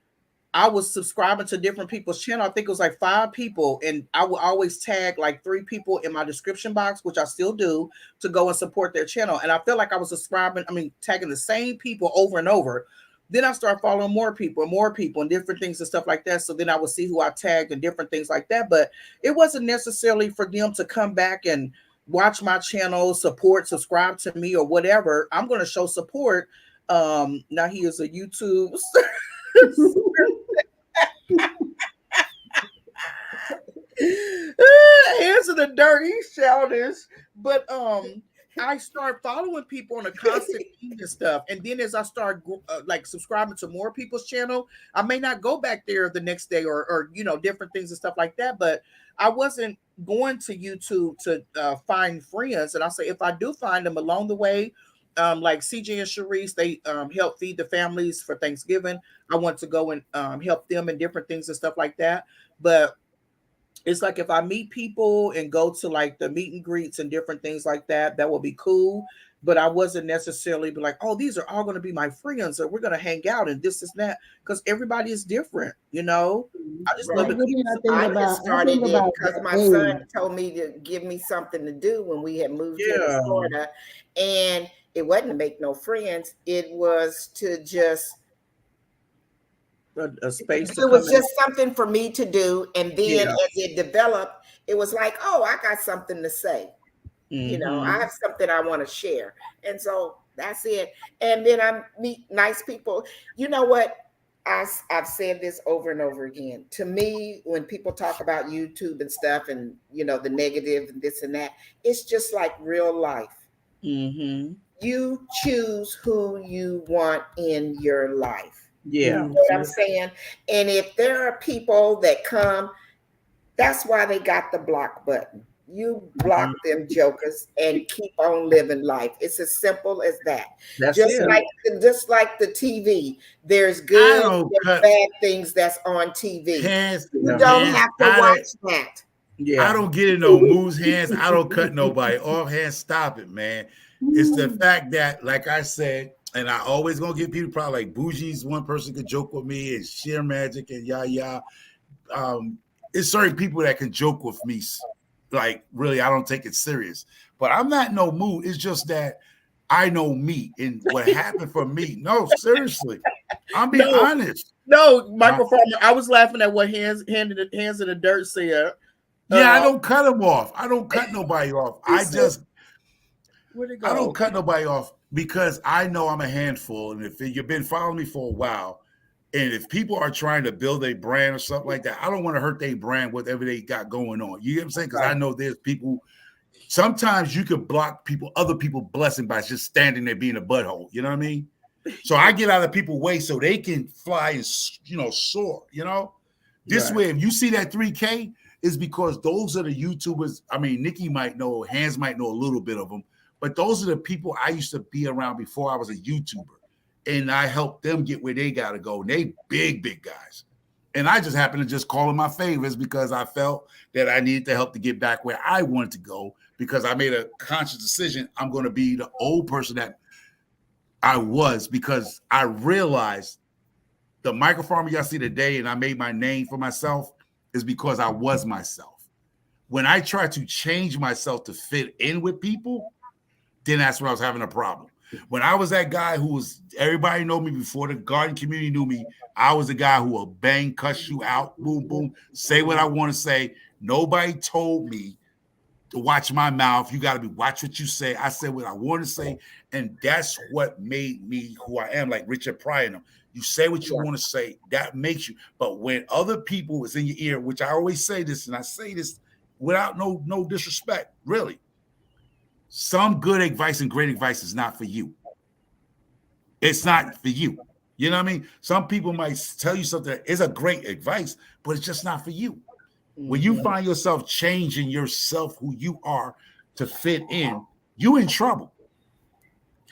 I was subscribing to different people's channel. I think it was like 5 people, and I would always tag like 3 people in my description box, which I still do, to go and support their channel. And I felt like I was tagging the same people over and over. Then I started following more people and different things and stuff like that. So then I would see who I tagged and different things like that. But it wasn't necessarily for them to come back and watch my channel, subscribe to me or whatever. I'm going to show support. Now he is a YouTube answer the dirty childish, but I start following people on a constant and stuff, and then as I start like subscribing to more people's channel, I may not go back there the next day or different things and stuff like that. But I wasn't going to YouTube to find friends, and I say if I do find them along the way. Like CJ and Sharice, they help feed the families for Thanksgiving. I want to go and help them and different things and stuff like that. But it's like if I meet people and go to like the meet and greets and different things like that, that will be cool. But I wasn't necessarily be like, oh, these are all going to be my friends, or we're going to hang out and this is that, because everybody is different. I just love Right. to What do keep. you think I about? just I think started it about because the my son age. told me to give me something to do when we had moved here to Yeah, Florida. And it wasn't to make no friends. It was to just, a space to it come was in. just something for me to do. And then Yeah. as it developed, it was like, oh, I got something to say. I Mm-hmm. have something I want to share. And so that's it. And then I meet nice people. You know what? I've said this over and over again. To me, when people talk about YouTube and stuff and, the negative and this and that, it's just like real life. Mm-hmm. You choose who you want in your life. Yeah. You know what I'm saying? And if there are people that come, that's why they got the block button. You block them jokers and keep on living life. It's as simple as that. That's Just it. like the TV. There's I good don't and cut bad things that's on TV. hands, You Yeah. don't hands have to out of watch that. Yeah. I don't get in no moves, hands. I don't cut nobody off. Hands, stop it, man. It's the fact that, like I said, and I always gonna give people probably like Bougie's one person could joke with me and Sheer Magic and Yaya. It's certain people that can joke with me. Like, really, I don't take it serious. But I'm not in no mood. It's just that I know me and what happened for me. No, seriously. I'm being honest. No, microphone. I was laughing at what hands in the dirt said. Yeah, I don't cut them off. I don't cut nobody off. Where'd it go? I don't cut nobody off because I know I'm a handful. And if you've been following me for a while, and if people are trying to build a brand or something like that, I don't want to hurt their brand, whatever they got going on. You get what I'm saying? Because I know there's people, sometimes you could block people, other people blessing by just standing there being a butthole. You know what I mean? So I get out of people's way so they can fly and, soar, This way, if you see that 3K, is because those are the YouTubers. I mean, Nikki might know, Hands might know a little bit of them, but those are the people I used to be around before I was a YouTuber. And I helped them get where they got to go. And they big guys. And I just happened to just call them my favorites because I felt that I needed to help to get back where I wanted to go because I made a conscious decision. I'm going to be the old person that I was because I realized the microfarmer y'all see today and I made my name for myself is because I was myself. When I tried to change myself to fit in with people, then that's when I was having a problem. When I was that guy who was, everybody know me before the garden community knew me, I was the guy who will bang, cuss you out, boom, boom, say what I want to say. Nobody told me to watch my mouth. You got to watch what you say. I said what I want to say. And that's what made me who I am, like Richard Pryor. You say what you want to say. That makes you. But when other people is in your ear, which I always say this, and I say this without no disrespect, really. Some good advice and great advice is not for you. It's not for you. You know what I mean? Some people might tell you something that is a great advice, but it's just not for you. When you find yourself changing yourself, who you are, to fit in, you in trouble.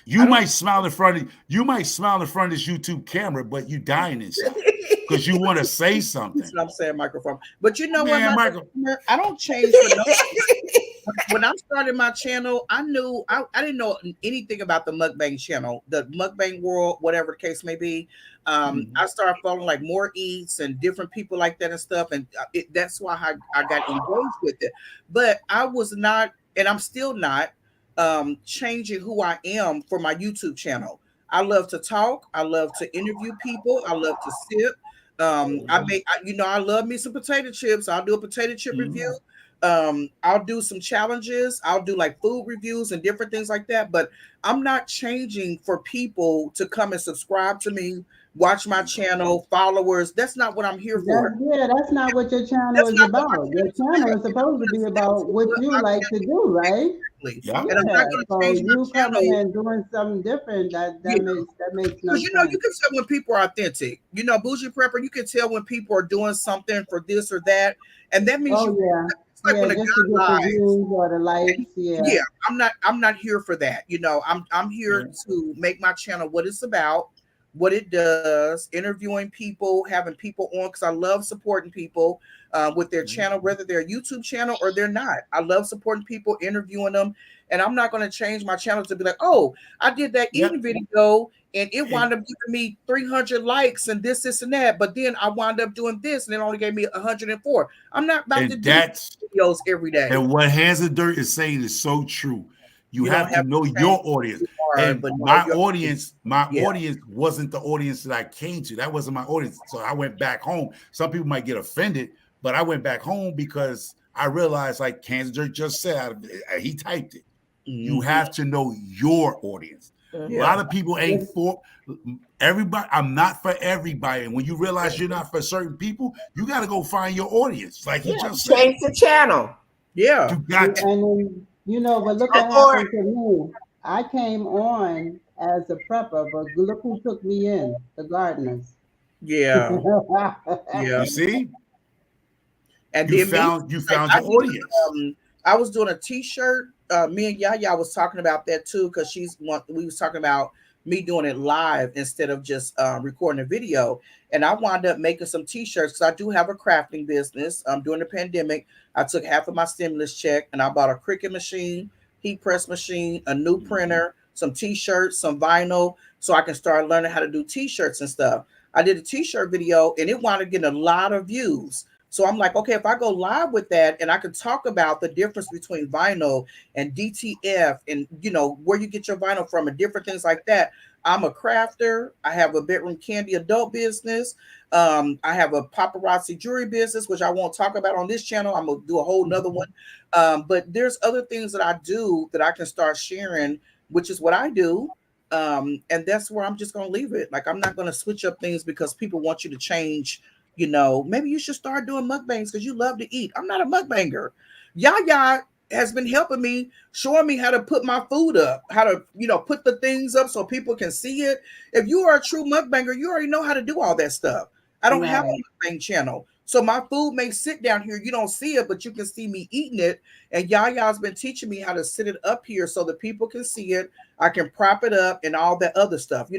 You might smile in front of this YouTube camera, but you dying inside because you want to say something. That's what I'm saying, microphone. But you know what, I don't change for nothing. When I started my channel, I didn't know anything about the mukbang channel, the mukbang world, whatever the case may be. I started following like more eats and different people like that and stuff, and that's why I got engaged with it. But I was not, and I'm still not, changing who I am for my YouTube channel. I love to talk. I love to interview people. I love to sip. I love me some potato chips. I'll do a potato chip review. I'll do some challenges. I'll do like food reviews and different things like that. But I'm not changing for people to come and subscribe to me, watch my channel, followers. That's not what I'm here for. That's not what your channel is about. Your channel is supposed to be about what you like to do, right? Yeah. And I'm not going to change you my channel. coming and doing something different, that makes no sense. You can tell when people are authentic. Bougie Prepper, you can tell when people are doing something for this or that. And that means like when just to get the views or the likes. Yeah, I'm not here for that. I'm here to make my channel what it's about, what it does, interviewing people, having people on, because I love supporting people with their channel, whether they're a YouTube channel or they're not. I love supporting people, interviewing them, and I'm not going to change my channel to be like, oh, I did that eating video and it wound up giving me 300 likes and this and that, but then I wound up doing this and it only gave me 104. I'm not about to do videos every day. And what Hands of Dirt is saying is so true. You have to know your audience. And my audience wasn't the audience that I came to. That wasn't my audience. So I went back home. Some people might get offended, but I went back home because I realized, like Hands of Dirt just said, he typed it. You have to know your audience. A lot of people ain't for everybody. I'm not for everybody. And when you realize you're not for certain people, you got to go find your audience. Like he just said. Change the channel. Yeah. You got to. And but look what happened to me. I came on as a prepper, but look who took me in, the gardeners. Yeah. You see? And you found your audience. I was doing a t-shirt. Me and Yaya was talking about that too, because we was talking about me doing it live instead of just recording a video. And I wound up making some t-shirts because I do have a crafting business. During the pandemic, I took half of my stimulus check and I bought a Cricut machine, heat press machine, a new printer, some t-shirts, some vinyl, so I can start learning how to do t-shirts and stuff. I did a t-shirt video and it wound up getting a lot of views. So I'm like, okay, if I go live with that and I can talk about the difference between vinyl and DTF and, where you get your vinyl from and different things like that. I'm a crafter. I have a bedroom candy adult business. I have a paparazzi jewelry business, which I won't talk about on this channel. I'm going to do a whole nother one. But there's other things that I do that I can start sharing, which is what I do. And that's where I'm just going to leave it. Like, I'm not going to switch up things because people want you to change. Maybe you should start doing mukbangs because you love to eat. I'm not a mukbanger. Yaya has been helping me, showing me how to put my food up, how to, put the things up so people can see it. If you are a true mukbanger, you already know how to do all that stuff. I don't have a mukbang channel. So my food may sit down here. You don't see it, but you can see me eating it. And Yaya's been teaching me how to sit it up here so that people can see it. I can prop it up and all that other stuff,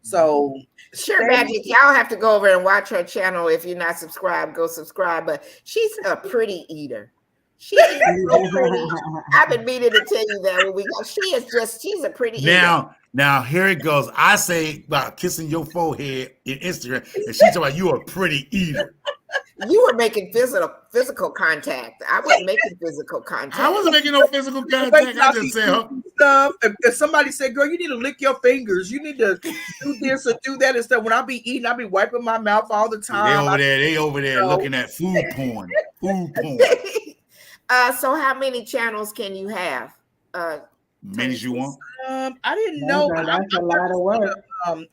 So Sure, Magic, y'all have to go over and watch her channel. If you're not subscribed, go subscribe. But she's a pretty eater. She is so pretty. I've been meaning to tell you that when we go. She's a pretty eater. Now here it goes. I say about kissing your forehead in Instagram, and she's talking about you a pretty eater. You were making physical contact. I wasn't making physical contact. I wasn't making no physical contact. I just said stuff. If somebody said, "Girl, you need to lick your fingers. You need to do this or do that and stuff." When I be eating, I be wiping my mouth all the time. They over there looking at food porn. Food porn. So how many channels can you have? Many as you want. I didn't know. That's a lot of work.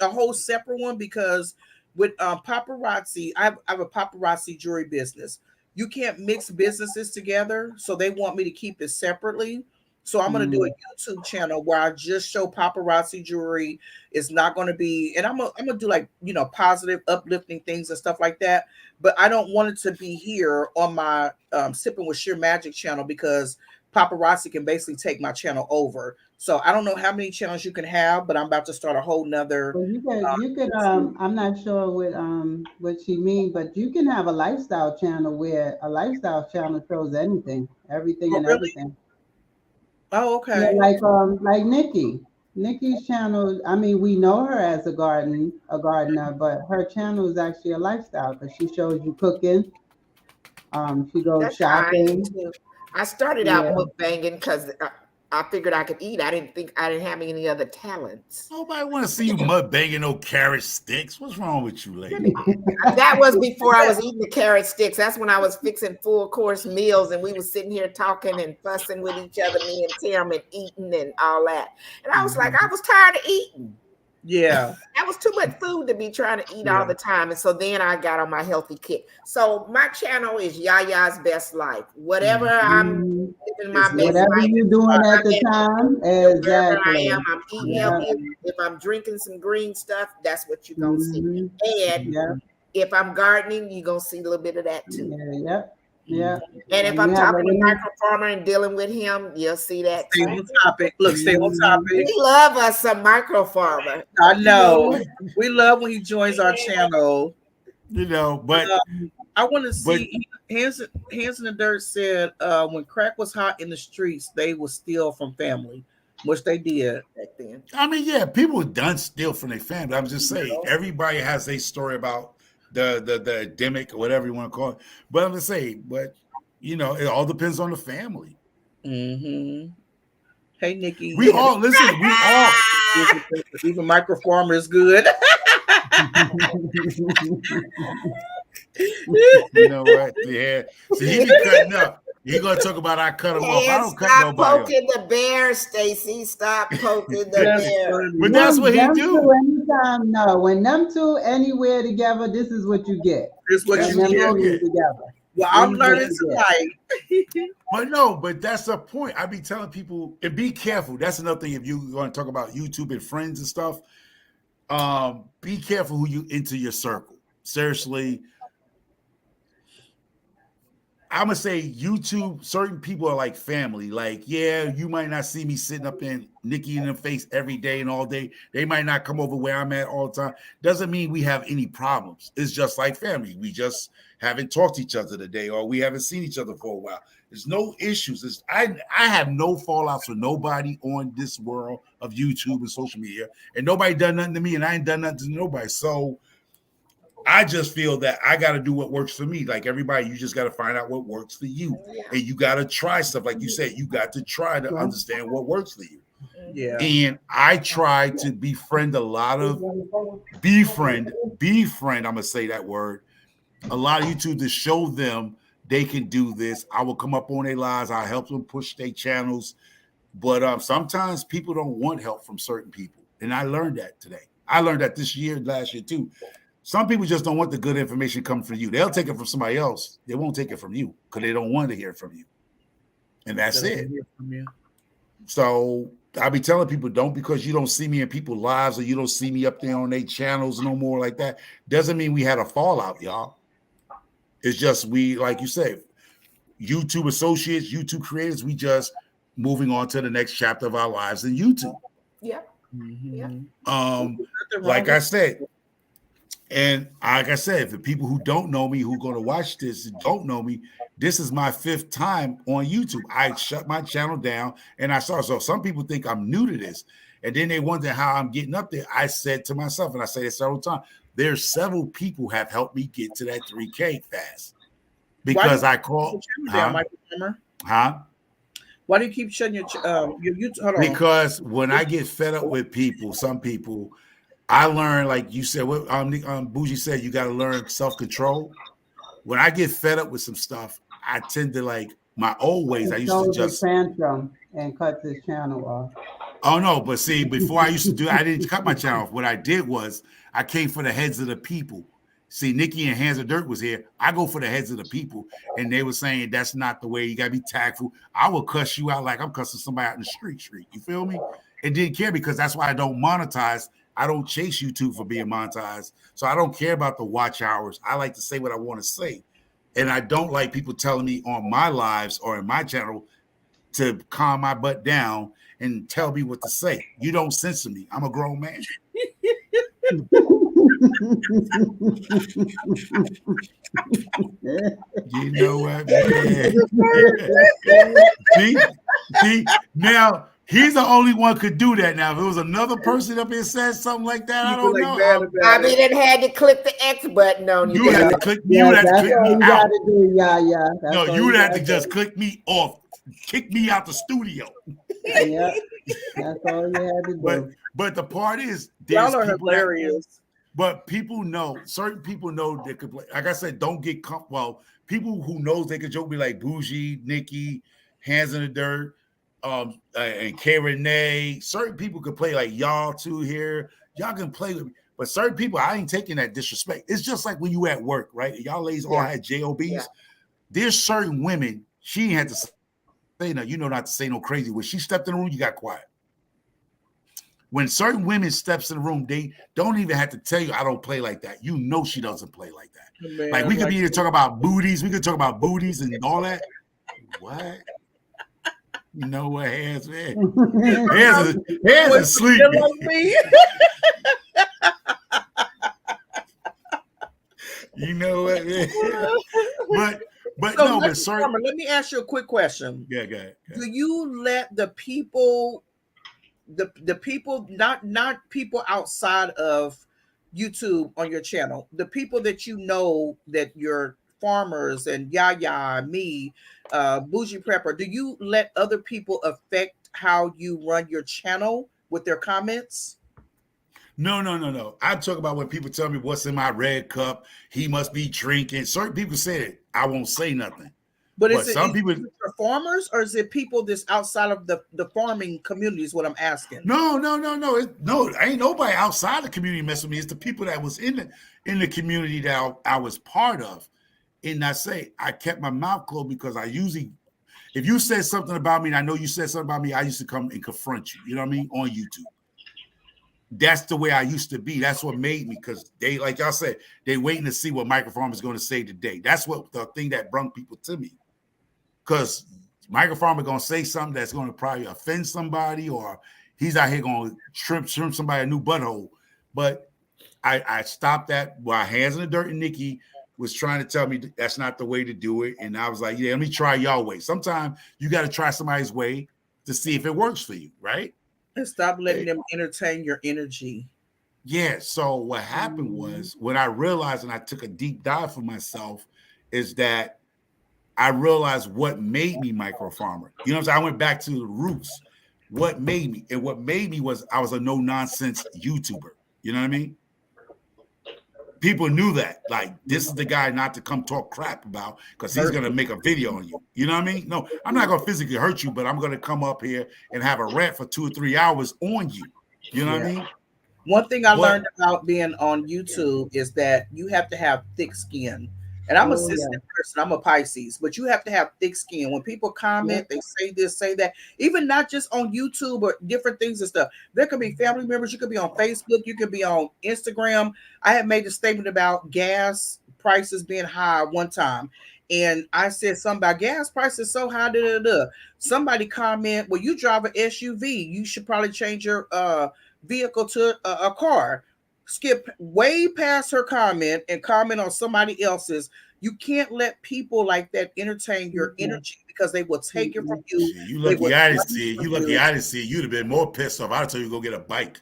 A whole separate one because with paparazzi, I have a paparazzi jewelry business. You can't mix businesses together, so they want me to keep it separately. So I'm going to do a YouTube channel where I just show paparazzi jewelry. It's not going to be, and I'm gonna do like, positive, uplifting things and stuff like that. But I don't want it to be here on my Sippin with Sheer Magic channel because paparazzi can basically take my channel over. So I don't know how many channels you can have, but I'm about to start a whole nother. Well, you could. I'm not sure what she means, but you can have a lifestyle channel where a lifestyle channel shows anything, everything, and everything. Oh, okay. Yeah, like Nikki. Nikki's channel. I mean, we know her as a gardener, but her channel is actually a lifestyle because she shows you cooking. She goes shopping. I started out mukbanging because I figured I could eat. I didn't have any other talents. Nobody want to see you mukbanging no carrot sticks. What's wrong with you, lady? That was before I was eating the carrot sticks. That's when I was fixing full course meals and we were sitting here talking and fussing with each other, me and Tim, and eating and all that. And I was like, I was tired of eating. Yeah. That was too much food to be trying to eat all the time. And so then I got on my healthy kick. So my channel is Yaya's Best Life. Whatever I'm living my best whatever life. You're doing at the time. Exactly. I am. I'm eating healthy. If I'm drinking some green stuff, that's what you're going to see. And if I'm gardening, you're going to see a little bit of that too. Yeah. And if I'm talking to Micro Farmer and dealing with him, you'll see that. Stay on topic. Look, stay on topic. We love us some Micro Farmer. I know. We love when he joins our channel. But I want to see. Hands in the Dirt said when crack was hot in the streets, they would steal from family, which they did back then. I mean, people done steal from their family. I'm just saying, everybody has a story about the epidemic or whatever you want to call it. But I'm just saying, it all depends on the family. Mm-hmm. Hey, Nikki. We all even Micro Farmer is good. You know what? Yeah. See, he be cutting up. He gonna talk about I cut him off. I don't cut nobody. Stop poking the bear, Stacy. Stop poking the bear. But that's what he do. When them two anywhere together, this is what you get. This is what you get together. Well, I'm learning tonight. But that's the point. I be telling people, and be careful. That's another thing. If you're going to talk about YouTube and friends and stuff, be careful who you into your circle. Seriously. I'm gonna say YouTube, certain people are like family. Like, yeah, you might not see me sitting up in Nikki in the face every day and all day. They might not come over where I'm at all the time. Doesn't mean we have any problems. It's just like family. We just haven't talked to each other today, or we haven't seen each other for a while. There's no issues. I have no fallouts with nobody on this world of YouTube and social media, and nobody done nothing to me, and I ain't done nothing to nobody. So I just feel that I got to do what works for me. Like everybody, you just got to find out what works for you. And you got to try stuff. Like you said, you got to try to understand what works for you. Yeah. And I try to befriend a lot of, befriend, I'm going to say that word, a lot of YouTube to show them they can do this. I will come up on their lives. I help them push their channels. But sometimes people don't want help from certain people. And I learned that today. I learned that this year, last year too. Some people just don't want the good information coming from you. They'll take it from somebody else. They won't take it from you because they don't want to hear from you. And that's it. So I be telling people, don't, because you don't see me in people's lives or you don't see me up there on their channels no more like that, doesn't mean we had a fallout, y'all. It's just we, like you say, YouTube associates, YouTube creators, we just moving on to the next chapter of our lives in YouTube. Yeah. Like I said, and like I said, for people who don't know me, who are going to watch this, don't know me, this is my 5th time on YouTube. I shut my channel down and I saw. So some people think I'm new to this. And then they wonder how I'm getting up there. I said to myself, and I say this several times, there's several people who have helped me get to that 3K fast. Because I called. Why do you keep shutting your YouTube? Hold on. Because when I get fed up with people, some people, I learn, like you said, what Bougie said, you got to learn self-control. When I get fed up with some stuff, I tend to, like my old ways. I used to just tantrum and cut this channel off. Oh no, but see, before I used to do it, I didn't cut my channel off. What I did was I came for the heads of the people. See, Nikki and Hands of Dirt was here. I go for the heads of the people, and they were saying that's not the way. You gotta be tactful. I will cuss you out like I'm cussing somebody out in the street. You feel me? And didn't care, because that's why I don't monetize. I don't chase YouTube for being monetized. So I don't care about the watch hours. I like to say what I want to say. And I don't like people telling me on my lives or in my channel to calm my butt down and tell me what to say. You don't censor me. I'm a grown man. You know what? See, now he's the only one could do that. Now, if it was another person up here said something like that, I don't know. I mean, it had to click the X button on you. You had to click me out. No, you would have to just click me off, kick me out the studio. Yeah, that's all you had to do. But the part is, y'all are hilarious. But people know, certain people know they could play. Like I said, don't get comfortable. Well, people who knows they could joke, be like Bougie, Nikki, Hands in the Dirt, and K Renee. Certain people could play like y'all two here. Y'all can play with me. But certain people, I ain't taking that disrespect. It's just like when you at work, right? Y'all ladies all had JOBs. Yeah. There's certain women, she ain't had to say no, you know not to say no crazy. When she stepped in the room, you got quiet. When certain women steps in the room, they don't even have to tell you, I don't play like that. You know she doesn't play like that. Man, like we could be here talking about booties. We could talk about booties and all that. What? You know what, Hands, man? Hands is asleep. You know what, man? But so no, but certain. Let me ask you a quick question. Yeah, go ahead. Do you let the people, the people, not people outside of YouTube on your channel, the people that you know, that your farmers and Yaya, me, Bougie Prepper, do you let other people affect how you run your channel with their comments? No. I talk about when people tell me what's in my red cup. He must be drinking. Certain people say it. I won't say nothing. But is it people farmers, or is it people that's outside of the farming community is what I'm asking? No. Ain't nobody outside the community mess with me. It's the people that was in the community that I was part of. And I say I kept my mouth closed because I usually, if you said something about me and I know you said something about me, I used to come and confront you. You know what I mean? On YouTube. That's the way I used to be. That's what made me, because they, like y'all said, they waiting to see what microfarm is going to say today. That's what the thing that brought people to me. because Michael Farmer gonna say something that's gonna probably offend somebody, or he's out here gonna trim somebody a new butthole. But I stopped that while hands in the dirt, and Nikki was trying to tell me that's not the way to do it. And I was like, yeah, let me try y'all way. Sometimes you got to try somebody's way to see if it works for you, right? And stop letting them entertain your energy. Yeah. So what happened was, when I realized, and I took a deep dive for myself, is that I realized what made me Micro Farmer. You know what I'm saying? I went back to the roots. What made me? And what made me was I was a no-nonsense YouTuber. You know what I mean? People knew that. Like, this is the guy not to come talk crap about, because he's going to make a video on you. You know what I mean? No, I'm not going to physically hurt you, but I'm going to come up here and have a rant for 2 or 3 hours on you. You know what I mean? One thing I learned about being on YouTube is that you have to have thick skin. And I'm a sensitive person. I'm a Pisces, but you have to have thick skin. When people comment, they say this, say that, even not just on YouTube or different things and stuff. There could be family members. You could be on Facebook. You could be on Instagram. I had made a statement about gas prices being high one time. And I said something about gas prices so high. Somebody comment, well, you drive an SUV. You should probably change your vehicle to a car. Skip way past her comment and comment on somebody else's. You can't let people like that entertain your energy, because they will take it from you. You lucky I didn't see it. You lucky I didn't see it.'d have been more pissed off. I'd tell you to go get a bike.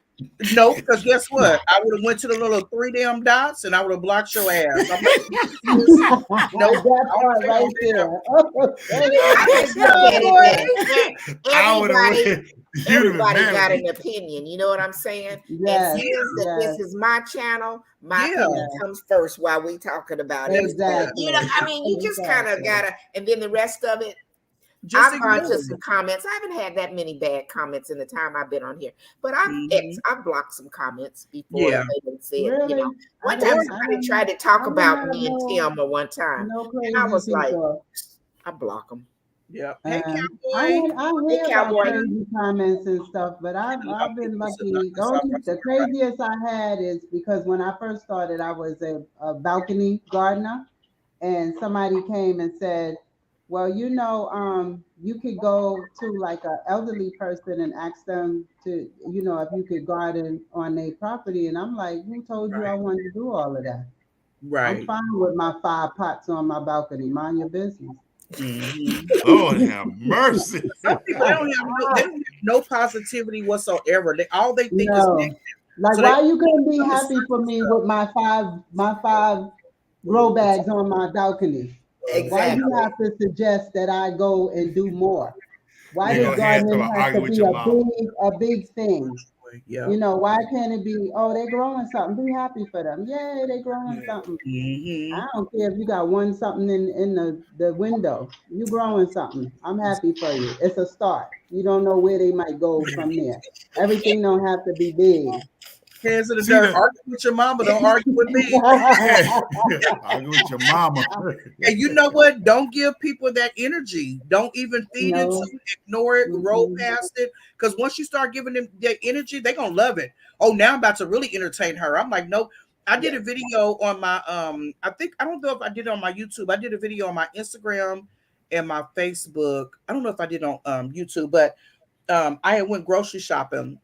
No, because guess what? I would have went to the little 3 damn dots and I would have blocked your ass. I'm like, no, that part right there. Everybody got an opinion. You know what I'm saying? Yes, and since this is my channel, my opinion comes first while we talking about it. Exactly. You know, I mean, you just kind of gotta, and then the rest of it. I've gone to some comments. I haven't had that many bad comments in the time I've been on here, but I've blocked some comments before they said, you know. One time somebody tried to talk about me and Tim at one time, and I was like, I block them. Yeah. Hey, I hear about crazy comments and stuff, but I've been lucky. The craziest I had is because when I first started, I was a balcony gardener, and somebody came and said, well, you know, you could go to like an elderly person and ask them to, you know, if you could garden on their property. And I'm like, who told you I wanted to do all of that? Right. I'm fine with my 5 pots on my balcony. Mind your business. Lord have mercy. Some people, they don't have no positivity whatsoever. All they think is negative. Like, so why you couldn't be happy for me with my five grow bags on my balcony? Exactly. Why do you have to suggest that I go and do more? Why does gardening have to be a big thing? Yeah. You know, why can't it be, oh, they're growing something, be happy for them. Yay, they're growing something. I don't care if you got something in the window. You growing something. I'm happy for you. It's a start. You don't know where they might go from there. Everything don't have to be big. Hands in the dirt. Argue with your mama. Don't argue with me. Argue with your mama. And you know what? Don't give people that energy. Don't even feed it to it. Ignore it. Roll past it. Because once you start giving them that energy, they're going to love it. Oh, now I'm about to really entertain her. I'm like, no. I did a video on my, I don't know if I did it on my YouTube. I did a video on my Instagram and my Facebook. I don't know if I did on YouTube, but I had went grocery shopping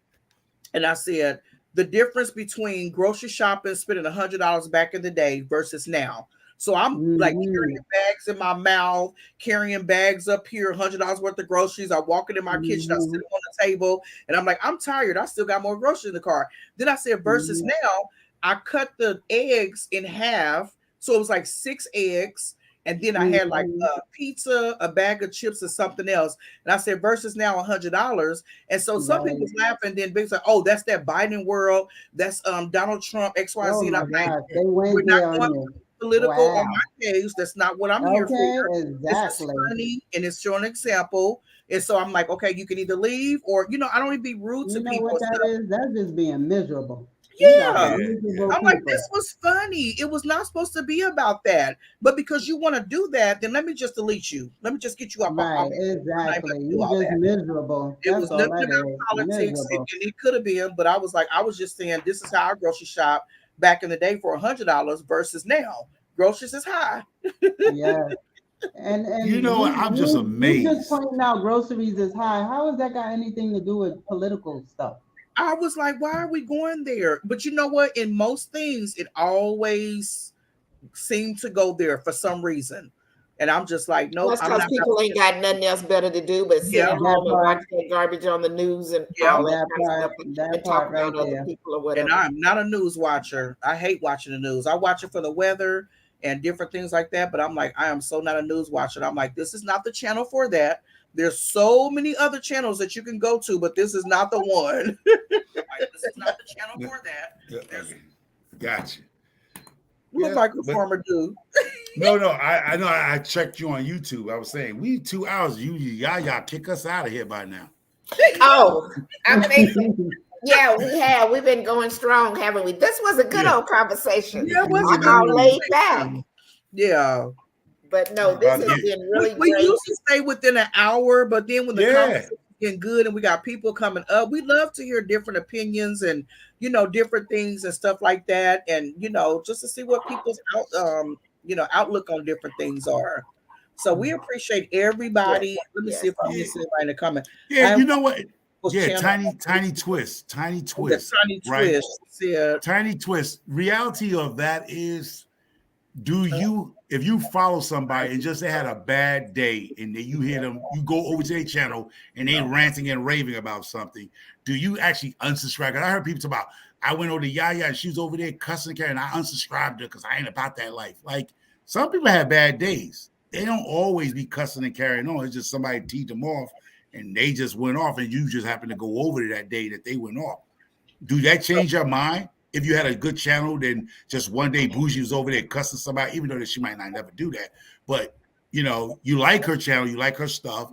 and I said, the difference between grocery shopping, spending $100 back in the day versus now. So I'm like carrying bags in my mouth, carrying bags up here, $100 worth of groceries. I'm walking in my kitchen, I sit on the table, and I'm like, I'm tired. I still got more groceries in the car. Then I said, versus now, I cut the eggs in half. So it was like 6 eggs. And then I had like a pizza, a bag of chips, and something else. And I said, versus now $100. And so some people was laughing. Then Big said, "Oh, that's that Biden world. That's Donald Trump, XYZ." Oh and I'm like, we're not going political on my page. That's not what I'm here for. Exactly. It's funny and it's showing an example. And so I'm like, okay, you can either leave or, you know, I don't even be rude to people. You know what that is? That's just being miserable. Yeah. I'm like, this was funny. It was not supposed to be about that. But because you want to do that, then let me just delete you. Let me just get you off. Right, exactly. You're just miserable. It was nothing about politics. And it could have been, but I was just saying, this is how I grocery shop back in the day for $100 versus now. Groceries is high. Yeah. And You know what? I'm just you just amazed. pointing out groceries is high. How has that got anything to do with political stuff? I was like, why are we going there? But you know what? In most things, it always seemed to go there for some reason. And I'm just like, nope, That's I'm because not. people ain't got nothing else better to do but sit Yeah, at That home and watch part, that garbage on the news and yeah. all that kind of stuff that and talk part right about other there. people or And whatever. I'm not a news watcher. I hate watching the news. I watch it for the weather and different things like that. But I'm like, I am so not a news watcher. And I'm like, this is not the channel for that. There's so many other channels that you can go to, but this is not the one. Like, this is not the channel for that. Yeah, okay. Gotcha. Look Yeah, like a but farmer dude. no, I know. I checked you on YouTube. I was saying we 2 hours. Y'all kick us out of here by now. Oh, I think yeah, we have. We've been going strong, haven't we? This was a good Yeah. old conversation. Yeah, it was a good All laid back. conversation. Yeah. But no, this has been really We great. used to stay within an hour, but then when the Yeah. conversation getting good and we got people coming up, we love to hear different opinions and different things and stuff like that, and just to see what people's outlook on different things are. So we appreciate everybody. Let me see if I miss anybody in the comment. Yeah, you know what? Yeah, channel- tiny twist, the tiny right? twist. Yeah. Tiny twist. Reality of that is, if you follow somebody and just they had a bad day and then you hear them, you go over to their channel and they ranting and raving about something, do you actually unsubscribe? Because I heard people talk about, I went over to Yaya and she was over there cussing and I unsubscribed her because I ain't about that life. Like, some people have bad days. They don't always be cussing and carrying on. It's just somebody teed them off and they just went off and you just happened to go over to that day that they went off. Do that change your mind? If you had a good channel, then just one day Bougie was over there cussing somebody, even though that she might not never do that. But, you like her channel, you like her stuff,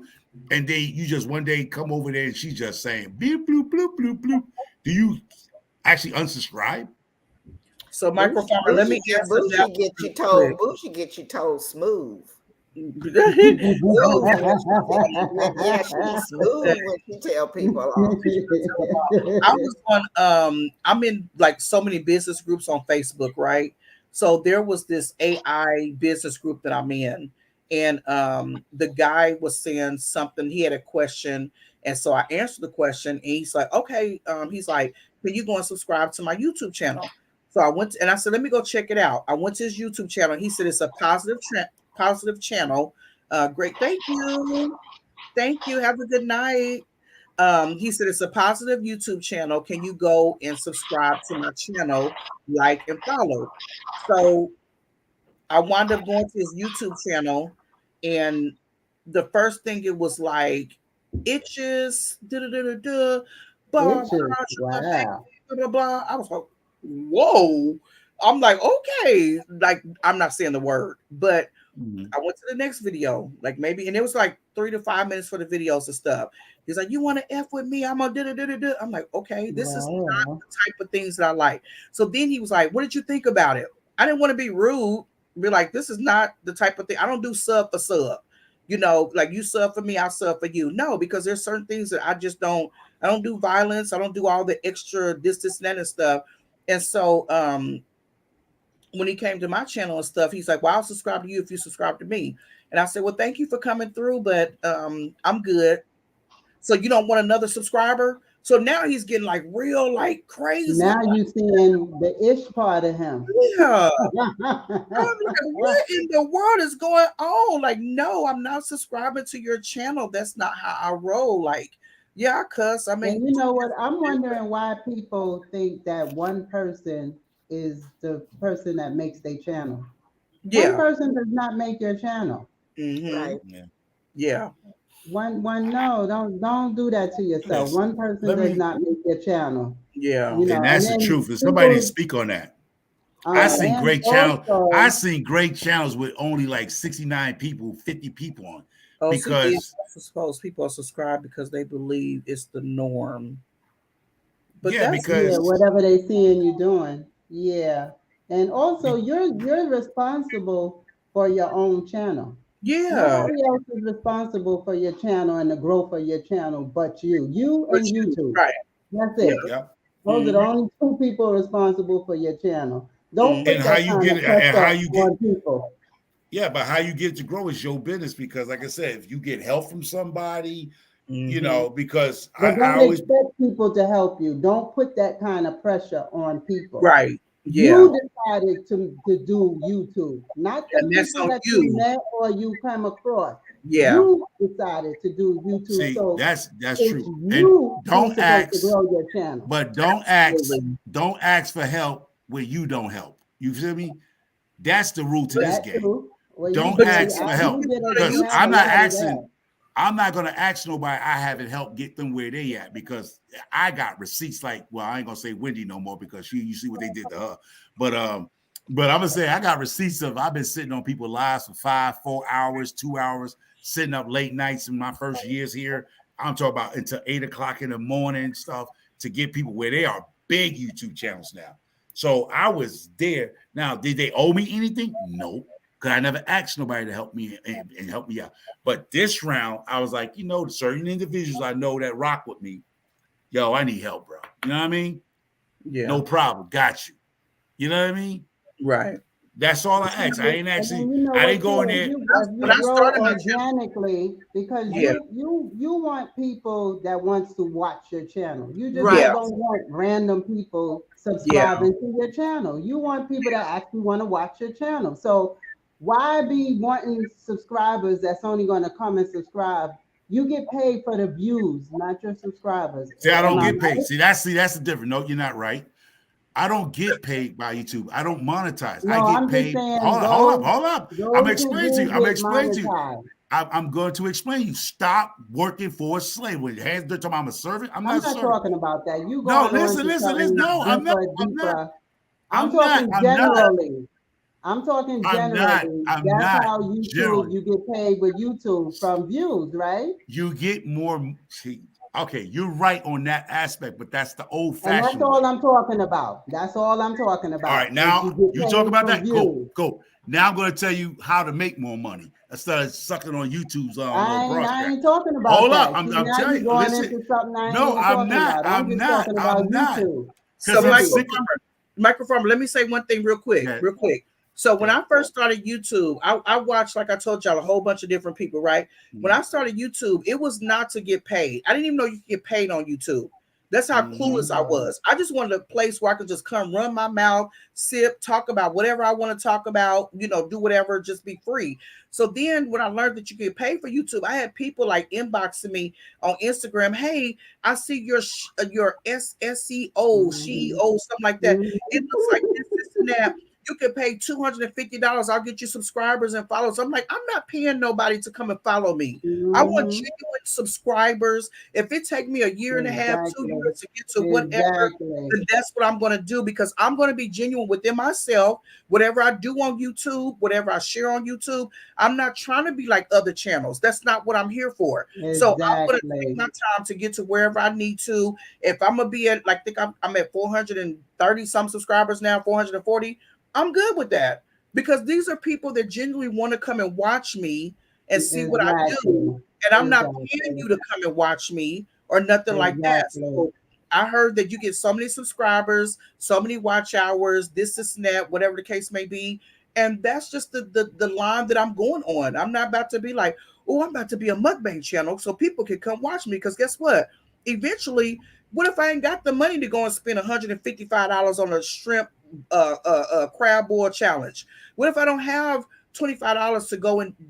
and then you just one day come over there and she's just saying, bloop, bloop, bloop, bloop, bloop. Do you actually unsubscribe? So, Microfarmer, let me answer that. Bougie get you told smooth. Yeah, she's smooth when she tell people off. I was on I'm in like so many business groups on Facebook, right? So there was this AI business group that I'm in, and the guy was saying something, he had a question, and so I answered the question, and he's like, okay, he's like, can you go and subscribe to my YouTube channel? So I went and I said, let me go check it out. I went to his YouTube channel. He said it's a positive channel. Great. Thank you. Have a good night. He said it's a positive YouTube channel. Can you go and subscribe to my channel, like and follow? So I wound up going to his YouTube channel, and the first thing it was like itches, blah, Wow. blah, blah. I was like, whoa. I'm like, okay, like I'm not saying the word, but I went to the next video, like maybe, and it was like 3 to 5 minutes for the videos and stuff. He's like, you want to F with me? I'm gonna do. I'm like, okay, this is not the type of things that I like. So then he was like, what did you think about it? I didn't want to be rude, be like, this is not the type of thing. I don't do sub for sub. Like you sub for me, I'll sub for you. No, because there's certain things that I don't do violence. I don't do all the extra this, and that and stuff. And so when he came to my channel and stuff, he's like, well, I'll subscribe to you if you subscribe to me. And I said, well, thank you for coming through, but I'm good. So you don't want another subscriber? So now he's getting like real, like crazy. Now you seeing the ish part of him. Yeah. I'm like, what in the world is going on? Like, no, I'm not subscribing to your channel. That's not how I roll. Like, yeah, I cuss. I mean, and you know what? I'm wondering why people think that one person is the person that makes their channel. Yeah. One person does not make your channel. Mm-hmm. Right. Yeah. No, don't do that to yourself. Yes. One person does not make your channel. Yeah. And that's the truth. And somebody didn't speak on that. I seen great channels. I seen great channels with only like 69 people, 50 people on. Because I suppose people are subscribed because they believe it's the norm. But whatever they seeing you doing. Yeah. And also you're responsible for your own channel. Yeah. Nobody else is responsible for your channel and the growth of your channel but you. You and YouTube. Right. That's it. Yeah. Those are the only two people responsible for your channel. Don't put and how you get it and how you get people. Yeah, but how you get to grow is your business, because like I said, if you get help from somebody, you know, because But I don't always expect people to help you. Don't put that kind of pressure on people. Right. Yeah. You decided to do YouTube, not the And that's people on that you you. met or you come across. Yeah. You decided to do YouTube, see so that's it's true. And you who's supposed to grow your channel. but Absolutely. don't ask for help when you don't help. You feel me? That's the rule to But this That game. too. Well, you Don't but get, you ask get for you you help, get get on a, a because you have a YouTube lot of channel. that. I'm not gonna ask nobody I haven't helped get them where they at, because I got receipts like, well, I ain't gonna say Wendy no more because you see what they did to her. But I'm gonna say I got receipts of I've been sitting on people's lives for 5, 4 hours, 2 hours, sitting up late nights in my first years here. I'm talking about until 8 o'clock in the morning and stuff to get people where they are big YouTube channels now. So I was there. Now, did they owe me anything? No, because I never asked nobody to help me and help me out. But this round, I was like, you know, certain individuals I know that rock with me, yo, I need help, bro. You know what I mean? Yeah. No problem. Got you. You know what I mean? Right. That's all I asked. I ain't And actually, then you know I what didn't go in too, there. if When you I grow started my channel, organically, because yeah, you want people that wants to watch your channel. You just yeah, Right. don't want random people yeah, subscribing to your channel. You want people that actually want to watch your channel. So why be wanting subscribers that's only going to come and subscribe? You get paid for the views, not your subscribers. See, I Am don't I get paid. right? See, that's the difference. No, you're not right. I don't get paid by YouTube. I don't monetize. I No, get I'm just paid. saying Hold up. I'm those who explaining to you. do I'm get explaining to you. monetized. I'm going to explain you. Stop working for a slave. When your hands they're talking about I'm a servant, I'm I'm not a not servant. talking about that. You No, going on listen, to listen, listen. something No, I'm not. deeper, I'm not. deeper. I'm I'm not. talking I'm not. generally. I'm talking I'm not. generally. I'm That's not. how YouTube, Generally, you get paid with YouTube from views, right? you get more. See, okay, you're right on that aspect, but that's the And that's old-fashioned all way. I'm talking about. That's all I'm talking All right, about. Is you now get you talk paid about from that. Go, views. go. Now I'm going to tell you how to make more money instead of sucking on YouTube's I broadcast. ain't talking about Hold up, that. See, I'm now telling you're you. going Listen, into something I no, ain't I'm talking not. about. I'm I'm just not. talking about I'm not. YouTube. So Because I'm Period. sick of. microfarmer, let me say one thing real quick, Okay. real quick. So when Okay. I first started YouTube, I watched, like I told y'all, a whole bunch of different people, right? When I started YouTube, it was not to get paid. I didn't even know you could get paid on YouTube. That's how clueless I was. I just wanted a place where I could just come run my mouth, sip, talk about whatever I want to talk about, you know, do whatever, just be free. So then when I learned that you could pay for YouTube, I had people like inboxing me on Instagram, hey, I see your SEO, CEO, something like that. It looks like this and that. You can pay $250. I'll get you subscribers and followers. I'm like, I'm not paying nobody to come and follow me. I want genuine subscribers. If it take me a year and a half, 2 years to get to whatever, then that's what I'm going to do, because I'm going to be genuine within myself. Whatever I do on YouTube, whatever I share on YouTube, I'm not trying to be like other channels. That's not what I'm here for. So I'm going to take my time to get to wherever I need to. If I'm going to be at, like, I think I'm at 430 some subscribers now, 440. I'm good with that, because these are people that genuinely want to come and watch me and see what I do. And I'm not paying you to come and watch me or nothing like that. So I heard that you get so many subscribers, so many watch hours, this, and that, whatever the case may be. And that's just the line that I'm going on. I'm not about to be like, oh, I'm about to be a mukbang channel so people can come watch me. Because guess what? Eventually, what if I ain't got the money to go and spend $155 on a shrimp crab boil challenge? What if I don't have $25 to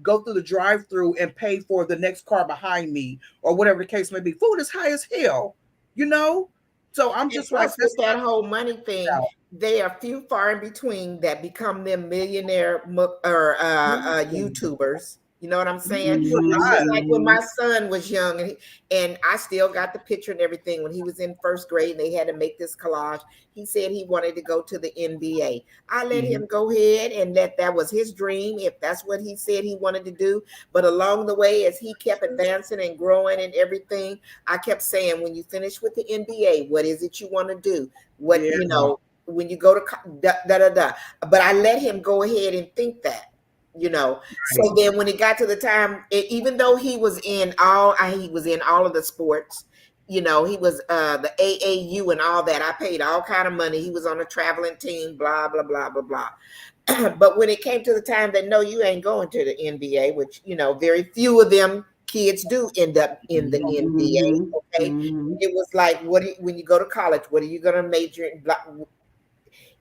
go through the drive-through and pay for the next car behind me, or whatever the case may be? Food is high as hell, you know. So I'm just like, with that whole money thing, they are few far in between that become them millionaire or YouTubers. You know what I'm saying? It's just like when my son was young, and I still got the picture and everything when he was in first grade, and they had to make this collage. He said he wanted to go to the NBA. I let him go ahead, and that was his dream, if that's what he said he wanted to do. But along the way, as he kept advancing and growing and everything, I kept saying, when you finish with the NBA, what is it you want to do? What, you know, when you go to da. But I let him go ahead and think that. You know, so then when it got to the time, even though he was in all of the sports, you know, he was the AAU and all that. I paid all kind of money. He was on a traveling team, blah blah blah blah blah. But when it came to the time that no, you ain't going to the NBA, which very few of them kids do end up in the NBA. Okay, it was like, when you go to college, what are you going to major in?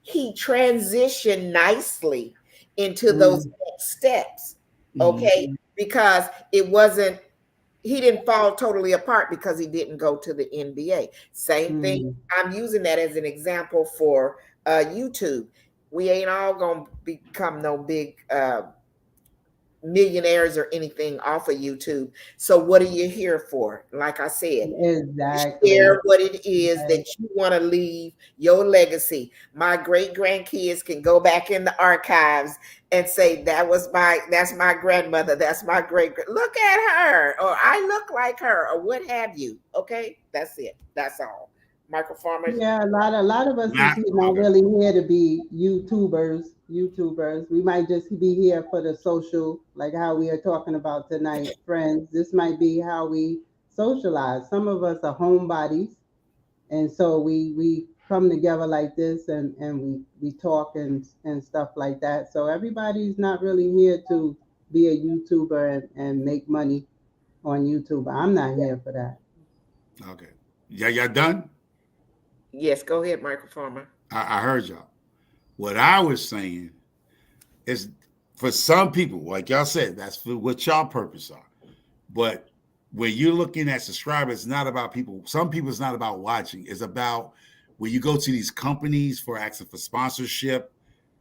He transitioned nicely into those next steps. Okay, because he didn't fall totally apart because he didn't go to the NBA. Same thing. I'm using that as an example for YouTube. We ain't all gonna become no big millionaires or anything off of YouTube. So what are you here for? Like I said, exactly. share what it is that you want to leave your legacy. My great grandkids can go back in the archives and say that's my grandmother, that's my great, look at her, or I look like her, or what have you. Okay, that's it. That's all. Michael Farmer. Yeah, a lot of us is not really here to be YouTubers. We might just be here for the social, like how we are talking about tonight, friends. This might be how we socialize. Some of us are homebodies, and so we come together like this, and we talk and stuff like that. So everybody's not really here to be a YouTuber and make money on YouTube. I'm not here for that. Okay. Yeah, y'all done? Yes, go ahead, Michael Farmer. I heard y'all. What I was saying is, for some people, like y'all said, that's for what y'all purpose are. But when you're looking at subscribers, it's not about people. Some people, it's not about watching. It's about when you go to these companies for asking for sponsorship,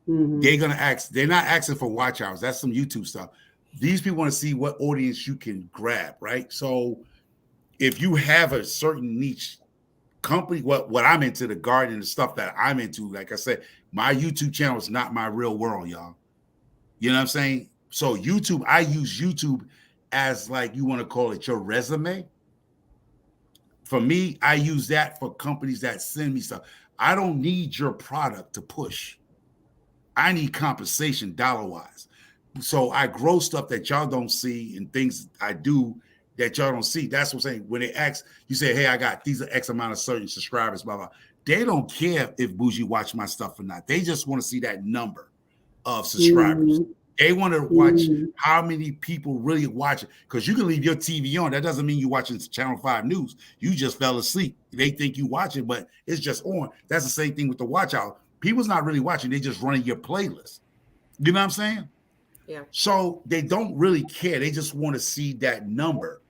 they're going to ask. They're not asking for watch hours. That's some YouTube stuff. These people want to see what audience you can grab, right? So if you have a certain niche company, what I'm into, the garden and the stuff that I'm into, like I said, my YouTube channel is not my real world, y'all. You know what I'm saying? So YouTube, I use YouTube as, like, you want to call it your resume. For me, I use that for companies that send me stuff. I don't need your product to push. I need compensation dollar-wise. So I grow stuff that y'all don't see, and things I do that y'all don't see. That's what I'm saying. When they ask, you say, hey, I got these are X amount of certain subscribers, blah, blah. They don't care if Bougie watch my stuff or not. They just want to see that number of subscribers. They want to watch how many people really watch it. Because you can leave your TV on. That doesn't mean you're watching Channel 5 News. You just fell asleep. They think you watch it, but it's just on. That's the same thing with the watch out. People's not really watching. They're just running your playlist. You know what I'm saying? Yeah. So they don't really care. They just want to see that number.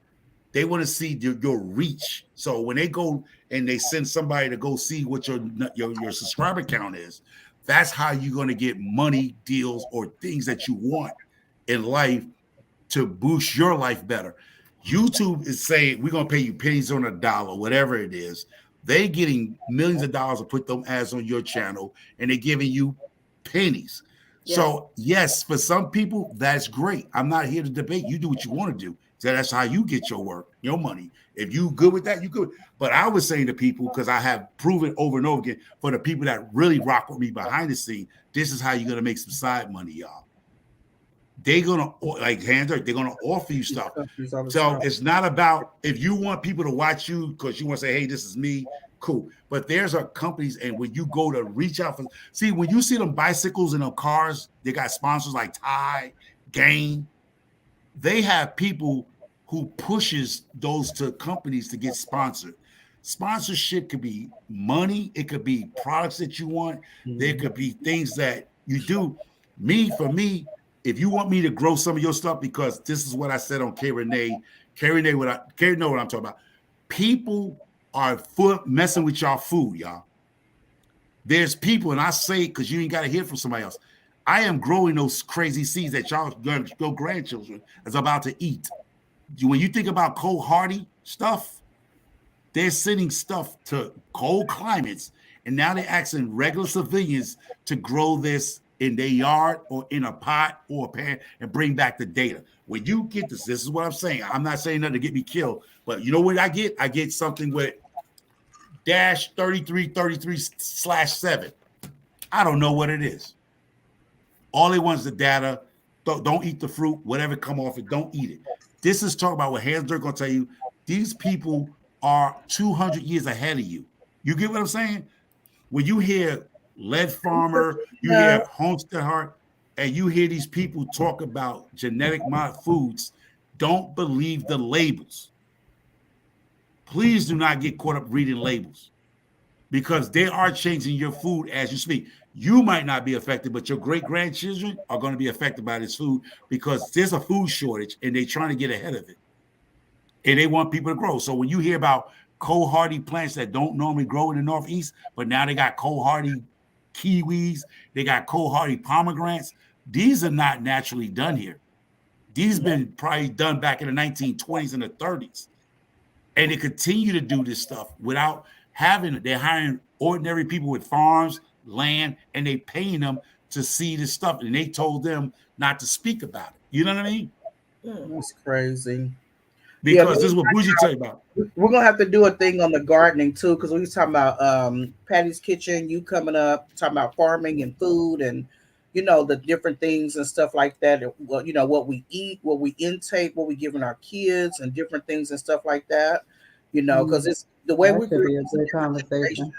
They want to see your reach. So when they go and they send somebody to go see what your subscriber count is, that's how you're going to get money, deals, or things that you want in life to boost your life better. YouTube is saying, we're going to pay you pennies on a dollar, whatever it is. They're getting millions of dollars to put them ads on your channel, and they're giving you pennies. Yeah. So, yes, for some people, that's great. I'm not here to debate. You do what you want to do. So that's how you get your work, your money. If you good with that, you good. But I was saying to people, because I have proven over and over again, for the people that really rock with me behind the scene, this is how you're going to make some side money, y'all. They're going to, like hands up, they're going to offer you stuff. So it's not about, if you want people to watch you because you want to say, hey, this is me, cool. But there's companies, and when you go to reach out for, see, when you see them bicycles and them cars, they got sponsors like Tide, Gain. They have people who pushes those to companies to get sponsored. Sponsorship could be money. It could be products that you want. There could be things that you do. For me, if you want me to grow some of your stuff, because this is what I said on K Renee know what I'm talking about. People are messing with y'all food, y'all. There's people, and I say it because you ain't got to hear from somebody else. I am growing those crazy seeds that y'all your grandchildren is about to eat. When you think about cold hardy stuff, they're sending stuff to cold climates, and now they're asking regular civilians to grow this in their yard or in a pot or a pan and bring back the data. When you get this is what I'm saying. I'm not saying nothing to get me killed, but you know what I get? I get something with -3333/7. I don't know what it is. All they want is the data. Don't eat the fruit. Whatever come off it, don't eat it. This is talking about what Hans Dirk going to tell you. These people are 200 years ahead of you. You get what I'm saying? When you hear Lead Farmer, you hear Homestead Heart, and you hear these people talk about genetic mod foods, don't believe the labels. Please do not get caught up reading labels, because they are changing your food as you speak. You might not be affected, but your great-grandchildren are going to be affected by this food, because there's a food shortage and they're trying to get ahead of it. And they want people to grow. So when you hear about cold hardy plants that don't normally grow in the Northeast, but now they got cold hardy kiwis, they got cold hardy pomegranates, these are not naturally done here. These have been probably done back in the 1920s and the 30s. And they continue to do this stuff without having, they're hiring ordinary people with farms, land, and they paying them to see this stuff. And they told them not to speak about it. You know what I mean? That's crazy. Because this is what Bougie tell you about. We're gonna have to do a thing on the gardening too, because we was talking about Patty's Kitchen, you coming up, talking about farming and food and the different things and stuff like that. Well, what we eat, what we intake, what we giving our kids, and different things and stuff like that. Because it's the way we should be a good conversation.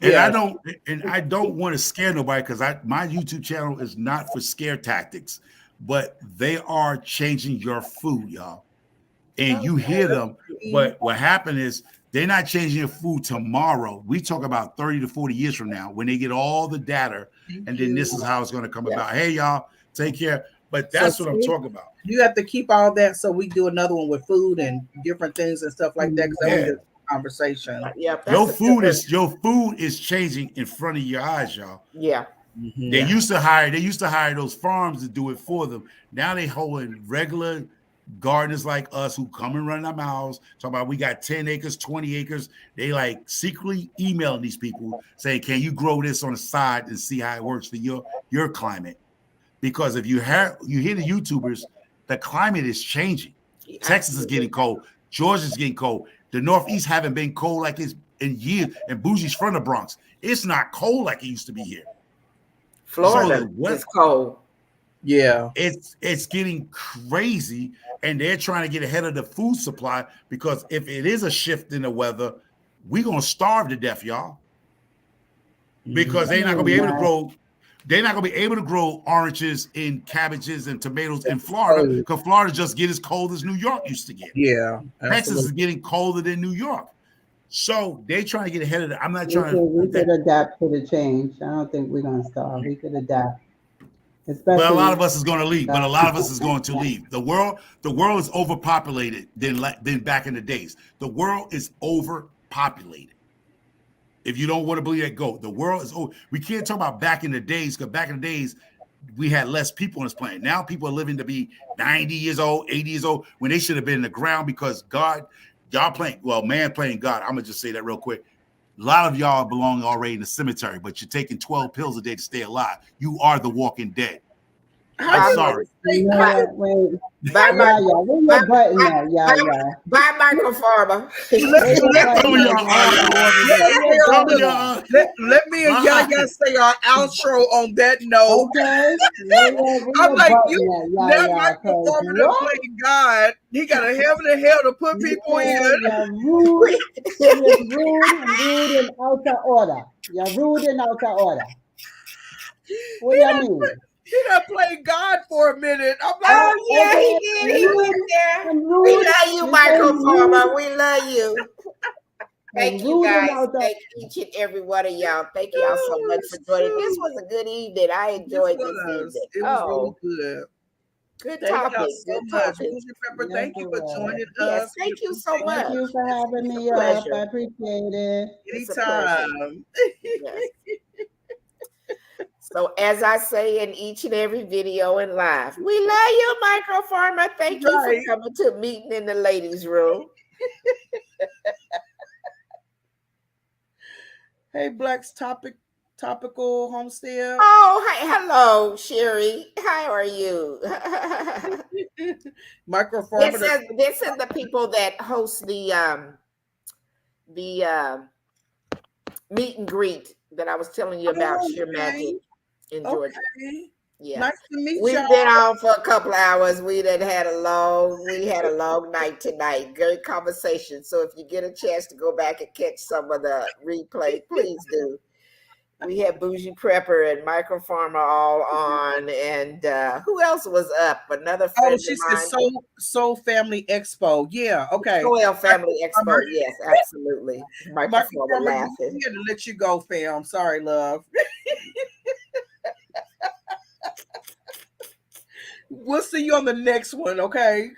And I don't want to scare nobody, because my YouTube channel is not for scare tactics, but they are changing your food, y'all. And you hear them, but what happened is they're not changing your food tomorrow. We talk about 30 to 40 years from now, when they get all the data, and then this is how it's going to come about. Hey, y'all, take care. But that's what I'm talking about. You have to keep all that, so we do another one with food and different things and stuff like that, because that was a conversation. Your food is changing in front of your eyes, y'all. Yeah. They used to hire those farms to do it for them. Now they holding regular gardeners like us who come and run our mouths, talking about we got 10 acres, 20 acres. They like secretly emailing these people saying, can you grow this on the side and see how it works for your climate? Because if you hear the YouTubers, the climate is changing. Texas is getting cold. Georgia's getting cold. The Northeast haven't been cold like it's in years. And Bougie's from the Bronx. It's not cold like it used to be here. Florida is cold. Yeah, it's getting crazy, and they're trying to get ahead of the food supply, because if it is a shift in the weather, we're gonna starve to death, y'all. Because they're not gonna be able to grow. They're not gonna be able to grow oranges and cabbages and tomatoes in Florida, because Florida just get as cold as New York used to get. Yeah, Texas is getting colder than New York. So they trying to get ahead of it. I'm not trying to. We could adapt to the change. I don't think we're gonna starve. We could adapt. But a lot of us is going to leave. But a lot of us is going to leave. The world is overpopulated than back in the days. The world is overpopulated. If you don't want to believe that, go. The world is over. We can't talk about back in the days, because back in the days we had less people on this planet. Now people are living to be 90 years old, 80 years old, when they should have been in the ground, because man playing God. I'm gonna just say that real quick. A lot of y'all belong already in the cemetery, but you're taking 12 pills a day to stay alive. You are the walking dead. I'm sorry. Bye, Michael Farmer. Let me and Yaya say our outro on that note. I'm like, now Michael Farmer to play God. He got a heaven and hell to put people in. Rude and outer order. You're rude and outer order. What do you mean? He done played God for a minute. I'm like, oh yeah, he did. He went there. We love you, Michael Farmer. We love you. Thank you guys. Thank each and every one of y'all. Thank y'all so much for joining. This was a good evening. I enjoyed this evening. It was really good. Good topic. Good topic. Thank you for joining us. Thank you so much. Thank you for having me up. I appreciate it. Anytime. Yes. So as I say in each and every video and live, we love you, Micro Farmer. Thank you for coming to Meeting in the Ladies Room. Hey, Black's Topical Homestead. Oh, hi, hello, Sherry. How are you? Micro Farmer. This is the people that host the meet and greet that I was telling you about, Sheer Magic in Georgia. Yeah, nice to meet We've y'all. been on for a couple hours. We had a long night tonight. Great conversation. So if you get a chance to go back and catch some of the replay, please do. We had Bougie Prepper and Microfarmer all on, and who else was up? Another friend she of said mine. Soul Family Expo. Yeah, okay. Soil Family Expo. Yes, absolutely. Microfarmer Microfarmer, laughing. we had to let you go, fam. Sorry, love. We'll see you on the next one, okay?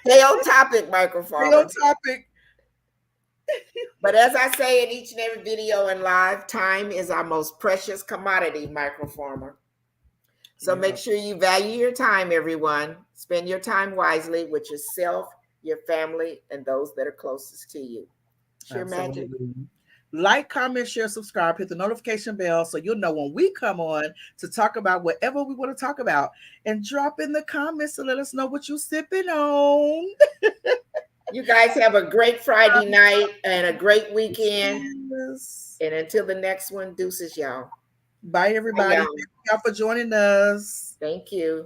Stay on topic, Stay Microfarmer. on topic. But as I say in each and every video and live, time is our most precious commodity, Microfarmer. So make sure you value your time, everyone. Spend your time wisely with yourself, your family, and those that are closest to you. Share magic. Like, comment, share, subscribe, hit the notification bell so you'll know when we come on to talk about whatever we want to talk about. And drop in the comments to let us know what you're sipping on. You guys have a great Friday night and a great weekend. Yes. And until the next one, deuces, y'all. Bye, everybody. Bye, y'all. Thank y'all for joining us. Thank you.